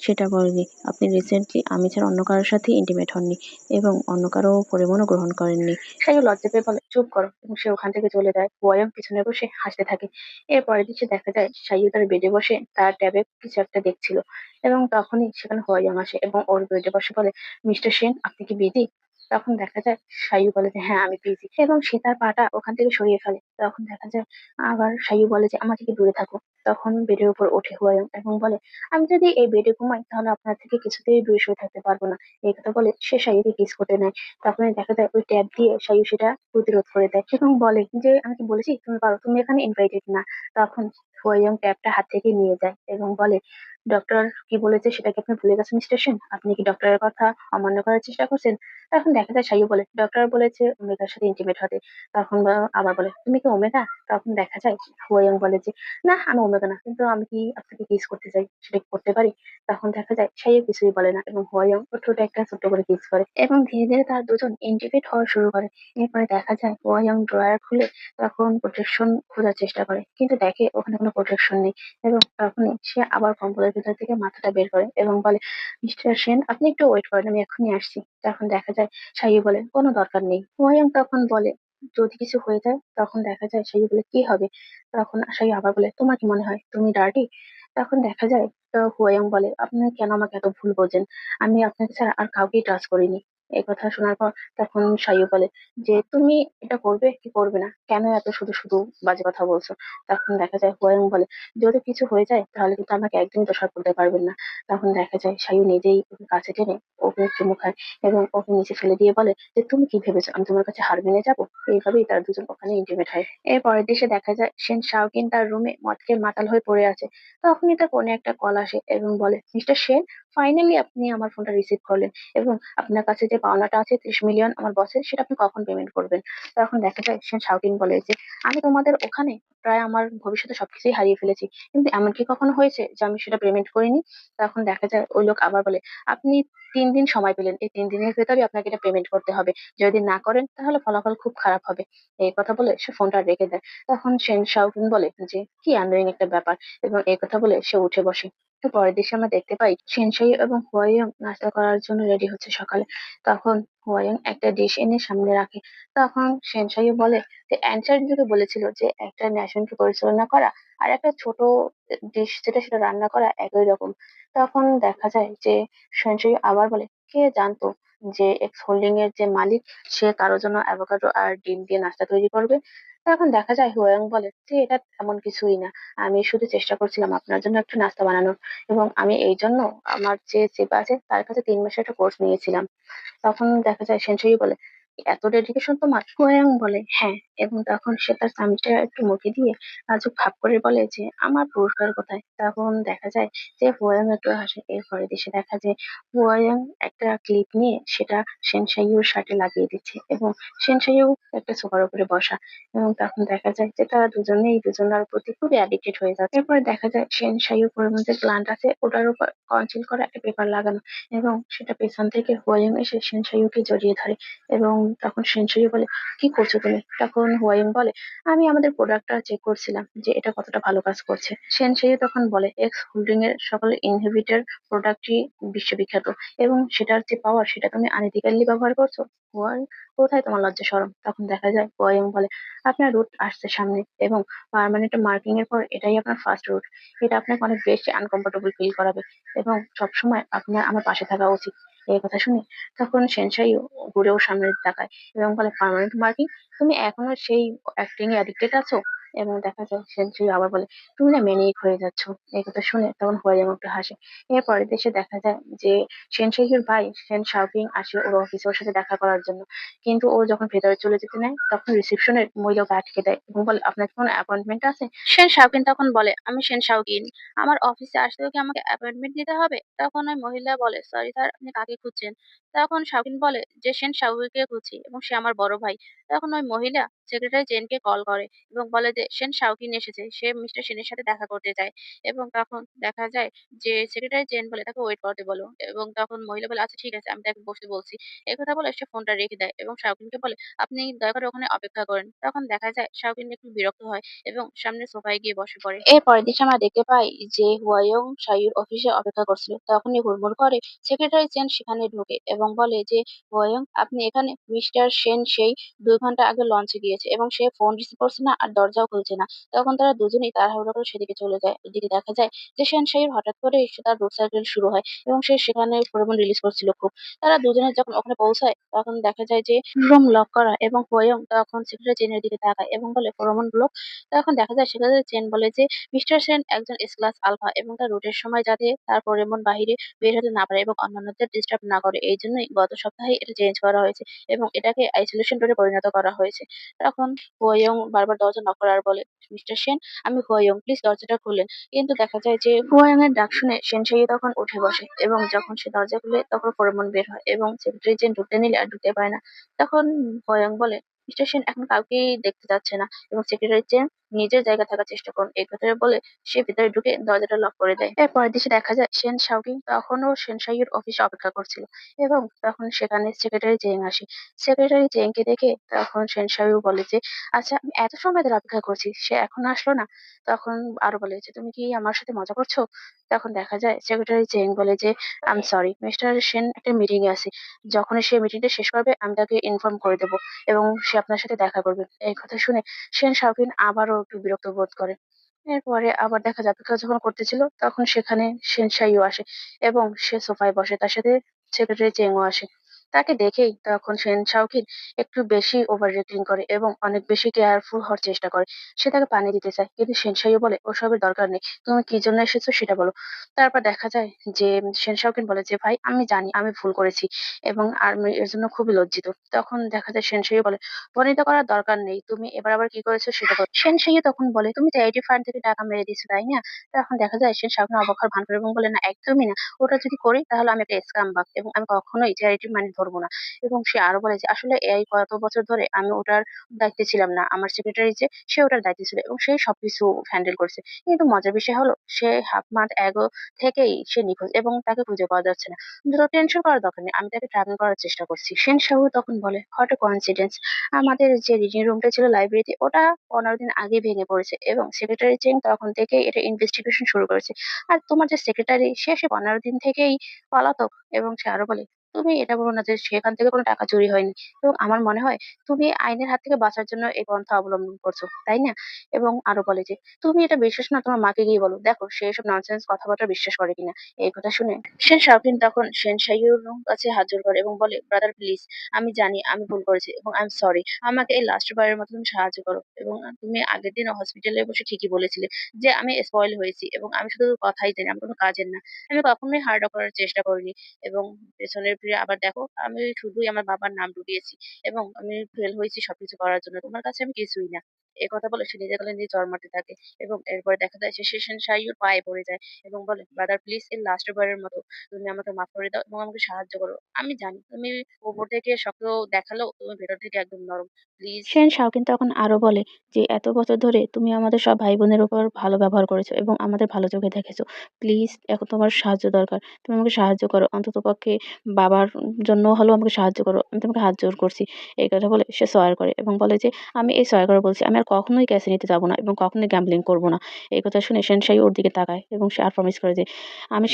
সেটা বলেনি, আপনি রিসেন্টলি আমি ছাড়া অন্য কারোর সাথে ইন্টিমেট হননি এবং অন্য কারো পরিমাণও গ্রহণ করেননি। সাইয়ু লজ্জা পেয়ে বলে, চুপ করো, এবং সে ওখান থেকে চলে যায়। হোয়াইয়ং পিছনে বসে হাসতে থাকে। এর পরের দৃশ্যে দেখা যায় সাইয়ু তার বেডে বসে তার ট্যাবে কিছু একটা দেখছিল এবং তখনই সেখানে হোয়াইয়াং আসে এবং ওর বেডে বসে বলে, মিস্টার সেন আপনি কি বিজি? তখন দেখা যায় সাইয়ু বলে যে হ্যাঁ আমি বিজি, এবং সে তার পাটা ওখান থেকে সরিয়ে ফেলে। তখন দেখা যায় আবার সাইয়ু বলে যে আমার থেকে দূরে থাকো। তখন বেডের উপর ওঠে হোয়াইয়াং এবং বলে, আমি যদি এই বেডে ঘুমাই তাহলে আপনার থেকে কিছুতেই দূরে সরে থাকতে পারবো না। এই কথা বলে সে সাইয়ুকে কিস করতে নেয়। তখনই দেখা যায় ওই ট্যাব দিয়ে সাইয়ু সেটা প্রতিরোধ করে দেয় এবং বলে যে আমি কি বলেছি তুমি পারো, তুমি এখানে ইনভাইটেড না। তখন হোয়াইয়ং ট্যাবটা হাত থেকে নিয়ে যায় এবং বলে, ডক্টর কি বলেছে সেটা কি আপনি ভুলে গেছেন মিস্টার সেন? আপনি কি ডক্টরের কথা অমান্য করার চেষ্টা করছেন? তখন দেখা যায় সাইয়ু বলে, ডক্টর বলেছে ওমেগার সাথে ইন্টিমেট হতে। তখন আবার বলে, তুমি কি ওমেগা? তখন দেখা যায় হোয়াইয়ং বলে যে না আমি ওমেগা না, কিন্তু আমি কি আপনাকে কিস করতে চাই, সেটা কি করতে পারি? তখন দেখা যায় সাইয়ু কিছুই বলে না এবং হোয়াইয়ং ওর ঠোঁটে একটা ছোট্ট করে কিস করে এবং ধীরে ধীরে তার দুজন ইন্টিমেট হওয়া শুরু করে। এরপরে দেখা যায় হোয়াইয়ং ড্রয়ার খুলে তখন প্রোটেকশন খোঁজার চেষ্টা করে, কিন্তু দেখে ওখানে কোনো প্রোটেকশন নেই এবং তখনই সে আবার কম্বলের ভিতর থেকে মাথাটা বের করে এবং বলে, মিস্টার সেন আপনি একটু ওয়েট করেন, আমি এক্ষুনি আসছি। তখন দেখা যায় সাইয়ু বলে, কোনো দরকার নেই। হুমায়ুন তখন বলে, যদি কিছু হয়ে যায়? তখন দেখা যায় সাইয়ু বলে, কি হবে? তখন সাইয়ু আবার বলে, তোমার কি মনে হয় তুমি ডার্টি? তখন দেখা যায় হুয়াইয়াং বলে, আপনি কেন আমাকে এত ভুল বোঝেন? আমি আপনাকে ছাড়া আর কাউকেই ট্রাস্ট করিনি। এই কথা শোনার পর তখন সাইয়ু বলে যে তুমি এটা করবে কি করবে না, কেন এত শুধু শুধু বাজে কথা বলছো। তখন দেখা যায় হুয়ায়ুন বলে যদি কিছু হয়ে যায় তাহলে কিন্তু আমাকে একদিন দোষারোপ করতে পারবেন না। তখন দেখা যায় সাইয়ু নিজেই ওকে কাছে টেনে ওকে চুমু খায় এবং ওকে নিচে ফেলে দিয়ে বলে যে তুমি কি ভেবেছো আমি তোমার কাছে হার মেনে যাবো। এইভাবেই তারা দুজন ওখানে ইন্টিমেট হয়। এর পরের দৃশ্যে দেখা যায় সেন শাওকিন তার রুমে মদ খেয়ে মাতাল হয়ে পড়ে আছে। তখনই তার ফোনে একটা কল আসে এবং বলে মিস্টার সেন, ফাইনালি আপনি আমার ফোনটা রিসিভ করলেন এবং আপনার কাছে যে পাওনাটা আছে 30 মিলিয়ন আমার বসের, সেটা আপনি কখন পেমেন্ট করবেন। তখন দেখা যায় সেন শাওকিন বলে যে আমি তোমাদের ওখানে প্রায় আমার ভবিষ্যতে সবকিছুই হারিয়ে ফেলেছি, কিন্তু এমন কি কখনো হয়েছে যে আমি সেটা পেমেন্ট করিনি। তখন দেখা যায় ওই লোক আবার বলে আপনি 3 দিন সময় পেলেন, এই 3 দিনের ভেতরে আপনাকে এটা পেমেন্ট করতে হবে, যদি না করেন তাহলে ফলাফল খুব খারাপ হবে। এই কথা বলে সে ফোনটা রেখে দেয়। তখন সেন শাওকিন বলে যে কি আন্দোলন একটা ব্যাপার, এবং এই কথা বলে সে উঠে বসে। তো পরের দৃশ্যে আমরা দেখতে পাই সেনসাই এবং হুয়াইয়ং নাস্তা করার জন্য রেডি হচ্ছে সকালে। তখন হুয়াইয়ং একটা ডিশ এনে সামনে রাখে। তখন সেনসাইও বলে যে অ্যানসার যুগে বলেছিল যে একটা ন্যাশনকে পরিচালনা করা আর একটা ছোট ডিশ যেটা সেটা রান্না করা একই রকম। তখন দেখা যায় যে সেনসাই আবার বলে কে জানতো যে এক্স হোল্ডিং এর যে মালিক সে কারোর জন্য অ্যাভোকাডো আর ডিম দিয়ে নাস্তা তৈরি করবে। তখন দেখা যায় হুয়াইয়ং বলে যে এটা এমন কিছুই না, আমি শুধু চেষ্টা করছিলাম আপনার জন্য একটু নাস্তা বানানোর, এবং আমি এই জন্য আমার যে চেপ আছে তার কাছে 3 মাসের একটা কোর্স নিয়েছিলাম। তখন দেখা যায় সেনসুই বলে এত ডেডিকেশন তোমার। কোয়াং বলে হ্যাঁ, এবং তখন সে তার স্বামীটা একটু মুখে দিয়ে লাজুক ভাব করে বলে যে আমার পুরস্কার কোথায়। তখন দেখা যায় যে হুয়াং একটু হাসে। এরপরে দেশে দেখা যায় হুয়াং একটা ক্লিপ নিয়ে সেটা সেনসাইয়ুর শার্টে লাগিয়ে দিচ্ছে এবং সেনসাইয়ু একটা সোফার উপরে বসা, এবং তখন দেখা যায় যে তারা দুজনেই দুজনের প্রতি খুবই অ্যাডিক্টেড হয়ে যাচ্ছে। এরপরে দেখা যায় সেনসাইয়ুর পরিমাণ যে প্লান্ট আছে ওটার উপর কনসিল করা একটা পেপার লাগানো, এবং সেটা পেছন থেকে হুয়াইন এসে সেনসাইয়ুকে জড়িয়ে ধরে। এবং তখন সেনসাইয়ু বলে কি করছো তুমি। তখন হুয়াইন বলে আমি আমাদের প্রোডাক্টটা চেক করছিলাম যে এটা কতটা ভালো কাজ করছে। সেনসাইয়ু তখন বলে এক্স হোল্ডিং এর সকল ইনহিবিটর প্রোডাক্টই বিশ্ববিখ্যাত, এবং সেটার যে পাওয়ার সেটা তুমি আনইথিক্যালি ব্যবহার করছো। হুয়াই, কোথায় তোমার লজ্জা শরম। তখন দেখা যায় হুয়াইন বলে আপনার রুট আসছে সামনে, এবং পার্মানেন্ট মার্কিং এর পর এটাই আপনার ফার্স্ট রুট। এটা আপনাকে অনেক বেশি আনকমফোর্টেবল ফিল করাবে, এবং সবসময় আপনার আমার পাশে থাকা উচিত। এই কথা শুনে তখন সেনসাই ঘুরেও সামনে তাকায় এবং বলে পার্মানেন্ট মার্কিং, তুমি এখনো সেই অ্যাক্টিং এ অ্যাডিক্টেড আছো। এবং দেখা যায় সেনসাই আবার বলে তুমি না ম্যানিক হয়ে যাচ্ছ। এই কথা শুনে তখন হয়ে একটু হাসে। এরপরে দেশে দেখা যায় যে সেনসাইয়ের ভাই সেন শাওকিং আসে ওর অফিসে ওর সাথে দেখা করার জন্য, কিন্তু ও যখন ভেতরে চলে যেতে নেয় তখন রিসেপশনের মহিলাকে আটকে দেয় এবং বলে আপনার কি কোনো অ্যাপয়েন্টমেন্ট আছে। সেন শাওকিন তখন বলে আমি সেন শাওকিন, আমার অফিসে আসলেও কি আমাকে অ্যাপয়েন্টমেন্ট নিতে হবে। তখন ওই মহিলা বলে সরি স্যার, আপনি কাকে খুঁজছেন। তখন শাওকিন বলে যে সেন শাওকিকে খুঁজছি এবং সে আমার বড় ভাই। তখন ওই মহিলা সেক্রেটারি জেনকে কল করে এবং বলে যে সেন শাওকিন এসেছে, সে মিস্টার সেনের সাথে দেখা করতে চায়। এবং তখন দেখা যায় যে সেক্রেটারি জেন বলে তাকে ওয়েট করতে বলো, এবং তখন মহিলা বলে আচ্ছা ঠিক আছে আমি তাকে বসতে বলছি। এই কথা বলে সে ফোনটা রেখে দেয় এবং শাওকিনকে বলে আপনি দয়া করে ওখানে অপেক্ষা করেন। তখন দেখা যায় শাওকিন একটু বিরক্ত হয় এবং সামনে সোফায় গিয়ে বসে পড়ে। এর পরের দিন আমরা দেখতে পাই যে হুয়াইয়ং সাইয়ুর অফিসে অপেক্ষা করছিল। তখনই হুড়মুড় করে সেক্রেটারি চেন সেখানে ঢোকে এবং বলে যে হুয়াইয়ং আপনি এখানে, মিস্টার সেন সেই 2 ঘন্টা আগে লঞ্চে গিয়েছে এবং সে ফোন রিসিভ করছে না আর দরজাও খুলছে না। তখন তারা দুজনেই তাড়াহুড়ো করে সেদিকে চলে যায়। এদিকে দেখা যায় যে সেন সাইয়ুর হঠাৎ করে তার রোড সাইকেল শুরু হয় এবং সে সেখানে ফেরোমন রিলিজ করছিল খুব। তারা দুজনে যখন ওখানে পৌঁছায় তখন দেখা যায় যে রুম লক করা, এবং হুয়াইয়ং তখন সেক্রেটারি চেনের দিকে তাকায় এবং বলে ফেরোমন ব্লক। তখন দেখা যায় সেক্রেটারি চেন বলে যে মিস্টার সেন একজন এস ক্লাস আলফা এবং তার রুটের সময় যাতে তার ফেরোমন বাহিরে বের হতে না পারে এবং অন্যান্যদের ডিস্টার্ব না করে, এই জন্যই গত সপ্তাহে এটা চেঞ্জ করা হয়েছে এবং এটাকে আইসোলেশন ডোরে পরিণত করা হয়েছে। তখন হুয়াইয়ং বারবার দরজা নক করার বলে মিস্টার সেন, আমি হুয়াইয়ং, প্লিজ দরজাটা খুলুন। কিন্তু দেখা যায় যে হুয়াইং এর ডাক শুনে সেনসাই তখন উঠে বসে, এবং যখন সে দরজা খুলে তখন ফেরোমন বের হয় এবং সেক্রেটারি চেন ঢুকতে নিলে আর ঢুকতে পারে না। তখন হুয়াইং বলে মিস্টার সেন এখন কাউকেই দেখতে যাচ্ছে না এবং সেক্রেটারি চেন নিজের জায়গা থাকার চেষ্টা করুন। এই কথা বলে সে ভিতরে ঢুকে দরজাটা লক করে দেয়। এর পরের দৃশ্যে দেখা যায় সেন শাওকিং তখনও সেনসাইয়ের অফিসে অপেক্ষা করছিল, এবং তখন সেখানে সেক্রেটারি জেং আসে। সেক্রেটারি জেংকে দেখে তখন সেনসাইও বলে যে আচ্ছা আমি এত সময় ধরে অপেক্ষা করছি, সে এখনো আসলো না। তখন আরো বলে যে তুমি কি আমার সাথে মজা করছো। তখন দেখা যায় সেক্রেটারি জেং বলে যে I am sorry, mister Sen একটা মিটিং এ আছে, যখনই সে মিটিংটা শেষ করবে আমি তাকে ইনফর্ম করে দেবো এবং সে আপনার সাথে দেখা করবে। এই কথা শুনে সেন শাওকিন আবারও একটু বিরক্ত বোধ করে। এরপরে আবার দেখা যায় অপেক্ষা যখন করতেছিল তখন সেখানে সেন সাইও আসে এবং সে সোফায় বসে, তার সাথে সেক্রেটারি চেংও আসে। তাকে দেখেই তখন সেন শাওকিন একটু বেশি ওভার রিয়েক্টিং করে এবং অনেক বেশি কেয়ারফুল হওয়ার চেষ্টা করে। সে তাকে পানি দিতে চায়, কিন্তু সেন শাইও বলে ওসবের দরকার নেই, তুমি কি জন্য এসেছো সেটা বলো। তারপর দেখা যায় যে সেন শাওকিন বলে যে ভাই আমি জানি আমি ভুল করেছি এবং আমি এর জন্য খুবই লজ্জিত। তখন দেখা যায় সেন শাইও বলে বর্ণিত করার দরকার নেই, তুমি এবার আবার কি করেছো সেটা বলো। সেন শাইও তখন বলে তুমি চ্যারিটি ফান্ড থেকে টাকা মেরে দিয়েছো তাই না। তখন দেখা যায় সেন শাওকিন অবাক হওয়ার ভান করে এবং বলে না একদমই না, ওটা যদি করি তাহলে আমি একটা স্কামবাগ এবং আমি কখনোই চ্যারিটি মানি ধরবো না। এবং সে আরো বলে যে আসলে এই কত বছর ধরে আমি ওটার দায়িত্বে ছিলাম না, আমার সেক্রেটারি যে সে ওটার দায়িত্বে ছিল এবং সেই সবকিছু হ্যান্ডেল করছে। কিন্তু মজার বিষয় হলো সে হাফ মান্থ এগো থেকেই সে নিখোঁজ এবং তাকে খুঁজে পাওয়া যাচ্ছে না। কিন্তু টেনশন করার দরকার নেই, আমি তাকে ট্র্যাকিং করার চেষ্টা করছি। সেন শাহু তখন বলে হোয়াট এ কোইন্সিডেন্স, আমাদের যে রিডিং রুমটা ছিল লাইব্রেরিতে ওটা 15 দিন আগে ভেঙে পড়েছে এবং সেক্রেটারি চেং তখন থেকে এটা ইনভেস্টিগেশন শুরু করেছে। আর তোমার যে সেক্রেটারি সে 15 দিন থেকেই পলাতক। এবং সে আরো বলে তুমি এটা বলো না যে সেখান থেকে কোনো টাকা চুরি হয়নি, এবং আমার মনে হয় তুমি আইনের হাত থেকে বাঁচার জন্য এই পন্থা অবলম্বন করছো তাই না। এবং আরো বলে যে তুমি এটা বিশ্বাস না তোমার মাকে গিয়ে বলো, দেখো সে এসব ননসেন্স কথাবার্তা বিশ্বাস করে কিনা। এই কথা শুনে সেন শাওকিন তখন সেন শাইয়ুর কাছে হাত জোড় করে এবং বলে ব্রাদার প্লিজ, আমি জানি আমি ভুল করেছি এবং আই এম সরি, আমাকে এই লাস্ট বারের মতো তুমি সাহায্য করো। এবং তুমি আগের দিন হসপিটালে বসে ঠিকই বলেছিলে যে আমি স্পয়েল হয়েছি এবং আমি শুধু কথাই জানি, আমি কোনো কাজের না, আমি কখনোই হার্ড করার চেষ্টা করিনি। এবং পেছনের ফিরে আবার দেখো আমি শুধুই আমার বাবার নাম ডুবিয়েছি এবং আমি ফেল হয়েছি সবকিছু করার জন্য, তোমার কাছে আমি কিছুই না। এই কথা বলে সে নিজে গেলে নিয়ে চড় মারতে থাকে এবং এরপরে দেখা যায় সে সেশন সাইয়ুর পায়ে পড়ে যায় এবং বলে ব্রাদার প্লিজ এই লাস্ট বারের মতো তুমি আমাকে মাফ করে দাও এবং আমাকে সাহায্য করো। আমি জানি তুমি উপর থেকে শক্ত দেখালেও তুমি ভেতর থেকে একদম নরম, প্লিজ। সেন শাওকিন তখন আরো বলে যে এত বছর ধরে তুমি আমাদের সব ভাই বোনের উপর ভালো ব্যবহার করেছো এবং আমাদের ভালো চোখে দেখেছো, প্লিজ এখন তোমার সাহায্য দরকার, তুমি আমাকে সাহায্য করো, অন্ততপক্ষে বাবার জন্য হলেও আমাকে সাহায্য করো, আমি তোমাকে হাত জোড় করছি। এই কথা বলে সে সয়ার করে এবং বলে যে আমি এই সয়ার করে বলছি আমি আর কখনোই ক্যাসে নিতে যাবো না এবং কখনোই গ্যাম্বলিং করবো না। এই কথা শুনে সেনশাই ওর দিকে তাকায় এবং সে আর প্রমিস করে যে আমি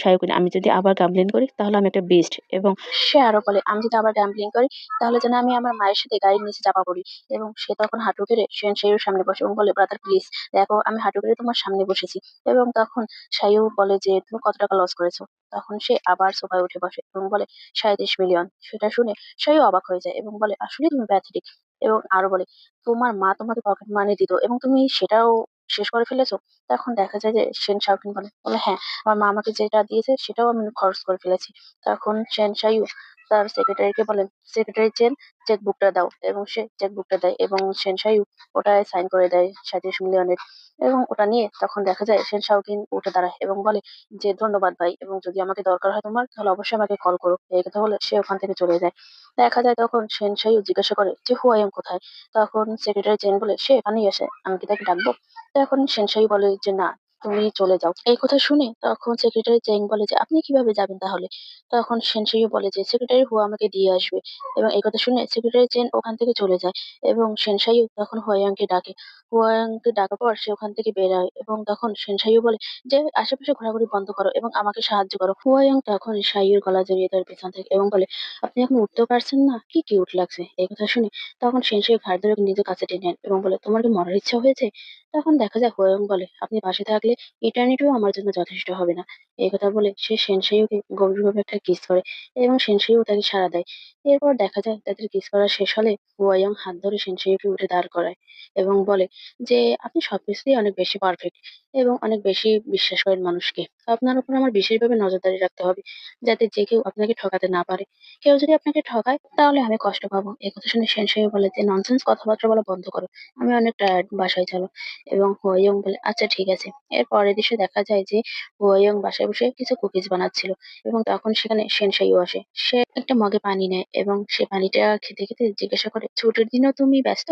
শাইকুনি আমি যদি আবার গ্যাম্বলিং করি তাহলে আমি একটা বিস্ট। এবং সে আরো বলে আমি যদি আবার গ্যাম্বলিং করি তাহলে যেন আমি আমার মায়ের সাথে গাড়ির নিচে চাপা পড়ি। এবং সে তখন হাঁটু গেড়ে সেনশাইয়ের সামনে বসে এবং বলে ব্রাদার প্লিজ দেখো আমি হাঁটু গেড়ে তোমার সামনে বসেছি। এবং তখন শাইও বলে যে তুমি কত টাকা লস করেছো। তখন সে আবার সোফায় উঠে বসে এবং বলে 37 মিলিয়ন। সেটা শুনে সেও অবাক হয়ে যায় এবং বলে আসলে তুমি প্যাথেটিক। এবং আরো বলে তোমার মা তোমাকে পকেট মানি দিত এবং তুমি সেটাও শেষ করে ফেলেছো। তখন দেখা যায় যে সেন শাওকিন বলে বলে হ্যাঁ, আমার মা আমাকে যেটা দিয়েছে সেটাও আমি খরচ করে ফেলেছি। তখন সেন শাইউ তার সেক্রেটারিকে বলেন সেক্রেটারি চেন চেক বুকটা দাও, এবং সে চেক বুকটা দেয় এবং সেন শাইউ ওটায় সাইন করে দেয় 37 মিলিয়নের। এবং ওটা নিয়ে তখন দেখা যায় সেন শাওকিন উঠে দাঁড়ায় এবং বলে যে ধন্যবাদ ভাই, এবং যদি আমাকে দরকার হয় তোমার তাহলে অবশ্যই আমাকে কল করো। এই কথা বলে সে ওখান থেকে চলে যায়। দেখা যায় তখন সেন শাইউ জিজ্ঞাসা করে যে হুয়াইয়াং কোথায়। তখন সেক্রেটারি চেন বলে সে এখানেই আসে, আমি কি তাকে ডাকবো। তখন সেন শাইউ বলে যে না, তুমি চলে যাও। এই কথা শুনে তখন সেক্রেটারি চেং বলে যে আপনি কিভাবে যাবেন তাহলে। তখন সেন শাইউ বলে যে সেক্রেটারি হুয়া আমাকে দিয়ে আসবে। এবং এই কথা শুনে সেক্রেটারি চেন ওখান থেকে চলে যায় এবং সেন শাইউ তখন হুয়াইয়াংকে ডাকে। হুয়াইয়াংকে ডাকার পর সে ওখান থেকে বেরোয় এবং তখন সেন শাইউ বলে যে আশেপাশে ঘোরাঘুরি বন্ধ করো এবং আমাকে সাহায্য করো। হুয়াইয়াং তখন শাইউর গলা জড়িয়ে ধরে পেছন থেকে এবং বলে আপনি এখন উঠতেও পারছেন না, কি কিউট লাগছে। এই কথা শুনে তখন সেন শাইউ ঘাড় ধরে নিজের কাছে টেনে নেন এবং বলে তোমার কি মরার ইচ্ছা হয়েছে। তখন দেখা যায় হুয়াইয়াং বলে আপনি পাশে থাকলে ইটার্নিটিও আমার জন্য যথেষ্ট হবে না। এই কথা বলে সে সেন শাইউকে গভীরভাবে একটা কিস করে এবং সেন শাইউ তাকে সাড়া দেয়। এরপর দেখা যায় তাদের কিস করা শেষ হলে হুয়াইয়াং হাত ধরে সেন শাইউকে উঠে দাঁড় করায় এবং বলে যে আপনি সবকিছুতেই অনেক বেশি পারফেক্ট এবং অনেক বেশি বিশ্বাস করেন মানুষকে। আপনার উপর আমার বিশেষভাবে নজরদারি রাখতে হবে যাতে যে কেউ আপনাকে ঠকাতে না পারে। কেউ যদি আপনাকে ঠকায় তাহলে আমি কষ্ট পাবো। এই কথা শুনে সেনশাই বলে যে ননসেন্স কথাবার্তা বলা বন্ধ করো, আমি অনেক টায়ার্ড, বাসায় চলো। এবং হুয়াইয়ং বলে আচ্ছা ঠিক আছে। এর পরের দৃশ্যে দেখা যায় যে হুয়াইয়ং বাসায় বসে কিছু কুকিজ বানাচ্ছিল এবং তখন সেখানে সেনশাইও আসে। সে একটা মগে পানি নেয় এবং সে পানিটা খেতে খেতে জিজ্ঞাসা করে ছুটির দিনও তুমি ব্যস্ত।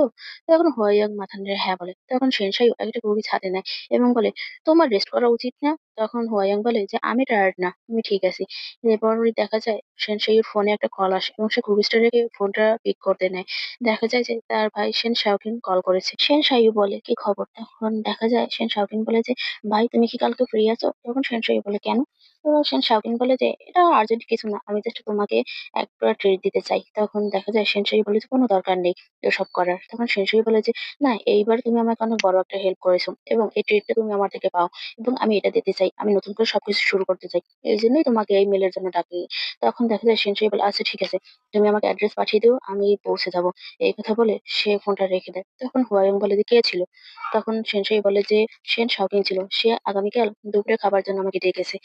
তখন হুয়াইয়ং মাথা নেড়ে হ্যাঁ বলে। তখন সেনশাইও একটা কুকিজ হাতে নেয় এবং বলে তোমার রেস্ট করা উচিত না। তখন হুয়াইয়াং বলে যে আমি টায়ার্ড না, আমি ঠিক আছি। এরপরই দেখা যায় সেনশাইয়ের ফোনে একটা কল আসে এবং সে কুকিজটা রেখে ফোনটা পিক করতে নেয়। দেখা যায় যে তার ভাই সেন শাওকিন কল করেছে। সেন শাইউ বলে কি খবর। তখন দেখা যায় সেন শাওকিন বলে যে ভাই তুমি কি কালকে ফ্রি আছো। তখন সেন শাইউ বলে কেন। তো সেন শাওকিন বলে যে এটা আর্জেন্ট কিছু না, আমি জাস্ট তোমাকে একটা ট্রিট দিতে চাই। তখন দেখা যায় সেনসাই বলে যে কোনো দরকার নেই এসব করার। তখন সেনসাই বলে যে না, এইবার তুমি আমাকে অনেক বড় একটা হেল্প করেছো এবং এই ট্রিটটা তুমি আমার থেকে পাও এবং আমি এটা দিতে চাই, আমি নতুন করে সবকিছু শুরু করতে চাই, এই জন্যই তোমাকে এই মেলের জন্য ডাকি। তখন দেখা যায় সেনসাই বলে আচ্ছা ঠিক আছে, তুমি আমাকে অ্যাড্রেস পাঠিয়ে দিও, আমি পৌঁছে যাবো। এই কথা বলে সে ফোনটা রেখে দেয়। তখন হুয়ায়ুং বলে যে কে ছিল? তখন সেনসাই বলে যে সেন শাওকিন ছিল, সে আগামীকাল দুপুরে খাবার জন্য আমাকে ডেকেছে।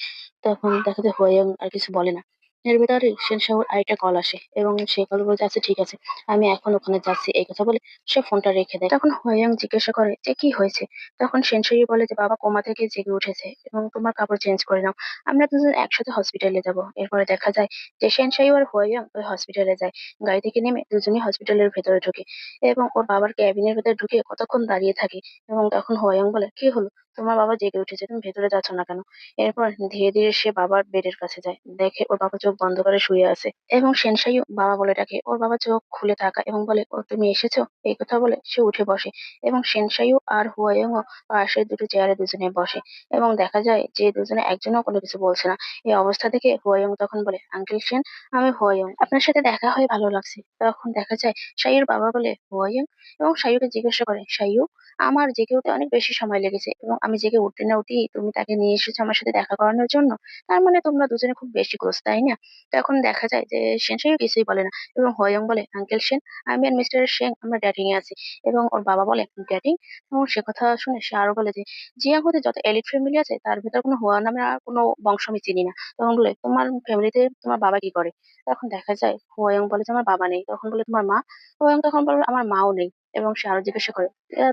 তখন দেখা যায় হুয়াইয়াং আর কিছু বলে না। এর ভেতরে শেনশাওর আরেকটা কল আসে এবং সে কল বলতে আচ্ছা ঠিক আছে, আমি এখন ওখানে যাচ্ছি। এই কথা বলে সে ফোনটা রেখে দেয়। তখন হুয়াইয়াং জিজ্ঞাসা করে যে কি হয়েছে? তখন সেনশাই বলে যে বাবা কোমা থেকে জেগে উঠেছে এবং তোমার কাপড় চেঞ্জ করে নাও, আমরা দুজন একসাথে হসপিটালে যাব। এরপরে দেখা যায় যে সেনশাই আর হুয়াইয়াং ওই হসপিটালে যায়। গাড়ি থেকে নেমে দুজনেই হসপিটালের ভেতরে ঢোকে এবং ওর বাবার ক্যাবিনের ভেতরে ঢুকে কতক্ষণ দাঁড়িয়ে থাকে। এবং তখন হুয়াইয়াং বলে কি হলো, তোমার বাবা জেগে উঠেছে, তুমি ভেতরে যাচ্ছ না কেন? এরপর ধীরে ধীরে সে বাবার বেডের কাছে যায়, দেখে ওর বাবা চোখ বন্ধ করে শুয়ে আছে এবং সেনসাইও বাবা বলে ডাকে। ওর বাবা চোখ খুলে তাকায় এবং বলে ও তুমি এসেছো? এই কথা বলে সে উঠে বসে এবং সেনসাইও আর হুয়াইংও পাশে দুটো চেয়ারে দুজনে বসে এবং দেখা যায় যে দুজনে একজনও কোনো কিছু বলছে না। এই অবস্থা দেখে হুয়াইং তখন বলে আঙ্কেল সেন, আমি হুয়াইং, আপনার সাথে দেখা হয়ে ভালো লাগছে। তখন দেখা যায় সাইয়ের বাবা বলে হুয়াইং এবং সাইয়ুকে জিজ্ঞাসা করে সাইয়ু, আমার জেগে উঠতে অনেক বেশি সময় লেগেছে এবং আমি জেগে উঠতে না উঠতেই তুমি তাকে নিয়ে এসেছো আমার সাথে দেখা করানোর জন্য। তার মানে তোমরা দুজনে খুব বেশি ক্লোজ, তাই না? তখন দেখা যায় যে সেনসেও কিছুই বলে না এবং হয়ং বলে আঙ্কেল সেন, আমি আর মিস্টার সেন আমরা ডেটিং এ আছি। এবং ওর বাবা বলে ডেটিং? এবং সে কথা শুনে সে আরো বলে যে জিয়াং হতে যত এলিট ফ্যামিলি আছে তার ভিতর কোনো হুয়া নামে আর কোনো বংশ আমি চিনি না। তখন বলে তোমার ফ্যামিলিতে তোমার বাবা কি করে? তখন দেখা যায় হুয়াং বলে যে আমার বাবা নেই। তখন বলে তোমার মা? হুয়াং তখন বলে আমার মাও নেই। এবং সে আরো জিজ্ঞাসা করে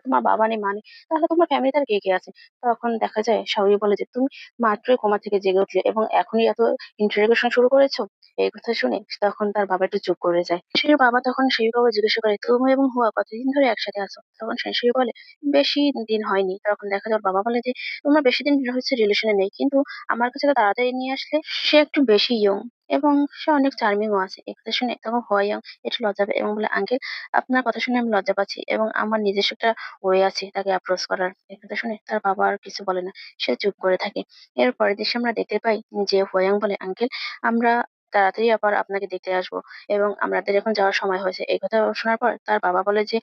তোমার বাবা নেই মানে তাহলে তোমার ফ্যামিলিতে আর কে কে আছে? তখন দেখা যায় শাওরি বলে যে তুমি মাত্রই কোমা থেকে জেগে উঠলে এবং এখনই এত ইন্টারোগেশন শুরু করেছো। এই কথা শুনে তখন তার বাবা একটু চুপ করে যায়। সেই বাবা তখন সেই বাবা জিজ্ঞাসা করে তুমি এবং হুয়া কতদিন ধরে একসাথে আছো? তখন সেই বলে বেশি দিন হয়নি। তখন দেখা যায় ওর বাবা বলে যে তোমরা বেশি দিন হচ্ছে রিলেশনে নেই, কিন্তু আমার কাছে তো তাড়াতাড়ি নিয়ে আসলে। সে একটু বেশি ইয়ং এবং সে অনেক চার্মিংও আছে। এই কথা শুনে তখন হুয়া ইয়ং একটু লজ্জা পায় এবং বলে আঙ্কেল, আপনার কথা শুনে আমি লজ্জা পাচ্ছি এবং আমার নিজস্ব একটা ওয়ে আছে তাকে অ্যাপ্রোচ করার। এই কথা শুনে তার বাবা আর কিছু বলে না, সে চুপ করে থাকে। এর পরের দৃশ্যে আমরা দেখতে পাই যে হুয়াং বলে আঙ্কেল, আমরা তাড়াতাড়ি আবার আপনাকে দেখতে আসবো এবং আমাদের এখন যাওয়ার সময় হয়েছে। এই কথা শোনার পর তার বাবা বলে যে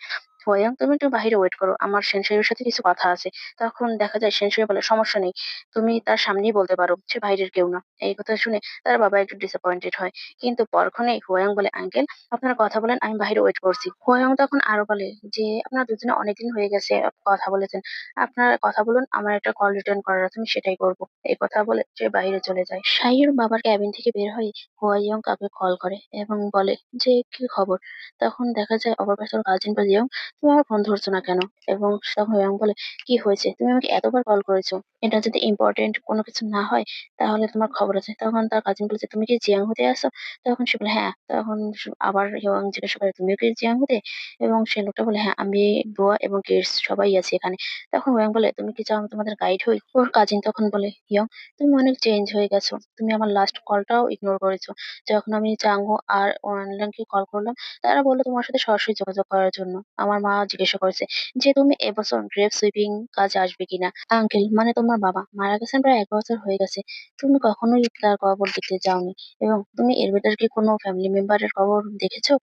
হুয়াং তুমি একটু বাইরে ওয়েট করো, আমার সেনসেইয়ের সাথে কিছু কথা আছে। তখন দেখা যায় সেনসেই বলে সমস্যা নেই, তুমি তার সামনেই বলতে পারো, সে বাইরের কেউ না। এই কথা শুনে তার বাবা একটু ডিসঅ্যাপয়েন্টেড হয়। কিন্তু পরক্ষণেই হুয়াং বলে আঙ্কেল, আপনারা কথা বলেন, আমি বাইরে ওয়েট করছি। হুয়াং তখন আরো বলে যে আপনারা দুজনে অনেকদিন হয়ে গেছে কথা বলেছেন, আপনারা কথা বলুন, আমার একটা কল রিটার্ন করার আছে, আমি সেটাই করবো। এই কথা বলে সে বাইরে চলে যায়। সাইয়ের বাবার ক্যাবিন থেকে বের হয়ে হুয়াইয়ং কাউকে কল করে এবং বলে যে কি খবর? তখন দেখা যায় অপর পাশে কাজিন বাজিয়ং, তুমি আমার ফোন ধরছো না কেন? এবং তখন হুয়াইয়ং বলে কি হয়েছে, তুমি আমাকে এতবার কল করেছো, এটা যদি ইম্পর্টেন্ট কোনো কিছু না হয় তাহলে তোমার খবর আছে। তখন তার কাজিন বলেছে তুমি কি জিয়াং হতে আসো? তখন সে বলে হ্যাঁ। তখন আবার হিয়ং জিজ্ঞাসা করে তুমিও কি জিয়াং হতে? এবং সে লোকটা বলে হ্যাঁ, আমি, বুয়া এবং কিডস সবাই আছি এখানে। তখন ওয়াং বলে তুমি কি চাও আমি তোমাদের গাইড হই? ওর কাজিন তখন বলে হিয়ং, তুমি অনেক চেঞ্জ হয়ে গেছো, তুমি আমার লাস্ট কলটাও ইগনোর করেছো। যখন আমি চাঙ্গো আর ওয়ানলাংকে কল করলাম, তারা বললো তোমার সাথে সরাসরি যোগাযোগ করার জন্য। আমার মা জিজ্ঞাসা করেছে যে তুমি এবছর গ্রেভ সুইপিং কাজে আসবে কিনা। আঙ্কেল মানে তোমার বাবা মারা গেছেন প্রায় 1 বছর হয়ে গেছে, তুমি কখনোই তার কবর দেখতে যাওনি এবং তুমি এর ভেতর কি কোনো ফ্যামিলি মেম্বারের কবর দেখেছো?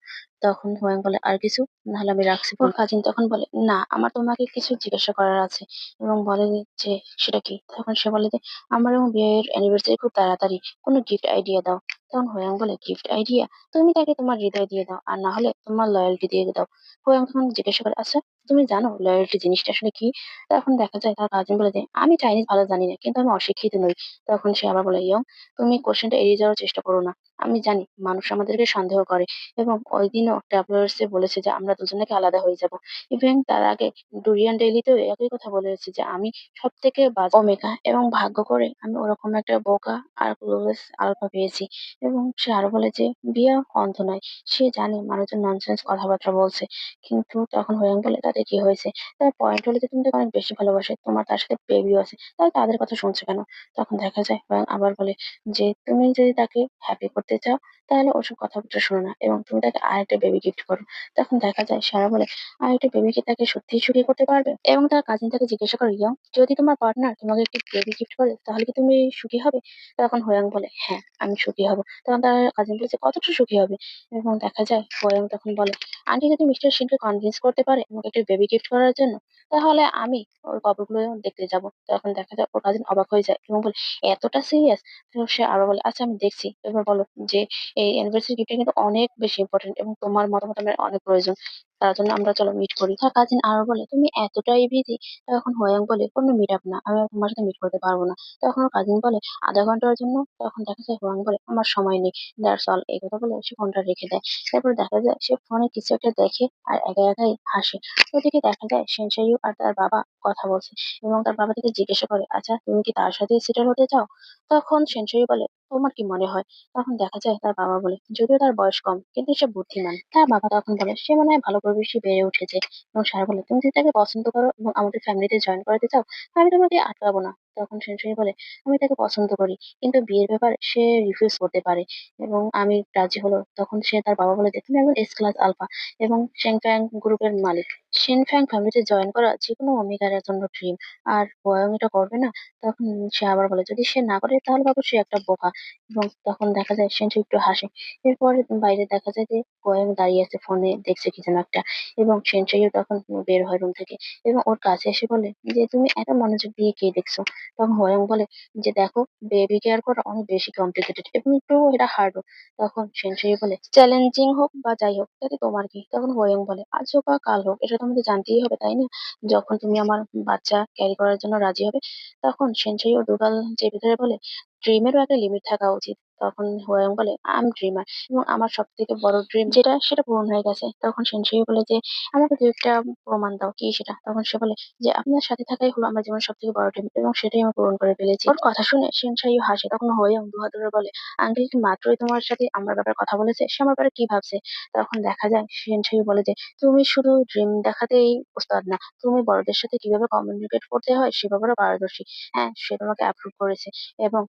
তখন হুয়াং বলে আর কিছু, নাহলে আমি রাখছি। ওর কাজিন তখন বলে না, আমার তোমাকে কিছু জিজ্ঞাসা করার আছে এবং বলে যে সেটা কি? তখন সে বলে যে আমার এবং বিয়ের অ্যানিভার্সারি খুব তাড়াতাড়ি, কোনো গিফট আইডিয়া দাও। তখন হুয়াং বলে গিফট আইডিয়া? তুমি তাকে তোমার হৃদয় দিয়ে দাও আর না হলে তোমার লয়্যালটি দিয়ে দাও। হুয়াং তখন জিজ্ঞাসা করে আচ্ছা তুমি জানো লয়্যালটি জিনিসটা আসলে কি? তখন দেখা যায় তার কাজিন বলে যে আমি চাইনিজ ভালো জানি না, কিন্তু আমি অশিক্ষিত নই। তখন সে আবার বলে ইয়ং, তুমি কোশ্চেনটা এড়িয়ে যাওয়ার চেষ্টা করো না, আমি জানি মানুষ আমাদেরকে সন্দেহ করে এবং ওই দিনও ট্রাভেলার্স এ বলেছে যে আমরা দুজন নাকি আলাদা হয়ে যাব। ইভেন তার আগে ডুরিয়ান ডেইলিতেও একই কথা বলেছে যে আমি সব থেকে বাজে ওমেগা এবং ভাগ্য করে আমি ওরকম একটা বোকা আর ক্লোজ আলফা পেয়েছি। এবং সে আরো বলে যে বিয়া অন্ধ নয়, সে জানে মানুষজন ননসেন্স কথাবার্তা বলছে। কিন্তু তখন হোয়াং বলে তাতে কি হয়েছে, তার পয়েন্ট হলো যে তুমি তাকে অনেক বেশি ভালোবাসে, তোমার তার সাথে বেবিও আছে, তাহলে তাদের কথা শুনছো কেন? তখন দেখা যায় হোয়াং আবার বলে যে তুমি যদি তাকে হ্যাপি করতে চাও তাহলে ওসব কথাবার্তা শোনো না এবং তুমি তাকে আরেকটা বেবি গিফট করো। তখন দেখা যায় সারা বলে আরেকটা বেবি কি তাকে সত্যিই সুখী করতে পারবে? এবং তার কাজিন তাকে জিজ্ঞাসা করে, ইয়ং, যদি তোমার পার্টনার তোমাকে একটি বেবি গিফট করে তাহলে কি তুমি সুখী হবে? তখন হোয়াং বলে, হ্যাঁ, আমি সুখী হব। তখন তার কাজিন বলেছে, কতটা সুখী হবে? এবং দেখা যায় হোয়াং তখন বলে, আন্টি যদি মিস্টার সিনকে কনভিন্স করতে পারে আমাকে একটা বেবি গিফট করার জন্য, তাহলে আমি ওর কবরগুলো দেখতে যাব। তখন দেখা যায় ওর কাজিন অবাক হয়ে যায় এবং বলে, এতটা সিরিয়াস? তো সে আরো বলে, আচ্ছা আমি দেখছি, এবার বলো যে এই অ্যানিভার্সারি গিফটটা কিন্তু অনেক বেশি ইম্পর্টেন্ট এবং তোমার মতামত আমার অনেক প্রয়োজন, তার জন্য আমরা চলো মিট করি। তার কাজিন আরো বলে, তুমি এতটাই বিজি? তখন হোয়াং বলে, কোনো মিট আপ না, আমি আর তোমার সাথে মিট করতে পারবো না। তখন ওর কাজিন বলে, আধা ঘন্টার জন্য? তখন দেখা যায় হোয়াং বলে, আমার সময় নেই, দ্যাটস অল। এই কথা বলে সে ফোনটা রেখে দেয়। তারপর দেখা যায় সে ফোনে কিছু একটা দেখে আর একা একাই হাসে। ওদিকে দেখা যায় সেনশাইয়ু আর তার বাবা কথা বলছে এবং তার বাবা তাকে জিজ্ঞাসা করে, আচ্ছা তুমি কি তার সাথে সেটেল হতে চাও? তখন সেনশাইয়ু বলে, তোমার কি মনে হয়? তখন দেখা যায় তার বাবা বলে, যদিও তার বয়স কম কিন্তু সে বুদ্ধিমান। তার বাবা তখন বলে, সে মনে হয় ভালো পরিবেশে বেড়ে উঠেছে। এবং সারা বলে, তুমি যদি তাকে পছন্দ করো এবং আমাদের ফ্যামিলিতে জয়েন করাতে চাও, আমি তোমাকে আটকাবো না। তখন সেনসই বলে, আমি তাকে পছন্দ করি কিন্তু বিয়ের ব্যাপারে সে রিফিউজ করতে পারে এবং আমি রাজি হলো। তখন সে তার বাবা বলে যে, তুমি একজন এস ক্লাস আলফা এবং শেনফ্যাং গ্রুপের মালিক। শেনফ্যাং ফ্যামিলিতে জয়েন করা যে কোনো অমিকার জন্য ড্রিম। আর ওয়াং এটা করবে না? তখন সে আবার বলে, যদি সে না করে তাহলে ভাবো সে একটা বোকা। এবং তখন দেখা যায় সেনসু একটু হাসে। এরপরে বাইরে দেখা যায় যে ওয়াং দাঁড়িয়ে আছে, ফোনে দেখছে কি যেন একটা। এবং সেনসেইও তখন বের হয় রুম থেকে এবং ওর কাছে এসে বলে যে, তুমি এত মনোযোগ দিয়ে কে দেখছো? তখন হোয়াং বলে যে, দেখো, বেবি কেয়ার করা অনেক বেশি কমপ্লিকেটেড এবং একটু এটা হার্ডও। তখন সেনসেই বলে, চ্যালেঞ্জিং হোক বা যাই হোক তাতে তোমার কি? তখন হোয়াং বলে, আজ হোক বা কাল হোক এটা তোমাকে জানতেই হবে, তাই না? যখন তুমি আমার বাচ্চা ক্যারি করার জন্য রাজি হবে। তখন সেনসেইও দুগাল চেপে ধরে বলে, ড্রিমেরও একটা লিমিট থাকা উচিত। তখন হোয়াং বলে, আই এম ড্রিমার এবং আমার সব থেকে বড় ড্রিম যেটা সেটা পূরণ হয়ে গেছে। তখন সেনসেই বলে যে, আমাকে দু একটা প্রমাণ দাও, কি সেটা? তখন সে বলে যে, আপনার সাথে থাকাই হলো আমার জীবনের সব থেকে বড় ড্রিম এবং সেটাই আমি পূরণ করে ফেলেছি। ওর কথা শুনে সেনসাইও হাসে। তখন হোয়াং দুহাত ধরে বলে, আঙ্কেল কি মাত্রই তোমার সাথে আমার ব্যাপারে কথা বলেছে? সে আমার ব্যাপারে কি ভাবছে? তখন দেখা যায় সেনসাই বলে যে, তুমি শুধু ড্রিম দেখাতেই ওস্তাদ না, তুমি বড়দের সাথে কিভাবে কমিউনিকেট করতে হয় সে ব্যাপারেও পারদর্শী। হ্যাঁ, সে তোমাকে অ্যাপ্রুভ করেছে এবং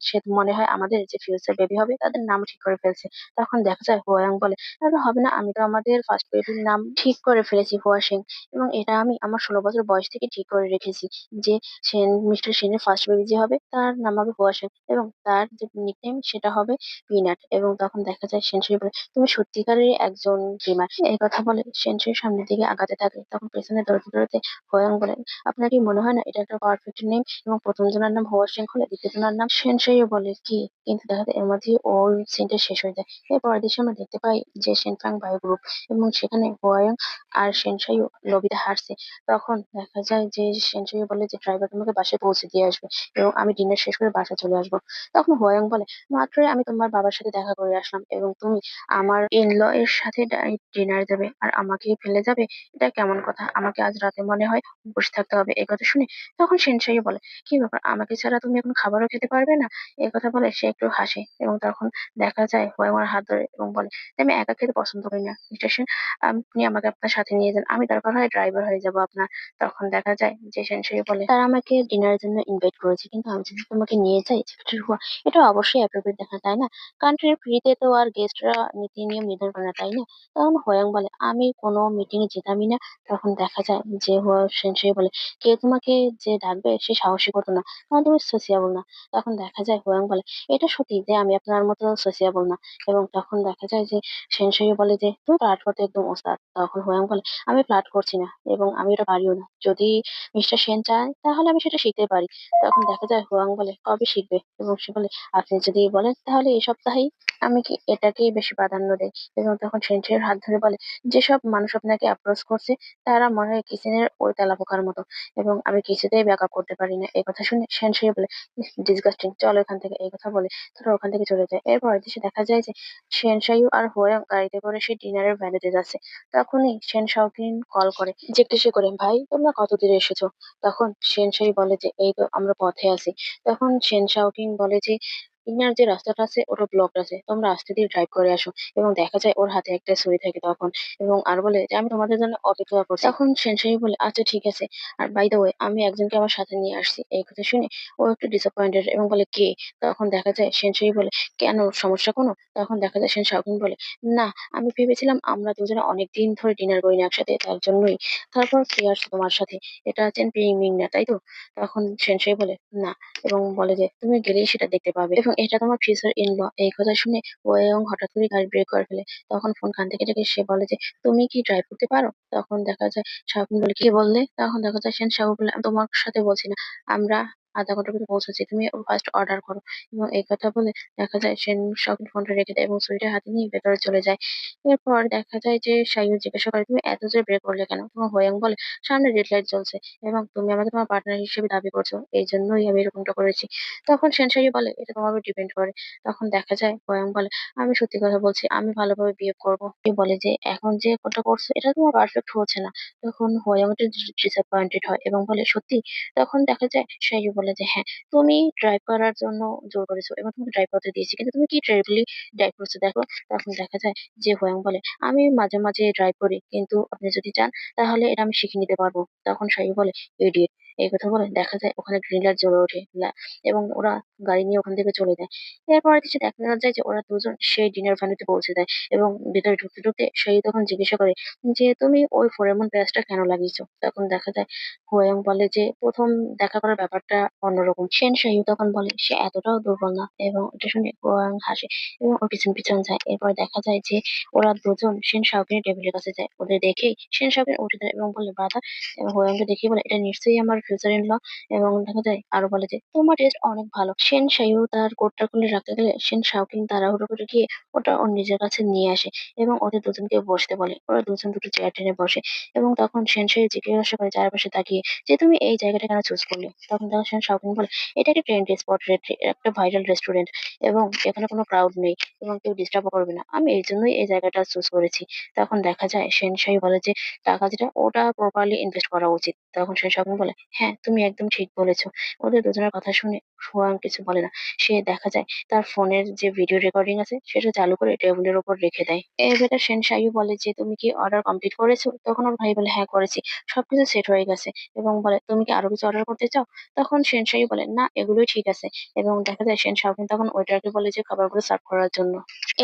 সে মনে হয় আমাদের যে ফিউচার বেবি হবে তাদের নাম ঠিক করে ফেলছে। তখন দেখা যায় হোয়াং বলে, তাহলে হবে না, আমি তো আমাদের ফার্স্ট বেবির নাম ঠিক করে ফেলেছি, হুয়া শেং। এবং এটা আমি আমার 16 বছর বয়স থেকে ঠিক করে রেখেছি যে মিস্টার সেনের ফার্স্ট বেবি যে হবে তার নাম হবে হুয়া শেং এবং তার যে নিকনেম সেটা হবে পিনাট। এবং তখন দেখা যায় সেনসুই বলে, তুমি সত্যিকারের একজন ড্রিমার। এই কথা বলে সেনসুই সামনের দিকে আগাতে থাকে। তখন পেছনে দৌড়তে দৌড়তে হোয়াং বলে, আপনার কি মনে হয় না এটা একটা পারফেক্ট নেম? এবং প্রথম জনের নাম হুয়া শেং হলে দ্বিতীয় জনের নাম সেনসুইও বলে কি, কিন্তু দেখা যায় এর মধ্যে ওর সেন্টেন্স শেষ হয়ে যায়। এর পরের দৃশ্যে আমরা দেখতে পাই যে সেনফাং বায়ো গ্রুপ এবং সেখানে হোয়াং আর সেনসাইও লবিতে হাঁটছে। তখন দেখা যায় যে সেনসাইও বলে যে, ড্রাইভার তোমাকে বাসায় পৌঁছে দিয়ে আসবে এবং আমি ডিনার শেষ করে বাসা চলে আসবো। তখন হোয়াং বলে, মাত্রই আমি তোমার বাবার সাথে দেখা করে আসলাম এবং তুমি আমার ইনল এর সাথে ডিনার দেবে আর আমাকে ফেলে যাবে? এটা কেমন কথা? আমাকে আজ রাতে মনে হয় বসে থাকতে হবে। এই কথা শুনে তখন সেনসাইও বলে, কি ব্যাপার, আমাকে ছাড়া তুমি এখন খাবারও খেতে পারবে না? এই কথা বলে সে একটু হাসে এবং তখন দেখা যায় হোয়াং ওর হাত ধরে এবং বলে, আমি একা খেতে পছন্দ করি না মিস্টার সেন, আপনি আমাকে আপনার সাথে নিয়ে যান, আমি দরকার হয় ড্রাইভার হয়ে যাব আপনার। তখন দেখা যায় যে সেনসুই বলে, তারা আমাকে ডিনারের জন্য ইনভাইট করেছে কিন্তু আমি যদি তোমাকে নিয়ে যাই সেক্রেটারি হুয়া, এটা অবশ্যই অ্যাপ্রোপ্রিয়েট দেখা, তাই না? কান্ট্রির ফ্রিতে তো আর গেস্টরা নীতি নিয়ম নির্ধারণ করে না, তাই না? তখন হোয়াং বলে, আমি কোনো মিটিং এ যেতামই না। তখন দেখা যায় যে হুয়া সেনসুই বলে, কে তোমাকে যে ডাকবে সে সাহসী কত না, কারণ তুমি সোসিয়াবল না। তখন দেখা যায় হোয়াং বলে, এটা সত্যি যে আমি আপনার মতো সোসিয়াবল না। এবং তখন দেখা যায় যে সেনসই বলে যে, তুমি ফ্লার্ট করতে একদম ওস্তাদ। তখন হোয়াং বলে, আমি ফ্লার্ট করছি না এবং আমি এটা পারিও না, যদি মিস্টার সেন চায় তাহলে আমি সেটা শিখতে পারি। তখন দেখা যায় হোয়াং বলে, কবে শিখবে? এবং সে বলে, আপনি যদি বলেন তাহলে এই সপ্তাহেই। আমি কি এটাকেই বেশি প্রাধান্য দেই। এবং তখন সেনসের হাত ধরে বলে, যেসব মানুষ আপনাকে অ্যাপ্রোচ করছে তারা মনে হয় কিচেনের ওই তেলাপোকার মতো এবং আমি কিছুতেই ব্যাকআপ করতে পারি না। এই কথা শুনে সেনসই বলে, ডিসগাস্টিং, চলো এখান থেকে। এই কথা বলে তারা ওখান থেকে চলে যায়। এরপর দৃশ্যে দেখা যায় যে শেন শাইয়ু আর হোয়াং গাড়িতে করে সে ডিনারের ভ্যানিতে যাচ্ছে। তখনই শেন শাওকিন কল করে, জিজ্ঞাসা করে, ভাই তোমরা কত দূরে এসেছো? তখন শেন শাই বলে যে, এই তো আমরা পথে আছি। তখন শেন শাওকিন বলে যে, ইনার যে রাস্তাটা আছে ওটা ব্লকড আছে, তোমরা আস্তে দিয়ে ড্রাইভ করে আসো। এবং দেখা যায় ওর হাতে একটা ছুরি থাকে তখন, এবং আর বলে যে আমি তোমাদের জন্য অপেক্ষা করছি। তখন সেনসাই বলে আচ্ছা ঠিক আছে, আর বাই দ্য ওয়ে আমি একজনকে আমার সাথে নিয়ে আসছি। এই কথা শুনে ও একটু ডিসঅ্যাপয়েন্টেড এবং বলে কে? তখন দেখা যায় সেনসাই বলে কেন, সমস্যা কোনো? তখন দেখা যায় সেন শাওকিন বলে না, আমি ভেবেছিলাম আমরা দুজনে অনেকদিন ধরে ডিনার করি না একসাথে, তার জন্যই। তারপর কে আসছে তোমার সাথে? এটা চেন পিং না, তাই তো? তখন সেনসাই বলে না, এবং বলে যে তুমি গেলেই সেটা দেখতে পাবে, এবং এটা তোমার ফিউচার ইন ল। এই কথা শুনে ওয়ং হঠাৎ করে গাড়ি ব্রেক করে ফেলে। তখন ফোন কান থেকে ডেকে সে বলে যে তুমি কি ড্রাইভ করতে পারো? তখন দেখা যায় শাওকিন বলে কি বললে? তখন দেখা যায় সেন শাও বলে আমি তোমার সাথে বলছি না, আমরা আধা ঘন্টার ভিতরে পৌঁছাচ্ছি, তুমি ফার্স্ট অর্ডার করো। এবং এই কথা বলে দেখা যায় সেন শাওকিন ফোনটা রেখে দেয় এবং ছুরিটা হাতে নিয়ে ভেতরে চলে যায়। এরপর দেখা যায় যে সাইয়ুর জিজ্ঞাসা করে তুমি এত জোরে ব্রেক করলে কেন? তোমার হোয়াং বলে সামনে রেড লাইট জ্বলছে এবং তুমি আমাকে তোমার পার্টনার হিসেবে দাবি করছো, এই জন্যই আমি এরকমটা করেছি। তখন সেনসাই বলে এটা তোমার উপর ডিপেন্ড করে। তখন দেখা যায় হোয়াং বলে আমি সত্যি কথা বলছি, আমি ভালোভাবে বিহেভ করবো। এ বলে যে এখন যে কোনটা করছো এটা তোমার পারফেক্ট হচ্ছে না। তখন হোয়াং একটু ডিসঅ্যাপয়েন্টেড হয় এবং বলে সত্যি? তখন দেখা যায় সাইয়ু বলে যে হ্যাঁ, তুমি ড্রাইভ করার জন্য জোর করেছো এবং তোমাকে ড্রাইভ করতে দিয়েছি, কিন্তু তুমি কি ড্রাইভলি ড্রাইভ করছো দেখো। তখন দেখা যায় যে হোয়াং বলে আমি মাঝে মাঝে ড্রাইভ করি, কিন্তু আপনি যদি চান তাহলে এটা আমি শিখে নিতে পারবো। তখন সাইয়ু বলে ইডিয়েট। এই কথা বলে দেখা যায় ওখানে গ্রিন লাইট জ্বলে ওঠে এবং ওরা গাড়ি নিয়ে ওখান থেকে চলে যায়। এরপরে কিছু দেখা যায় যে ওরা দুজন সেই ডিনার ভ্যানুতে পৌঁছে দেয় এবং ভিতরে ঢুকতে ঢুকতে সেই তখন জিজ্ঞাসা করে যে তুমি ওই ফোরেমন প্যাচটা কেন লাগিয়েছো? তখন দেখা যায় হোয়াং বলে যে প্রথম দেখা করার ব্যাপারটা অন্যরকম। সেন শাইয়ু তখন বলে সে এতটাও দুর্বল না, এবং এটা শুনে হোয়াং হাসে এবং ওর পিছন পিছন যায়। এরপর দেখা যায় যে ওরা দুজন সেন শাওকিনের টেবিলের কাছে যায়। ওদের দেখেই সেন শাওকিন উঠে দাঁড়ায় এবং বলে ব্রাদার, এবং হোয়াংকে দেখিয়ে বলে এটা নিশ্চয়ই আমার ফিউচার ইন ল। এবং দেখা যায় আরো বলে যে তোমার টেস্ট অনেক ভালো। সেন শাইয়ু তার কোটটা খুলে রাখতে গেলে সেন শাওকিন তাড়াহুড়ো করে গিয়ে ওটা ওর নিজের কাছে নিয়ে আসে এবং ওদের দুজনকে বসতে বলে। ওরা দুজন দুটো চেয়ার টেনে বসে এবং তখন সেন শাইয়ু জিজ্ঞাসা করে চারপাশে তাকিয়ে যে তুমি এই জায়গাটা কেন চুজ করলে? তখন তখন সেন শাওকিন বলে এটা একটা ট্রেন্ডি স্পট, একটা ভাইরাল রেস্টুরেন্ট, এবং এখানে কোনো ক্রাউড নেই এবং কেউ ডিস্টার্বও করবে না, আমি এই জন্যই এই জায়গাটা চুজ করেছি। তখন দেখা যায় সেন শাইয়ু বলে যে টাকা যেটা ওটা প্রপারলি ইনভেস্ট করা উচিত। তখন সেন শাওকিন বলে হ্যাঁ, তুমি একদম ঠিক বলেছো। ওদের দুজনের কথা শুনে হোয়াং কিছু বলে না। সে দেখা যায় তার ফোনের যে ভিডিও রেকর্ডিং আছে সেটা চালু করে টেবিলের উপর রেখে দেয়। এবারে সেন শাইয়ু বলে যে তুমি কি অর্ডার কমপ্লিট করেছো? তখন ওর ভাই বলে হ্যাঁ করেছি, সবকিছু সেট হয়ে গেছে। এবং বলে তুমি কি আরো কিছু অর্ডার করতে চাও? তখন সেনসাই বলে না, এগুলোই ঠিক আছে। এবং দেখা যায় সেন শাওকিন তখন ওয়েটারকে বলে যে খাবারগুলো সার্ভ করার জন্য।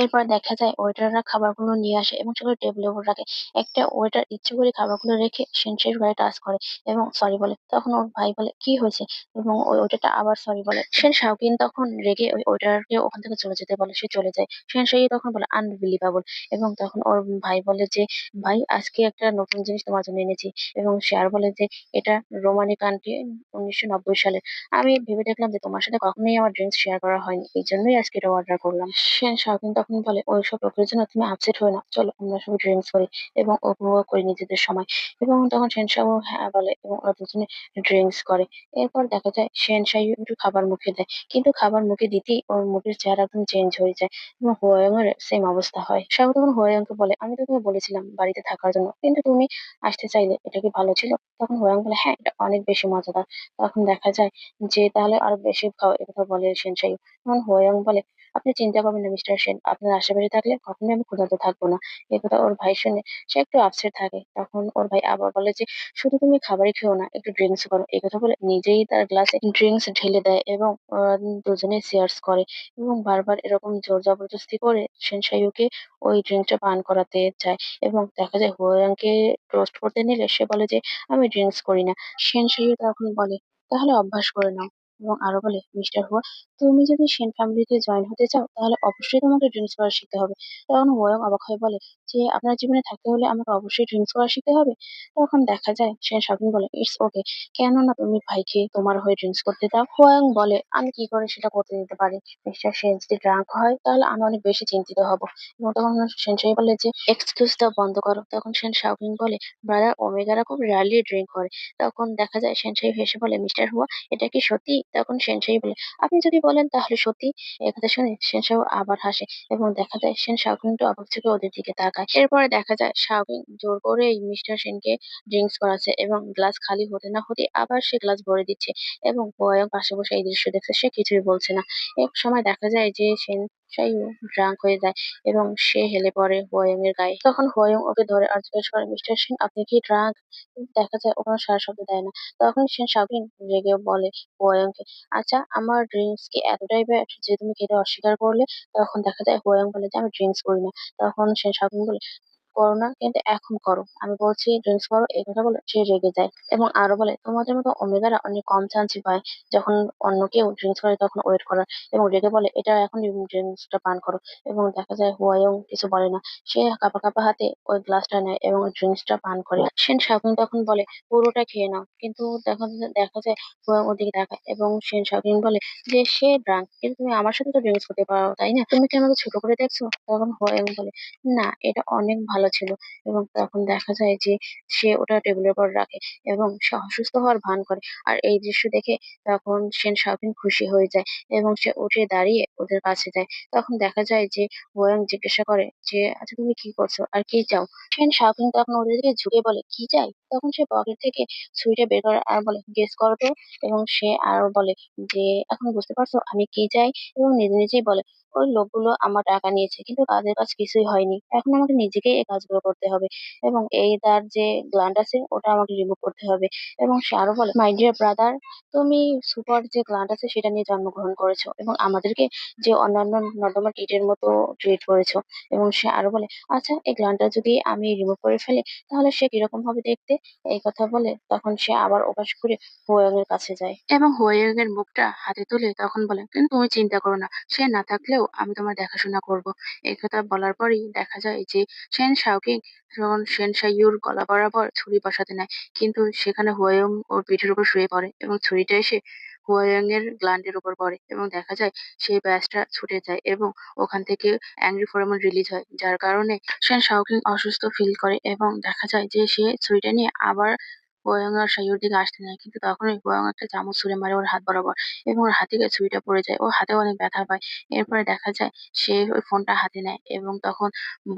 এরপর দেখা যায় ওয়েটাররা খাবারগুলো নিয়ে আসে এবং সেগুলো টেবিলের উপর রাখে। একটা ওয়েটার ইচ্ছে করে খাবারগুলো রেখে সেনসাইয়ের গায়ে টাচ করে এবং সরি বলে। তখন ওর ভাই বলে কি হয়েছে, এবং ওই ওয়েটারটা আবার সরি বলে। সেন শাওকিন তখন রেগে ওই ওয়েটারকে ওখান থেকে চলে যেতে বলে, সে চলে যায়। সেনসাই তখন বলে আনবিলিভাবল। এবং তখন ওর ভাই বলে যে ভাই আজকে একটা নতুন জিনিস তোমার জন্য এনেছি। এবং সে আর বলে যে এটা রোমানি কান্ট্রি 1990 সালে। আমি ভেবে দেখলাম যে তোমার সাথে কখনোই আমার ড্রিঙ্কস শেয়ার করা হয়নি, এই জন্যই আজকে এটা অর্ডার করলাম। সেন শাওকিন তখন বলে ওইসব লোকের জন্য তুমি আপসেট হয়ে না, চলো আমরা সবাই ড্রিঙ্কস করি এবং উপভোগ করি নিজেদের সময়। এবং তখন সেন শাও হ্যাঁ বলে এবং ওরা দুজনে ড্রিঙ্কস করে। এরপর দেখা যায় সেন শাও একটু খাবার মুখে দেয়, কিন্তু খাবার মুখে দিতেই ওর মুখের চেহারা একদম চেঞ্জ হয়ে যায় এবং হোয়াং এর সেম অবস্থা হয়। শাও তখন হোয়াংকে বলে আমি তোকে বলেছিলাম বাড়িতে থাকার জন্য, কিন্তু তুমি আসতে চাইলে, এটা কি ভালো ছিল? তখন হোয়াং বলে হ্যাঁ, এটা অনেক বেশি মজাদার। তখন দেখা যায় যে তাহলে আরো বেশি খাও, একথা বলে সেনসাই। তখন হোয়াং বলে আপনি চিন্তা করবেন না মিস্টার সেন, আপনার আশেপাশে থাকলে কখনোই আমি ক্ষুধার্ত থাকবো না। এই কথা ওর ভাই শুনে সে একটু আপসেট থাকে। তখন ওর ভাই আবার বলে যে শুধু তুমি খাবারই খেও না, একটু ড্রিঙ্কস করো। এই কথা বলে নিজেই তার গ্লাসে ড্রিঙ্কস ঢেলে দেয় এবং ওরা দুজনে শেয়ার্স করে এবং বারবার এরকম জোর জবরদস্তি করে সেনসাইকে ওই ড্রিঙ্কটা পান করাতে চায়। এবং দেখা যায় হোয়াংকে রোস্ট করতে নিলে সে বলে যে আমি ড্রিঙ্কস করি না। সেনসাইও তখন বলে তাহলে অভ্যাস করে নাও। এবং আরো বলে মিস্টার হুয়া, তুমি যদি সেন ফ্যামিলিতে জয়েন হতে চাও তাহলে অবশ্যই তোমাকে ড্রিঙ্কস করা শিখতে হবে। তখন হোয়াং অবাক হয়ে বলে যে আপনার জীবনে থাকতে হলে আমাকে অবশ্যই ড্রিঙ্কস করা শিখতে হবে? তখন দেখা যায় সে স্বাধীন বলে ইটস ওকে, কেন না তুমি ভাইকে তোমার হয়ে ড্রিঙ্কস করতে দাও। হোয়াং বলে আমি কি করে সেটা করতে দিতে পারি? মিস্টার সেন যদি ড্রাঙ্ক হয় তাহলে আমি অনেক বেশি চিন্তিত হব। এবং তখন সেনসাই বলে যে এক্সকিউজ দাও, বন্ধ করো। তখন সেন শাওকিন বলে ব্রাদার ওমেগারা খুব রেয়ারলি ড্রিঙ্ক করে। তখন দেখা যায় সেনসাই হেসে বলে মিস্টার হুয়া, এটা কি সত্যি? তখন সেনশাই বলে, আপনি যদি বলেন তাহলে সত্যি। একথা শুনে সেনশাও আবার হাসে এবং দেখা যায় সেন শাওকিং একটু অবাক চোখে ওদের দিকে তাকায়। এরপরে দেখা যায় শাওকিং জোর করে মিস্টার সেনকে ড্রিঙ্কস করাচ্ছে এবং গ্লাস খালি হতে না হতে আবার সে গ্লাস ভরে দিচ্ছে এবং হোয়াইয়ং পাশে বসে এই দৃশ্য দেখছে, সে কিছুই বলছে না। এক সময় দেখা যায় যে সেন শাইও ড্রাঙ্ক হয়ে যায় এবং সে হেলে পড়ে হোয়াইয়ং এর গায়ে। তখন হোয়াইয়ং ওকে ধরে আর জিজ্ঞেস করে, মিস্টার সেন আপনি কি ড্রাঙ্ক? কিন্তু দেখা যায় ও কোনো সাড়া শব্দ দেয় না। তখন সেন শাওকিং রেগে বলে হোয়াইয়ংকে, আচ্ছা আমার ড্রিঙ্কস কি এতটাই ব্যাড যে তুমি খেতে অস্বীকার করলে? তখন দেখা যায় হোয়াইয়ং বলে যে আমি ড্রিঙ্কস করি না। তখন সেন শাওকিং বলে, করো না কিন্তু এখন করো, আমি বলছি ড্রিঙ্কস করো। এই কথা বলে সে রেগে যায় এবং আরো বলে, তোমাদের মতো ওমেগারা অনেক কম চান্সই পায় যখন অন্য কেউ ড্রিঙ্কস করে তখন ওয়েট করার। এবং রেগে বলে, এটা এখন ড্রিঙ্কসটা পান করো। এবং দেখা যায় হুয়ায়ং কিছু বলে না, সে কাঁপা কাঁপা হাতে ওই গ্লাসটা নেয় এবং ড্রিঙ্কসটা পান করে। সেন শাওকিং তখন বলে, পুরোটা খেয়ে নাও। কিন্তু দেখা যায় হুয়ায়ং ওদিকে তাকায় এবং সেন শাওকিং বলে যে সে ড্রাঙ্ক, কিন্তু তুমি আমার সাথে তো ড্রিঙ্কস করতে পারো তাই না? তুমি কি আমাকে ছোট করে দেখছো? তখন হুয়ায়ং বলে, না এটা অনেক ভালো ছিল। এবং তখন দেখা যায় যে সে ওটা টেবিলের উপর রাখে এবং সে অসুস্থ হওয়ার ভান করে। আর এই দৃশ্য দেখে তখন সেন শাওকিন খুশি হয়ে যায় এবং সে উঠে দাঁড়িয়ে ওদের কাছে যায়। তখন দেখা যায় যে ওয়াং জিজ্ঞাসা করে যে, আচ্ছা তুমি কি করছো আর কি চাও? সেন শাওকিন তখন ওদের দিকে ঝুঁকে বলে, কি চাই? তখন সে পকেট থেকে ছুরিটা বের করে আর বলে, গেস করো তো। এবং সে আরো বলে যে, এখন বুঝতে পারছো আমি কি চাই? এবং নিজে নিজেই বলে, ওই লোকগুলো আমার টাকা নিয়েছে কিন্তু কাজের কাজ কিছুই হয়নি, এখন আমাকে নিজেকেই এই কাজগুলো করতে হবে এবং এই তার যে গ্ল্যান্ড আছে ওটা আমাকে রিমুভ করতে হবে। এবং সে আরো বলে, মাই ডিয়ার ব্রাদার, তুমি সুপার যে গ্ল্যান্ড আছে সেটা নিয়ে জন্মগ্রহণ করেছো এবং আমাদেরকে যে অন্যান্য নর্দমা কিটের মতো ট্রিট করেছো। এবং সে আরো বলে, আচ্ছা এই গ্ল্যান্ডটা যদি আমি রিমুভ করে ফেলি তাহলে সে কিরকম হবে দেখতে? এই কথা বলে তখন সে আবার ওপাশ ঘুরে হোয়াং এর কাছে যায় এবং হোয়াং এর মুখটা হাতে তুলে তখন বলে, কিন্তু তুমি চিন্তা করো না, সে না থাকলেও আমি তোমার দেখাশোনা করব। এই কথা বলার পরই দেখা যায় যে সেন শাওকিং যখন সেন শাইয়ুর গলা বরাবর ছুরি বসাতে নেয়, কিন্তু সেখানে হুয়ায়ুং ওর পিঠের উপর শুয়ে পড়ে এবং ছুরিটা এসে হুয়ায়ুং এর গ্ল্যান্ডের উপর পড়ে এবং দেখা যায় সেই ব্যাসটা ছুটে যায় এবং ওখান থেকে অ্যাংরি ফেরোমন রিলিজ হয়, যার কারণে সেন শাওকিং অসুস্থ ফিল করে এবং দেখা যায় যে সে ছুরিটা নিয়ে আবার হুয়ায়ুং আর শাইয়ুর দিকে আসতে নেয়, কিন্তু তখনই হুয়ায়ুং একটা চামচ ছুঁড়ে মারে ওর হাত বরাবর এবং ওর হাত থেকে ছুরিটা পড়ে যায়, ওর হাতেও অনেক ব্যথা পায়। এরপরে দেখা যায় সে ওই ফোনটা হাতে নেয় এবং তখন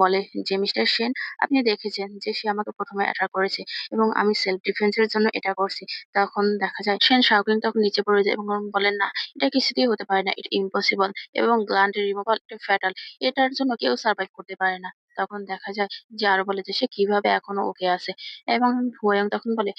বলে যে, মিস্টার সেন আপনি দেখেছেন যে সে আমাকে প্রথমে অ্যাটাক করেছে এবং আমি সেলফ ডিফেন্সের জন্য এটা করছি। তখন দেখা যায় সেন শাওকিং তখন নিচে পড়ে যায় এবং বলেন, না এটা কিছুতেই হতে পারে না, এটা ইম্পসিবল এবং গ্ল্যান্ড রিমুভাল এটা ফ্যাটাল, এটার জন্য কেউ সার্ভাইভ করতে পারে না। তখন দেখা যায় যে আরো বলে যে সে কিভাবে এখনো ওকে আছে এবং হুয়াং তখন বলে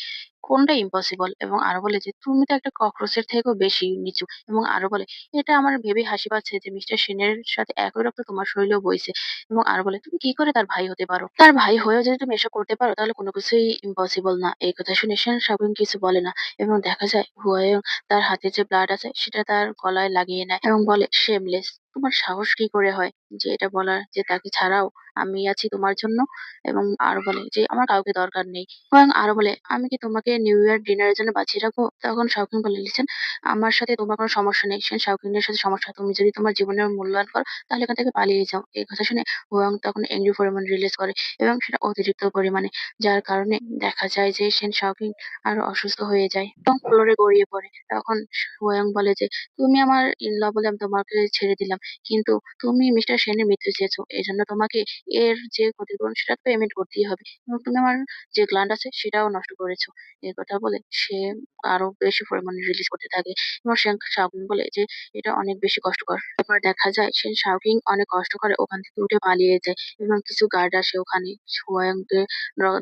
কোনটা ইম্পসিবল এবং আরো বলে যে তুমি তো একটা ককরোচের থেকেও বেশি নিচু এবং আরো বলে এটা আমার ভেবে হাসি পাচ্ছে যে মিস্টার সেনের সাথে একই রক্ত তোমার শরীরেও বইছে। এবং আর বলে, তুমি কি করে তার ভাই হতে পারো? তার ভাই হয়েও যদি তুমি এসব করতে পারো তাহলে কোনো কিছুই ইম্পসিবল না। এই কথা শুনে সেন শাওকিং কিছু বলে না এবং দেখা যায় হুয়ায়ুং তার হাতে যে ব্লাড আছে সেটা তার গলায় লাগিয়ে নেয় এবং বলে, শেমলেস, তোমার সাহস কি করে হয় যে এটা বলার যে তাকে ছাড়াও আমি আছি তোমার জন্য? এবং আরো বলে যে আমার কাউকে দরকার নেই। এবং আরো বলে, আমি কি তোমাকে নিউ ইয়ার ডিনারের জন্য বাঁচিয়ে রাখবো? তখন শাওকিং বলে, লিসেন, আমার সাথে তোমার কোনো সমস্যা নেই। সেন শাওকিং এর সাথে সমস্যা, তুমি যদি তোমার জীবনের মূল্যায়ন করো তাহলে এখান থেকে পালিয়ে যাও। এই কথা শুনে হুয়াং তখন অ্যাংরি ফেরোমন রিলিজ করে এবং সেটা অতিরিক্ত পরিমাণে, যার কারণে দেখা যায় যে সেন শাওকিং আরো অসুস্থ হয়ে যায় এবং ফ্লোরে গড়িয়ে পড়ে। তখন হুয়াং বলে যে, তুমি আমার ইন ল বলে আমি তোমাকে ছেড়ে দিলাম, কিন্তু তুমি মিস্টার সেনের মৃত্যু চেয়েছো, এই জন্য তোমাকে এর যে ক্ষতিপূরণ সেটা পেমেন্ট করতেই হবে এবং তুমি আমার যে গ্ল্যান্ড আছে সেটাও নষ্ট করেছো। এই কথা বলে সে আরো বেশি পরিমাণে রিলিজ করতে থাকে এবং সেন শাওকিং বলে যে এটা অনেক বেশি কষ্টকর। এরপর দেখা যায় সেন শাওকিং অনেক কষ্ট করে ওখান থেকে উঠে পালিয়ে যায় এবং কিছু গার্ড আসে ওখানে হুয়াং কে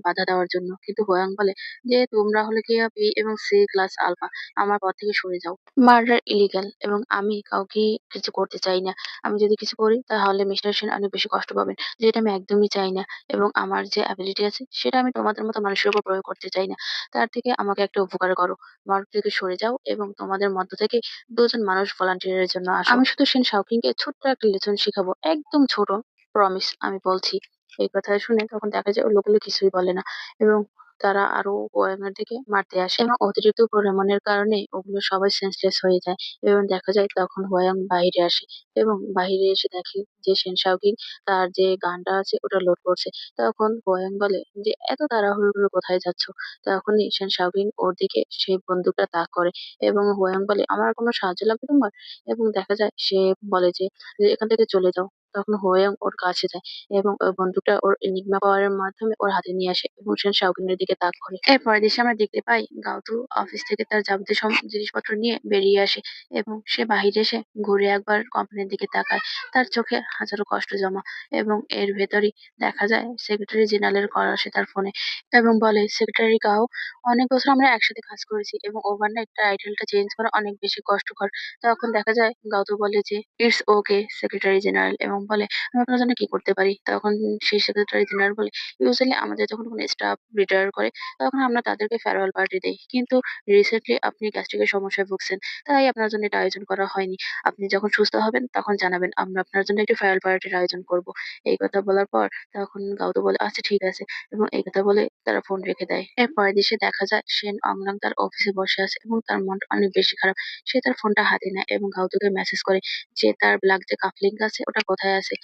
বাধা দেওয়ার জন্য, কিন্তু হুয়াং বলে যে তোমরা হলে কি বি এবং সি ক্লাস আলফা, আমার পথ থেকে সরে যাও, মার্ডার ইলিগাল এবং আমি কাউকে কিছু করতে চাই না। আমি যদি কিছু করি তাহলে মিস্টার সেন অনেক বেশি কষ্ট পাবেন, যেটা আমি একদমই চাই না। এবং আমার যে অ্যাবিলিটি আছে সেটা আমি তোমাদের মতো মানুষের উপর প্রয়োগ করতে চাই না। তার থেকে আমাকে একটা উপকার করো, আমার থেকে সরে যাও এবং তোমাদের মধ্য থেকে দুজন মানুষ ভলান্টিয়ারের জন্য আসো। আমি শুধু সেন শাওকিং কে ছোট্ট একটা লেসন শিখাবো, একদম ছোট, প্রমিস আমি বলছি। এই কথা শুনে তখন দেখা যায় ওই লোকগুলো কিছুই বলে না এবং তারা আরো ওয়াংয়ের দিকে মারতে আসে এবং অতিরিক্ত পরিমাণের কারণে ওগুলো সবাই সেন্সলেস হয়ে যায় এবং দেখা যায় তখন ওয়াং বাইরে আসে এবং বাইরে এসে দেখে যে শেন শাওকিন তার যে গানটা আছে ওটা লোড করছে। তখন ওয়াং বলে যে এত তাড়াহুড়ো করে কোথায় যাচ্ছ? তখনই শেন শাওকিন ওর দিকে সেই বন্দুকটা তাক করে এবং ওয়াং বলে আমার কোনো সাহায্য লাগবে তোমার? এবং দেখা যায় সে বলে যে এখান থেকে চলে যাও। তখন হোয়াং ওর কাছে যায় এবং ওই বন্দুকটা ওর এনিগমা পাওয়ারের মাধ্যমে ওর হাতে নিয়ে আসে এবং সে শাওকিনের দিকে তাক করে। এর পরের দৃশ্যে আমরা দেখতে পাই গাওতু অফিস থেকে তার যাবতীয় জিনিসপত্র নিয়ে বেরিয়ে আসে এবং সে বাহিরে এসে ঘুরে একবার কোম্পানির দিকে তাকায়। তার চোখে হাজারো কষ্ট জমা এবং এর ভেতরই দেখা যায় সেক্রেটারি জেনারেলের কল আসে তার ফোনে এবং বলে সেক্রেটারি গাও, অনেক বছর আমরা একসাথে কাজ করেছি এবং ওভারনাইট টাইটেলটা চেঞ্জ করা অনেক বেশি কষ্টকর। তখন দেখা যায় গাউতো বলে যে ইটস ওকে সেক্রেটারি জেনারেল এবং বলে আমি আপনার জন্য কি করতে পারি? তখন সেই সেক্রেটারি জেনারেল বলে ইউজুয়ালি আমাদের যখন কোনো স্টাফ রিটায়ার করে তখন আমরা তাদেরকে ফেয়ারওয়েল পার্টি দেই। কিন্তু রিসেন্টলি আপনি গ্যাস্ট্রিকের সমস্যায় ভুগছেন। তাই আপনার জন্য এটা আয়োজন করা হয়নি। আপনি যখন সুস্থ হবেন তখন জানাবেন। আমরা আপনার জন্য একটি ফেয়ারওয়েল পার্টির আয়োজন করব। এই কথা বলার পর তখন গাউতো বলে আচ্ছা ঠিক আছে এবং এই কথা বলে তারা ফোন রেখে দেয়। এর পরের দৃশ্যে দেখা যায় সেন অংলাং তার অফিসে বসে আছে এবং তার মনটা অনেক বেশি খারাপ। সে তার ফোনটা হাতে নেয় এবং গাউতোকে মেসেজ করে যে তার ব্ল্যাক যে কাফলিংক আছে ওটা কোথায় আছে।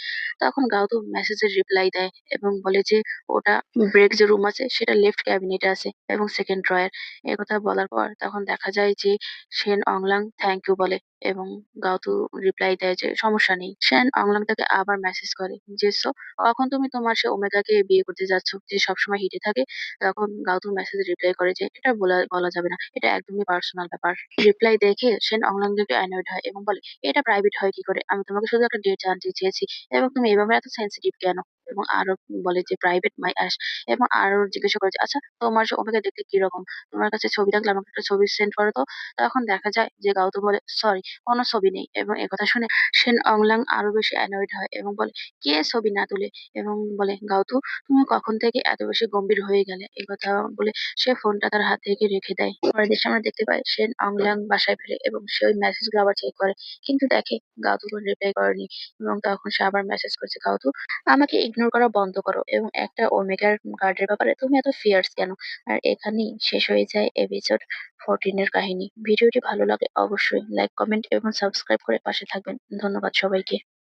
তখন গাউতো মেসেজের রিপ্লাই দেয় এবং বলে যে ওটা ব্রেক যে রুম আছে সেটা লেফট ক্যাবিনেটে আছে এবং সেকেন্ড ড্রয়ার। একথা বলার পর তখন দেখা যায় যে সেন অংলাং থ্যাংক ইউ বলে এবং গাউতো রিপ্লাই দেয় যে সমস্যা নেই। সেন অংলাং তাকে আবার মেসেজ করে যে সো কখন তুমি তোমার সে ওমেগাকে বিয়ে করতে যাচ্ছ যে সবসময় হিটে থাকে। তখন গাউতো মেসেজ রিপ্লাই করে যে এটা বলা বলা যাবে না, এটা একদমই পার্সোনাল ব্যাপার। রিপ্লাই দেখে সেন অংলাঙ্গকে অ্যানয়েড হয় এবং বলে এটা প্রাইভেট হয় কি করে? আমি তোমাকে শুধু একটা ডেট জানতে চেয়েছি এবং তুমি এভাবে এত সেনসিটিভ কেন? এবং আরো বলে যে প্রাইভেট মাই অ্যাশ এবং আরো জিজ্ঞাসা করে যে আচ্ছা তোমার যে ওমেগা দেখতে কিরকম? তোমার কাছে ছবি থাকলে আমাকে একটা ছবি সেন্ড করো তো। তখন দেখা যায় যে গাউতো বলে সরি কোনো ছবি নেই এবং একথা শুনে সেন অংলাং আরো বেশি অ্যানয়েড হয় এবং বলে কে ছবি না তুলে এবং বলে গাউতো তুমি কখন থেকে এত বেশি গম্ভীর হয়ে গেলে? এই কথা বলে সে ফোনটা তার হাত থেকে রেখে দেয়। পরের দৃশ্যে আমরা দেখতে পাই সেন অংলাং বাসায় ফিরে এবং সে ওই মেসেজগুলো আবার চেক করে কিন্তু দেখে গাউতু কোনো রিপ্লাই করেনি এবং তখন সে আবার মেসেজ করছে গাউতু আমাকে ইগনোর করা বন্ধ করো এবং একটা ওমেগার গার্ডের ব্যাপারে তুমি এত ফিয়ার্স কেন? আর এখানেই শেষ হয়ে যায় এপিসোড 14 এর কাহিনী। ভিডিওটি ভালো লাগে অবশ্যই লাইক কমেন্ট এবং সাবস্ক্রাইব করে পাশে থাকবেন। ধন্যবাদ সবাইকে।